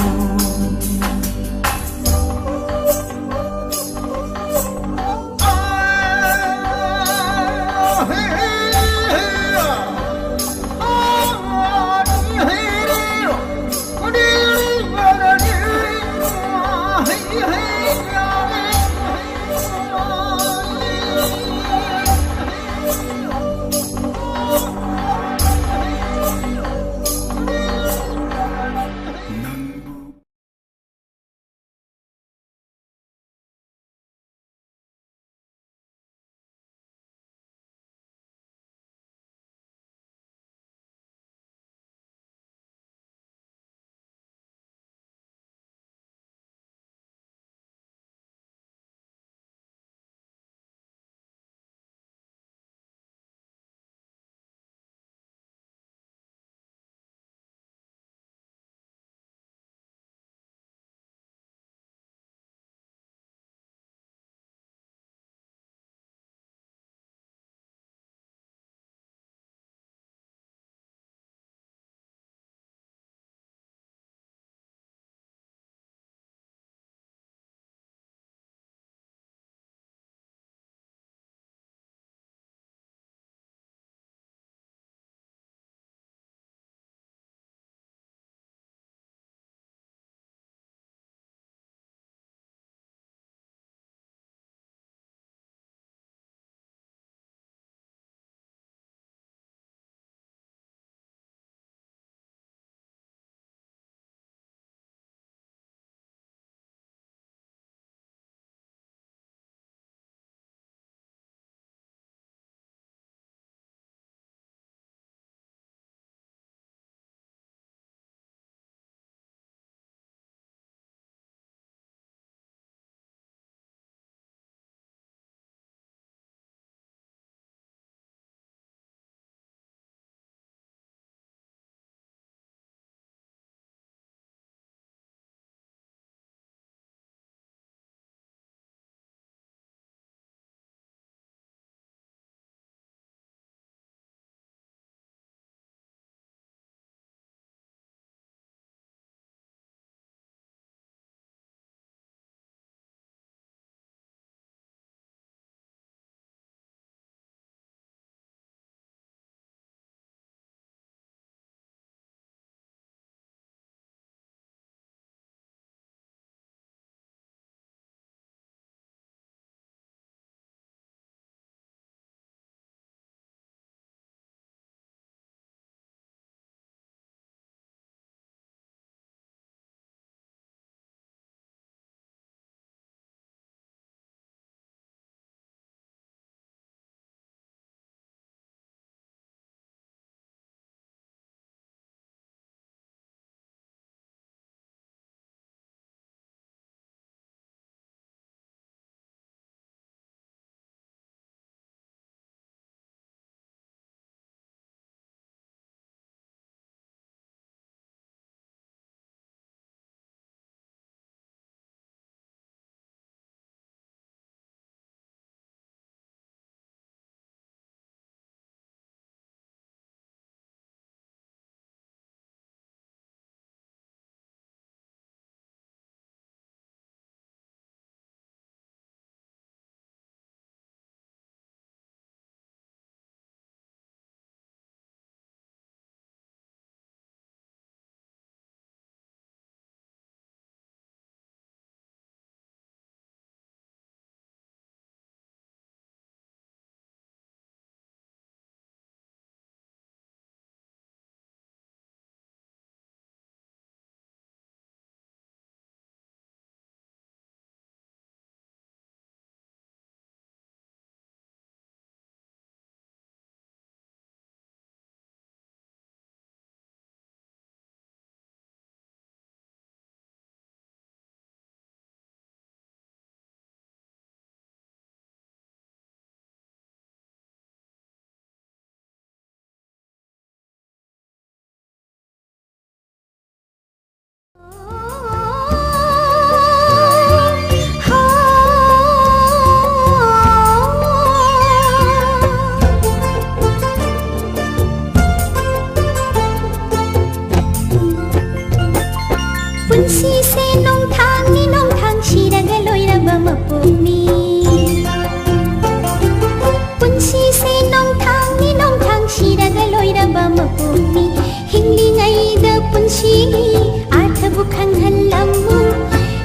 ꯄꯨꯟꯁꯤꯒꯤ ꯑꯥꯔꯊꯕꯨ ꯈꯪꯍꯜꯂꯝꯃꯨ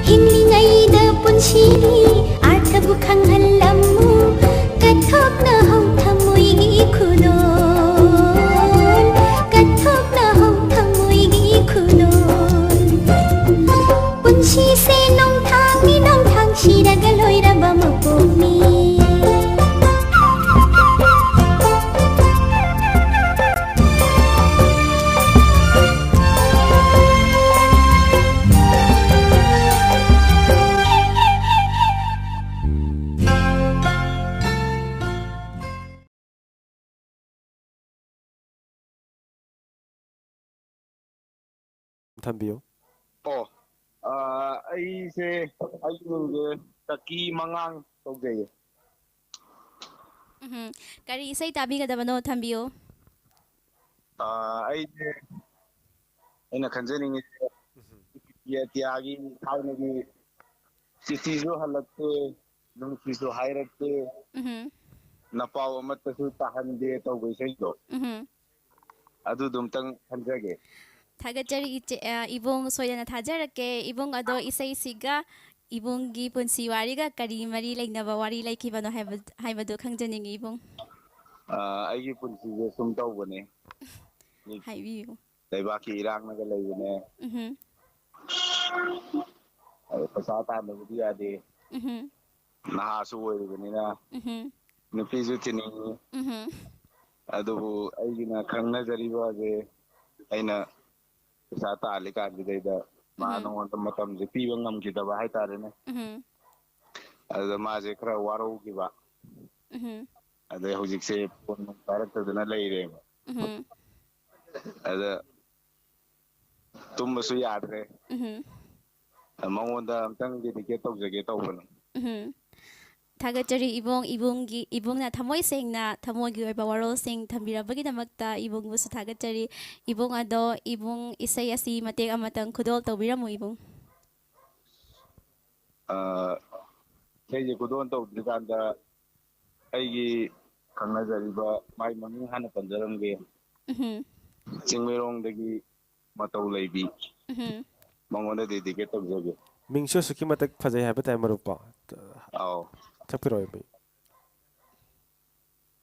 ꯍꯤꯡꯂꯤꯉꯩꯗ ꯄꯨꯟꯁꯤꯒꯤ ꯑꯥꯔꯊꯕꯨ ꯈꯪꯍꯜꯂꯝꯃꯨ ꯀꯠꯊꯣꯛꯅꯍꯧ ꯊꯃꯣꯏꯒꯤ ꯈꯨꯗꯣꯜ ꯀꯠꯊꯣꯛꯅꯍꯧ ꯊꯃꯣꯏꯒꯤ ꯈꯨꯗꯣꯜ ꯄꯨꯟꯁꯤꯁꯦ ꯅꯣꯡꯊꯥꯡꯅꯤ ꯅꯣꯡꯊꯥꯡ ꯁꯤꯔꯒ ꯂꯣꯏꯔꯕ ꯃꯄꯣꯛꯅꯤ ꯊꯝꯕꯤꯌꯨ ꯑꯣ ꯑꯩꯁꯦ ꯑꯩꯒꯤ ꯃꯤꯡꯁꯦ ꯇꯀꯤ ꯃꯉꯥꯡ ꯇꯧꯖꯩꯌꯦ ꯀꯔꯤ ꯏꯁꯩ ꯇꯥꯕꯤꯒꯗꯕꯅꯣ ꯊꯝꯕꯤꯌꯨ ꯑꯩꯁꯦ ꯑꯩꯅ ꯈꯟꯖꯅꯤꯡꯉꯤꯁꯦ ꯑꯇꯤꯌꯥꯒꯤ ꯊꯥꯏꯅꯒꯤ ꯆꯤꯊꯤꯁꯨ ꯍꯜꯂꯛꯇꯦ ꯅꯨꯡꯁꯤꯁꯨ ꯍꯥꯏꯔꯛꯇꯦ ꯅꯄꯥꯎ ꯑꯃꯠꯇꯁꯨ ꯇꯥꯍꯟꯗꯦ ꯇꯧꯕ ꯏꯁꯩꯗꯣ ꯑꯗꯨꯗꯨꯝꯇꯪ ꯈꯟꯖꯒꯦ ꯊꯥꯒꯠꯆꯔꯤ ꯏꯕꯨꯡ ꯁꯣꯏꯗꯅ ꯊꯥꯖꯔꯛꯀꯦ ꯏꯕꯨꯡ ꯑꯗꯣ ꯏꯁꯩꯁꯤꯒ ꯏꯕꯨꯡꯒꯤ ꯄꯨꯟꯁꯤ ꯋꯥꯔꯤꯒ ꯀꯔꯤ ꯃꯔꯤ ꯂꯩꯅꯕ ꯋꯥꯔꯤ ꯂꯩꯈꯤꯕꯅꯣ ꯍꯥꯏꯕꯗꯨ ꯈꯪꯖꯅꯤꯡꯉꯤ ꯏꯕꯨꯡ ꯑꯩꯒꯤ ꯄꯨꯟꯁꯤꯁꯦ ꯁꯨꯝ ꯇꯧꯕꯅꯦ ꯍꯥꯏꯕꯤꯌꯨ ꯂꯩꯕꯥꯛꯀꯤ ꯏꯔꯥꯡꯅꯒ ꯂꯩꯕꯅꯦ ꯄꯩꯁꯥ ꯇꯥꯟꯗꯕꯗꯤ ꯌꯥꯗꯦ ꯅꯍꯥꯁꯨ ꯑꯣꯏꯔꯤꯕꯅꯤꯅ ꯅꯨꯄꯤꯁꯨ ꯊꯤꯅꯤꯡꯉꯤ ꯑꯗꯨꯕꯨ ꯑꯩꯒꯤꯅ ꯈꯪꯅꯖꯔꯤꯕꯁꯦ ꯑꯩꯅ ꯄꯩꯁꯥ ꯇꯥꯜꯂꯤꯀꯥꯟꯁꯤꯗꯩꯗ ꯃꯥ ꯅꯉꯣꯟꯗ ꯃꯇꯝꯁꯦ ꯄꯤꯕ ꯉꯝꯈꯤꯗꯕ ꯍꯥꯏꯇꯥꯔꯦꯅꯦ ꯑꯗꯨꯗ ꯃꯥꯁꯦ ꯈꯔ ꯋꯥꯔꯧꯈꯤꯕ ꯑꯗꯩ ꯍꯧꯖꯤꯛꯁꯦ ꯐꯣꯟ ꯄꯥꯏꯔꯛꯇꯗꯅ ꯂꯩꯔꯦꯕ ꯑꯗ ꯇꯨꯝꯕꯁꯨ ꯌꯥꯗ꯭ꯔꯦ ꯃꯉꯣꯟꯗ ꯑꯝꯇꯪ ꯗꯦꯗꯤꯀꯦꯠ ꯇꯧꯖꯒꯦ ꯇꯧꯕꯅꯦ ꯊꯥꯒꯠꯆꯔꯤ ꯏꯕꯨꯡꯅ ꯊꯃꯣꯏ ꯁꯦꯡꯅ ꯊꯃꯣꯏꯒꯤ ꯑꯣꯏꯕ ꯋꯥꯔꯣꯜꯁꯤꯡ ꯊꯝꯕꯤꯔꯕꯒꯤꯗꯃꯛꯇ ꯏꯕꯨꯡꯕꯨꯁꯨ ꯊꯥꯒꯠꯆꯔꯤ ꯏꯕꯨꯡ ꯑꯗꯣ ꯏꯕꯨꯡ ꯏꯁꯩ ꯑꯁꯤ ꯃꯇꯦꯛ ꯑꯃꯇꯪ ꯈꯨꯗꯣꯜ ꯇꯧꯕꯤꯔꯝꯃꯨ ꯏꯕꯨꯡ ꯏꯁꯩꯁꯦ ꯈꯨꯗꯣꯜ ꯇꯧꯗ꯭ꯔꯤꯀꯥꯟꯗ ꯑꯩꯒꯤ ꯈꯪꯅꯖꯔꯤꯕ ꯃꯥꯏ ꯃꯃꯤꯡ ꯍꯥꯟꯅ ꯄꯟꯖꯔꯝꯒꯦ ꯆꯤꯡꯃꯩꯔꯣꯡꯗꯒꯤ ꯃꯇꯧ ꯂꯩꯕꯤ ꯃꯉꯣꯟꯗ ꯗꯦꯗꯤꯀꯦꯠ ꯇꯧꯖꯒꯦ ꯃꯤꯡꯁꯨ ꯑꯁꯨꯛꯀꯤ ꯃꯇꯤꯛ ꯐꯖꯩ ꯍꯥꯏꯕ ꯇꯥꯏ ꯃꯔꯨꯞꯀꯣ ꯁꯛꯄꯤꯔꯛꯑꯣ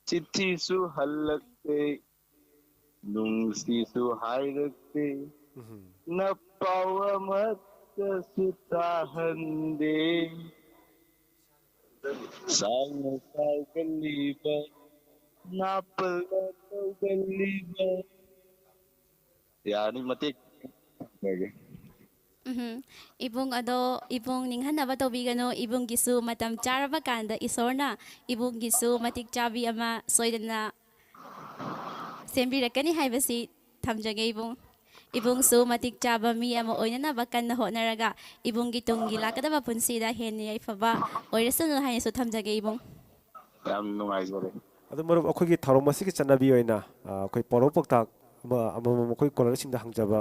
ꯆꯤꯊꯤꯁꯨ ꯍꯜꯂꯛꯇꯦ ꯅꯨꯡꯁꯤꯁꯨ ꯍꯥꯏꯔꯛꯇꯦ ꯅꯄꯥꯎ ꯑꯃꯠꯇꯁꯨ ꯇꯥꯍꯟꯗꯦ ꯁꯥꯡꯅ ꯁꯥꯎꯒꯜꯂꯤꯕ ꯅꯥꯄꯜꯅ ꯇꯧꯒꯜꯂꯤꯕ ꯌꯥꯅꯤ ꯃꯇꯦꯛ ꯏꯕꯨꯡ ꯑꯗꯣ ꯏꯕꯨꯡ ꯅꯤꯡꯍꯟꯅꯕ ꯇꯧꯕꯤꯒꯅꯨ ꯏꯕꯨꯡꯒꯤꯁꯨ ꯃꯇꯝ ꯆꯥꯔꯕ ꯀꯥꯟꯗ ꯏꯁꯣꯔꯅ ꯏꯕꯨꯡꯒꯤꯁꯨ ꯃꯇꯤꯛ ꯆꯥꯕꯤ ꯑꯃ ꯁꯣꯏꯗꯅ ꯁꯦꯝꯕꯤꯔꯛꯀꯅꯤ ꯍꯥꯏꯕꯁꯤ ꯊꯝꯖꯒꯦ ꯏꯕꯨꯡꯁꯨ ꯃꯇꯤꯛ ꯆꯥꯕ ꯃꯤ ꯑꯃ ꯑꯣꯏꯅꯅꯕ ꯀꯟꯅ ꯍꯣꯠꯅꯔꯒ ꯏꯕꯨꯡꯒꯤ ꯇꯨꯡꯒꯤ ꯂꯥꯛꯀꯗꯕ ꯄꯨꯟꯁꯤꯗ ꯍꯦꯟꯅ ꯌꯥꯏꯐꯕ ꯑꯣꯏꯔꯁꯅꯨ ꯍꯥꯏꯅꯁꯨ ꯊꯝꯖꯒꯦ ꯏꯕꯨꯡ ꯌꯥꯝ ꯅꯨꯡꯉꯥꯏꯖꯔꯦ ꯑꯗꯨ ꯃꯔꯨꯞ ꯑꯩꯈꯣꯏꯒꯤ ꯊꯧꯔꯝ ꯑꯁꯤꯒꯤ ꯆꯠꯅꯕꯤ ꯑꯣꯏꯅ ꯑꯩꯈꯣꯏ ꯄꯣꯔꯧ ꯄꯥꯎꯇꯥꯛ ꯑꯃꯃꯝ ꯑꯩꯈꯣꯏ ꯀꯣꯂꯔꯁꯤꯡꯗ ꯍꯪꯖꯕ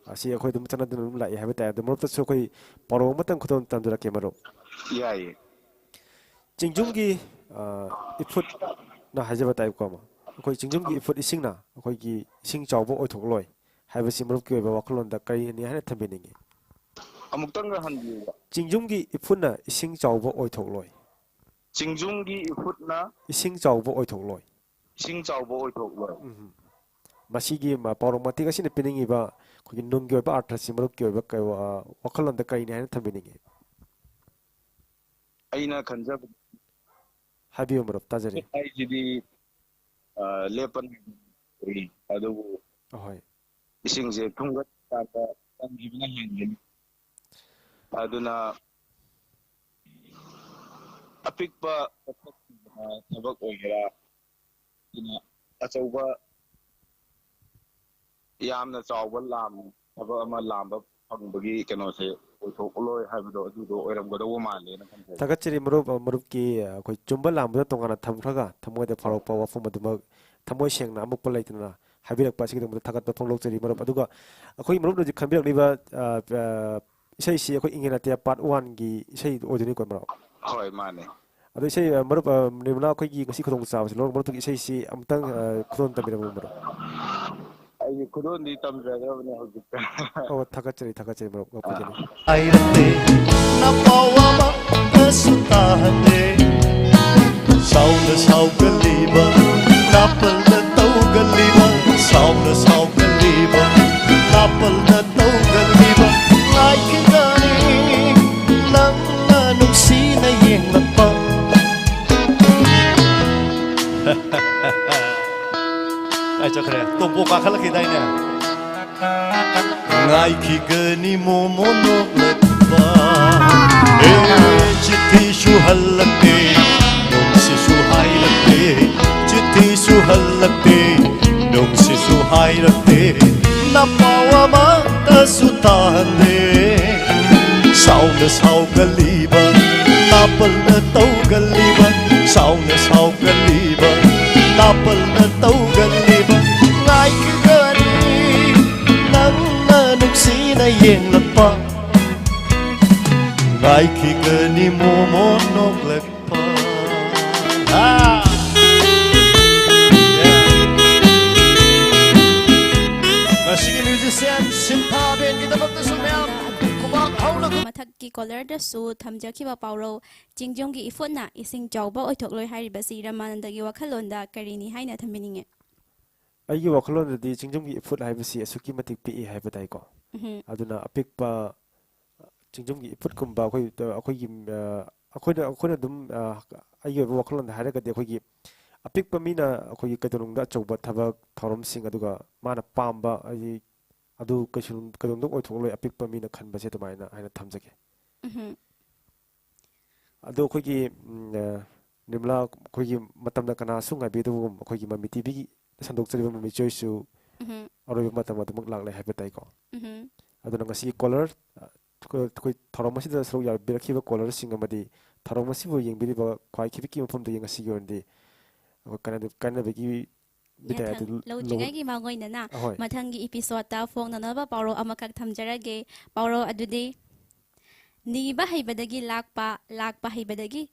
ꯑꯁꯤ ꯑꯩꯈꯣꯏ ꯑꯗꯨꯝ ꯆꯠꯅꯗꯨꯅ ꯑꯗꯨꯝ ꯂꯥꯛꯏ ꯍꯥꯏꯕ ꯇꯥꯏ ꯑꯗꯨ ꯃꯔꯨꯞꯇꯁꯨ ꯑꯩꯈꯣꯏ ꯄꯣꯔꯧ ꯑꯃꯇꯪ ꯈꯨꯗꯣꯜ ꯇꯝꯖꯔꯛꯀꯦ ꯃꯔꯨꯞ ꯌꯥꯏꯌꯦ ꯆꯤꯡꯖꯨꯝꯒꯤ ꯏꯐꯨꯠꯅ ꯍꯥꯏꯖꯕ ꯇꯥꯏꯀꯣ ꯑꯩꯈꯣই ꯆꯤꯡꯖꯨꯝꯒꯤ ꯏꯐꯨꯠ ꯏꯁꯤꯡꯅ ꯑꯩꯈꯣꯏꯒꯤ ꯏꯁꯤꯡ ꯆꯥꯎꯕ ꯑꯣꯏꯊꯣꯛꯂꯣꯏ ꯍꯥꯏꯕꯁꯤ ꯃꯔꯨꯞꯀꯤ ꯑꯣꯏꯕ ꯋꯥꯈꯜꯂꯣꯟꯗ ꯀꯔꯤꯅꯤ ꯍꯥꯏꯅ ꯊꯝꯕꯤꯅꯤꯡꯉꯤ ꯑꯃꯨꯛꯇꯪꯒ ꯍꯟꯕꯤꯌꯨꯕ ꯆꯤꯡꯖꯨꯝꯒꯤ ꯏꯐꯨꯠꯅ ꯏꯁꯤꯡ ꯆꯥꯎꯕ ꯑꯣꯏꯊꯣꯛꯂꯣꯏ ꯆꯤꯡꯖꯨꯝꯒꯤ ꯏꯐꯨꯠꯅ ꯏꯁꯤꯡ ꯆꯥꯎꯕ ꯑꯣꯏꯊꯣꯛꯂꯣꯏ ꯏꯁꯤꯡ ꯆꯥꯎꯕ ꯑꯣꯏꯊꯣꯛꯂꯣꯏ ꯃꯁꯤꯒꯤ ꯄꯥꯎꯔꯧ ꯃꯇꯦꯛ ꯑꯁꯤꯅ ꯄꯤꯅꯤꯡꯉꯤꯕ ꯑꯩꯈꯣꯏꯒꯤ ꯅꯨꯡꯒꯤ ꯑꯣꯏꯕ ꯑꯥꯔꯊꯁꯤ ꯃꯔꯨꯞꯀꯤ ꯑꯣꯏꯕ ꯋꯥꯈꯜꯂꯣꯟꯗ ꯀꯔꯤꯅꯤ ꯍꯥꯏꯅ ꯊꯝꯕꯤꯅꯤꯡꯉꯤ ꯑꯩꯅ ꯈꯟꯖꯕ ꯍꯥꯏꯕꯤꯌꯨ ꯃꯔꯨꯞ ꯇꯥꯖꯔꯤ ꯑꯩꯁꯤꯗꯤ ꯂꯦꯞꯄ ꯑꯗꯨꯕꯨ ꯏꯁꯤꯡꯁꯦ ꯊꯨꯝꯒꯠꯀꯥꯟꯗ ꯇꯝꯈꯤꯕꯅ ꯍꯦꯟꯒꯅꯤ ꯑꯗꯨꯅ ꯑꯄꯤꯛꯄ ꯊꯕꯛ ꯑꯣꯏꯒꯦꯔꯥ ꯑꯗꯨꯅ ꯑꯆꯧꯕ ꯌꯥꯝꯅ ꯆꯥꯎꯕ ꯊꯕꯛ ꯑꯃ ꯂꯥꯝꯕ ꯐꯪꯕꯒꯤ ꯀꯩꯅꯣꯁꯦ ꯑꯣꯏꯊꯣꯛꯂꯣꯏ ꯍꯥꯏꯕꯗꯣ ꯑꯗꯨꯗꯣ ꯑꯣꯏꯔꯝꯒꯗꯧꯕ ꯃꯥꯜꯂꯦꯅ ꯈꯟꯖꯩ ꯊꯥꯒꯠꯆꯔꯤ ꯃꯔꯨꯞꯀꯤ ꯑꯩꯈꯣꯏ ꯆꯨꯝꯕ ꯂꯥꯟꯕꯗ ꯇꯣꯉꯥꯟꯅ ꯊꯝꯈ꯭ꯔꯒ ꯊꯃꯣꯏꯗ ꯐꯥꯎꯔꯛꯄ ꯋꯥꯐꯝ ꯑꯗꯨꯃꯛ ꯊꯃꯣꯏ ꯁꯦꯡꯅ ꯑꯃꯨꯛꯄ ꯂꯩꯇꯅ ꯍꯥꯏꯕꯤꯔꯛꯄ ꯑꯁꯤꯒꯤꯗꯃꯛꯇ ꯊꯥꯒꯠꯄ ꯐꯣꯡꯗꯣꯛꯆꯔꯤ ꯃꯔꯨꯞ ꯑꯗꯨꯒ ꯑꯩꯈꯣꯏ ꯃꯔꯨꯞꯅ ꯍꯧꯖꯤꯛ ꯈꯟꯕꯤꯔꯛꯂꯤꯕ ꯏꯁꯩꯁꯤ ꯑꯩꯈꯣꯏ ꯏꯪꯉꯦꯟ ꯑꯇꯤꯌꯥ ꯄꯥꯔꯠ 1ꯒꯤ ꯏꯁꯩ ꯑꯣꯏꯗꯣꯏꯅꯤꯀꯣ ꯃꯔꯨꯞ ꯍꯣꯏ ꯃꯥꯅꯦ ꯑꯗꯣ ꯏꯁꯩ ꯃꯔꯨꯞ ꯅꯤꯔꯃꯂꯥ ꯑꯩꯈꯣꯏꯒꯤ ꯉꯁꯤ ꯈꯨꯗꯣꯡꯆꯥꯕꯁꯤ ꯂꯧꯔꯛ ꯃꯔꯨꯞꯇꯨꯒꯤ ꯏꯁꯩꯁꯤ ꯑꯃꯨꯛꯇꯪ ꯈꯨꯗꯣꯜ ꯇꯝꯕꯤꯔꯝꯃꯨ ꯃꯔꯨꯞ ꯑꯩꯒꯤ ꯈꯨꯗꯣꯟꯗꯤ ꯇꯝꯖꯗ꯭ꯔꯕꯅꯦ ꯍꯧꯖꯤꯛꯇ ꯑꯣ ꯊꯥꯒꯠꯆꯔꯤ ꯃꯔꯨꯞ ꯉꯥꯛꯄꯤꯒꯅꯤ ꯍꯥꯏꯔꯛꯇꯦ ꯅꯄꯥꯎ ꯑꯃꯠꯇꯁꯨ ꯇꯥꯍꯟꯗꯦ ꯁꯥꯎꯅ ꯁꯥꯎꯒꯜꯂꯤꯕ ꯅꯥꯄꯜꯅ ꯇꯧꯒꯜꯂꯤꯕ ꯁꯥꯎꯅ ꯁꯥꯎꯒꯜꯂꯤꯕ ꯅꯥꯄꯜꯅ ꯇꯧꯒꯜꯂꯤꯕ ꯉꯥꯏꯈꯤꯒꯅꯤ ꯅꯪꯅ ꯅꯨꯡꯁꯤꯅ ꯌꯦꯡꯂꯛꯄ ꯀꯥꯏ ꯆꯠꯈ꯭ꯔꯦ ꯇꯣꯝꯄꯣ ꯀꯥꯈꯠꯂꯛꯈꯤꯗꯥꯏꯅꯦ ꯉꯥꯏꯈꯤꯒꯅꯤ ꯃꯣꯃꯣ ꯅꯣꯛꯂꯛꯄ चिट्ठी हल्लते नोंसे सुहायरते चिट्ठी हल्लते नोंसे सुहायरते नपावा माता सुताहंदे साउन साउगलीबा नापल न तौगलीबा साउन साउगलीबा नापल न तौगलीबा नाइकगनी नंना नुक्सीना येंगलप्पा Laikigani momo noglekpa Masigi musician simpa ben gidabakta sumyam kubak hauna mathakki color da su thamjakhiba pawro jingjonggi ifotna ising chawba oithokloi haribasi ramanandagi wakhalonda karini haina thambininge ꯑꯩꯒꯤ ꯋꯥꯈꯜꯂꯣꯟꯗꯗꯤ ꯆꯤꯡꯖꯨꯝꯒꯤ ꯏꯐꯨꯠ ꯍꯥꯏꯕꯁꯤ ꯑꯁꯨꯛꯀꯤ ꯃꯇꯤꯛ ꯄꯤꯛꯏ ꯍꯥꯏꯕ ꯇꯥꯏꯀꯣ ꯑꯗꯨꯅ ꯑꯄꯤꯛꯄ ꯆꯤꯡꯖꯨꯝꯒꯤ ꯏꯐꯨꯠꯀꯨꯝꯕ ꯑꯩꯈꯣꯏꯅ ꯑꯗꯨꯝ ꯑꯩꯒꯤ ꯑꯣꯏꯕ ꯋꯥꯈꯜꯂꯣꯟꯗ ꯍꯥꯏꯔꯒꯗꯤ ꯑꯩꯈꯣꯏꯒꯤ ꯑꯄꯤꯛꯄ ꯃꯤꯅ ꯑꯩꯈꯣꯏꯒꯤ ꯀꯩꯗꯧꯅꯨꯡꯗ ꯑꯆꯧꯕ ꯊꯕꯛ ꯊꯧꯔꯝꯁꯤꯡ ꯑꯗꯨꯒ ꯃꯥꯅ ꯄꯥꯝꯕ ꯍꯥꯏꯗꯤ ꯑꯗꯨ ꯀꯩꯗꯧꯅꯨꯡꯗ ꯑꯣꯏꯊꯣꯛꯂꯣꯏ ꯑꯄꯤꯛꯄ ꯃꯤꯅ ꯈꯟꯕꯁꯦ ꯑꯗꯨꯃꯥꯏꯅ ꯍꯥꯏꯅ ꯊꯝꯖꯒꯦ ꯑꯗꯣ ꯑꯩꯈꯣꯏꯒꯤ ꯅꯤꯔꯃꯂꯥ ꯑꯩꯈꯣꯏꯒꯤ ꯃꯇꯝꯗ ꯀꯅꯥꯁꯨ ꯉꯥꯏꯕꯤꯗꯕꯒꯨꯝ ꯑꯩꯈꯣꯏꯒꯤ ꯃꯃꯤ ꯇꯤꯚꯤꯒꯤ ꯁꯟꯗꯣꯛꯆꯔꯤꯕ ꯃꯃꯤ ꯖꯣꯏꯁꯨ ꯑꯔꯣꯏꯕ ꯃꯇꯝ ꯑꯗꯨꯃꯛ ꯂꯥꯛꯂꯦ ꯍꯥꯏꯕ ꯇꯥꯏꯀꯣ ꯑꯗꯨꯅ ꯉꯁꯤꯒꯤ ꯀꯣꯂꯔ ꯑꯩꯈꯣꯏ ꯊꯧꯔꯝ ꯑꯁꯤꯗ ꯁꯔꯨꯛ ꯌꯥꯕꯤꯔꯛꯈꯤꯕ ꯀꯣꯂꯔꯁꯤꯡ ꯑꯃꯗꯤ ꯊꯧꯔꯝ ꯑꯁꯤꯕꯨ ꯌꯦꯡꯕꯤꯔꯤꯕ ꯈ꯭ꯋꯥꯏꯈꯤꯕꯒꯤ ꯃꯐꯝꯗꯒꯤ ꯉꯁꯤꯒꯤ ꯑꯣꯏꯅꯗꯤ ꯀꯥꯟꯅꯕꯒꯤ ꯂꯧꯗ꯭ꯔꯤꯉꯩꯒꯤ ꯃꯥꯡꯑꯣꯏꯅꯅ ꯃꯊꯪꯒꯤ ꯏꯄꯤꯁꯣꯗꯇ ꯐꯣꯡꯅꯅꯕ ꯄꯥꯎꯔꯧ ꯑꯃꯈꯛ ꯊꯝꯖꯔꯒꯦ ꯄꯥꯎꯔꯧ ꯑꯗꯨꯗꯤ ꯅꯤꯕ ꯍꯩꯕꯗꯒꯤ ꯂꯥꯛꯄ ꯍꯩꯕꯗꯒꯤ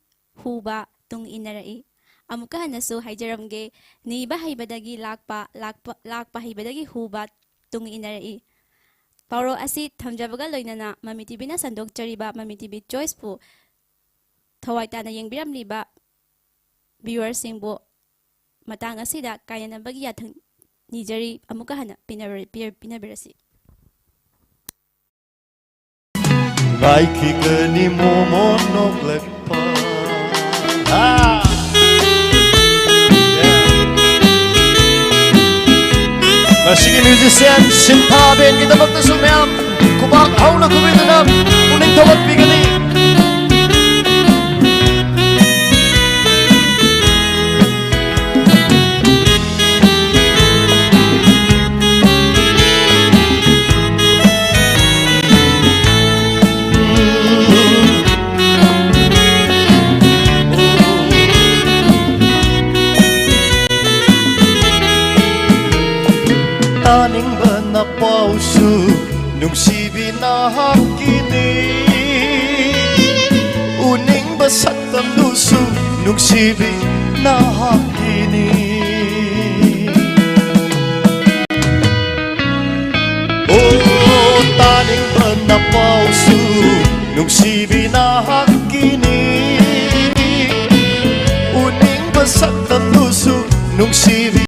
ꯍꯨꯕ ꯇꯨꯡ ꯏꯟꯅꯔꯛꯏ ꯑꯃꯨꯛꯀ ꯍꯟꯅꯁꯨ ꯍꯥꯏꯖꯔꯝꯒꯦ ꯅꯤꯕ ꯍꯩꯕꯗꯒꯤ ꯂꯥꯛꯄ ꯍꯩꯕꯗꯒꯤ ꯍꯨꯕ ꯇꯨꯡ ꯏꯟꯅꯔꯛꯏ ꯄꯥꯎꯔꯧ ꯑꯁꯤ ꯊꯝꯖꯕꯒ ꯂꯣꯏꯅꯅ ꯃꯃꯤ ꯇꯤꯚꯤꯅ ꯁꯟꯗꯣꯛꯆꯔꯤꯕ ꯃꯃꯤ ꯇꯤꯚꯤ ꯆꯣꯏꯁꯄꯨ ꯊꯋꯥꯏ ꯇꯥꯅ ꯌꯦꯡꯕꯤꯔꯝꯂꯤꯕ ꯚ꯭ꯌꯨꯋꯔꯁꯤꯡꯕꯨ ꯃꯇꯥꯡ ꯑꯁꯤꯗ ꯀꯥꯏꯅꯅꯕꯒꯤ ꯌꯥꯊꯪ ꯅꯤꯖꯔꯤ ꯑꯃꯨꯛꯀ ꯍꯟꯅ ꯄꯤꯅꯕꯤꯔꯁꯤ Laikigani momo noglekpa Masigi musician simpa ben gidabakta sumyam kubak hauna kubidana uning tawat bigani Taningba na pausu nungsibi na hakini Uningba satam lusu nungsibi na hakini Oh taningba na pausu nungsibi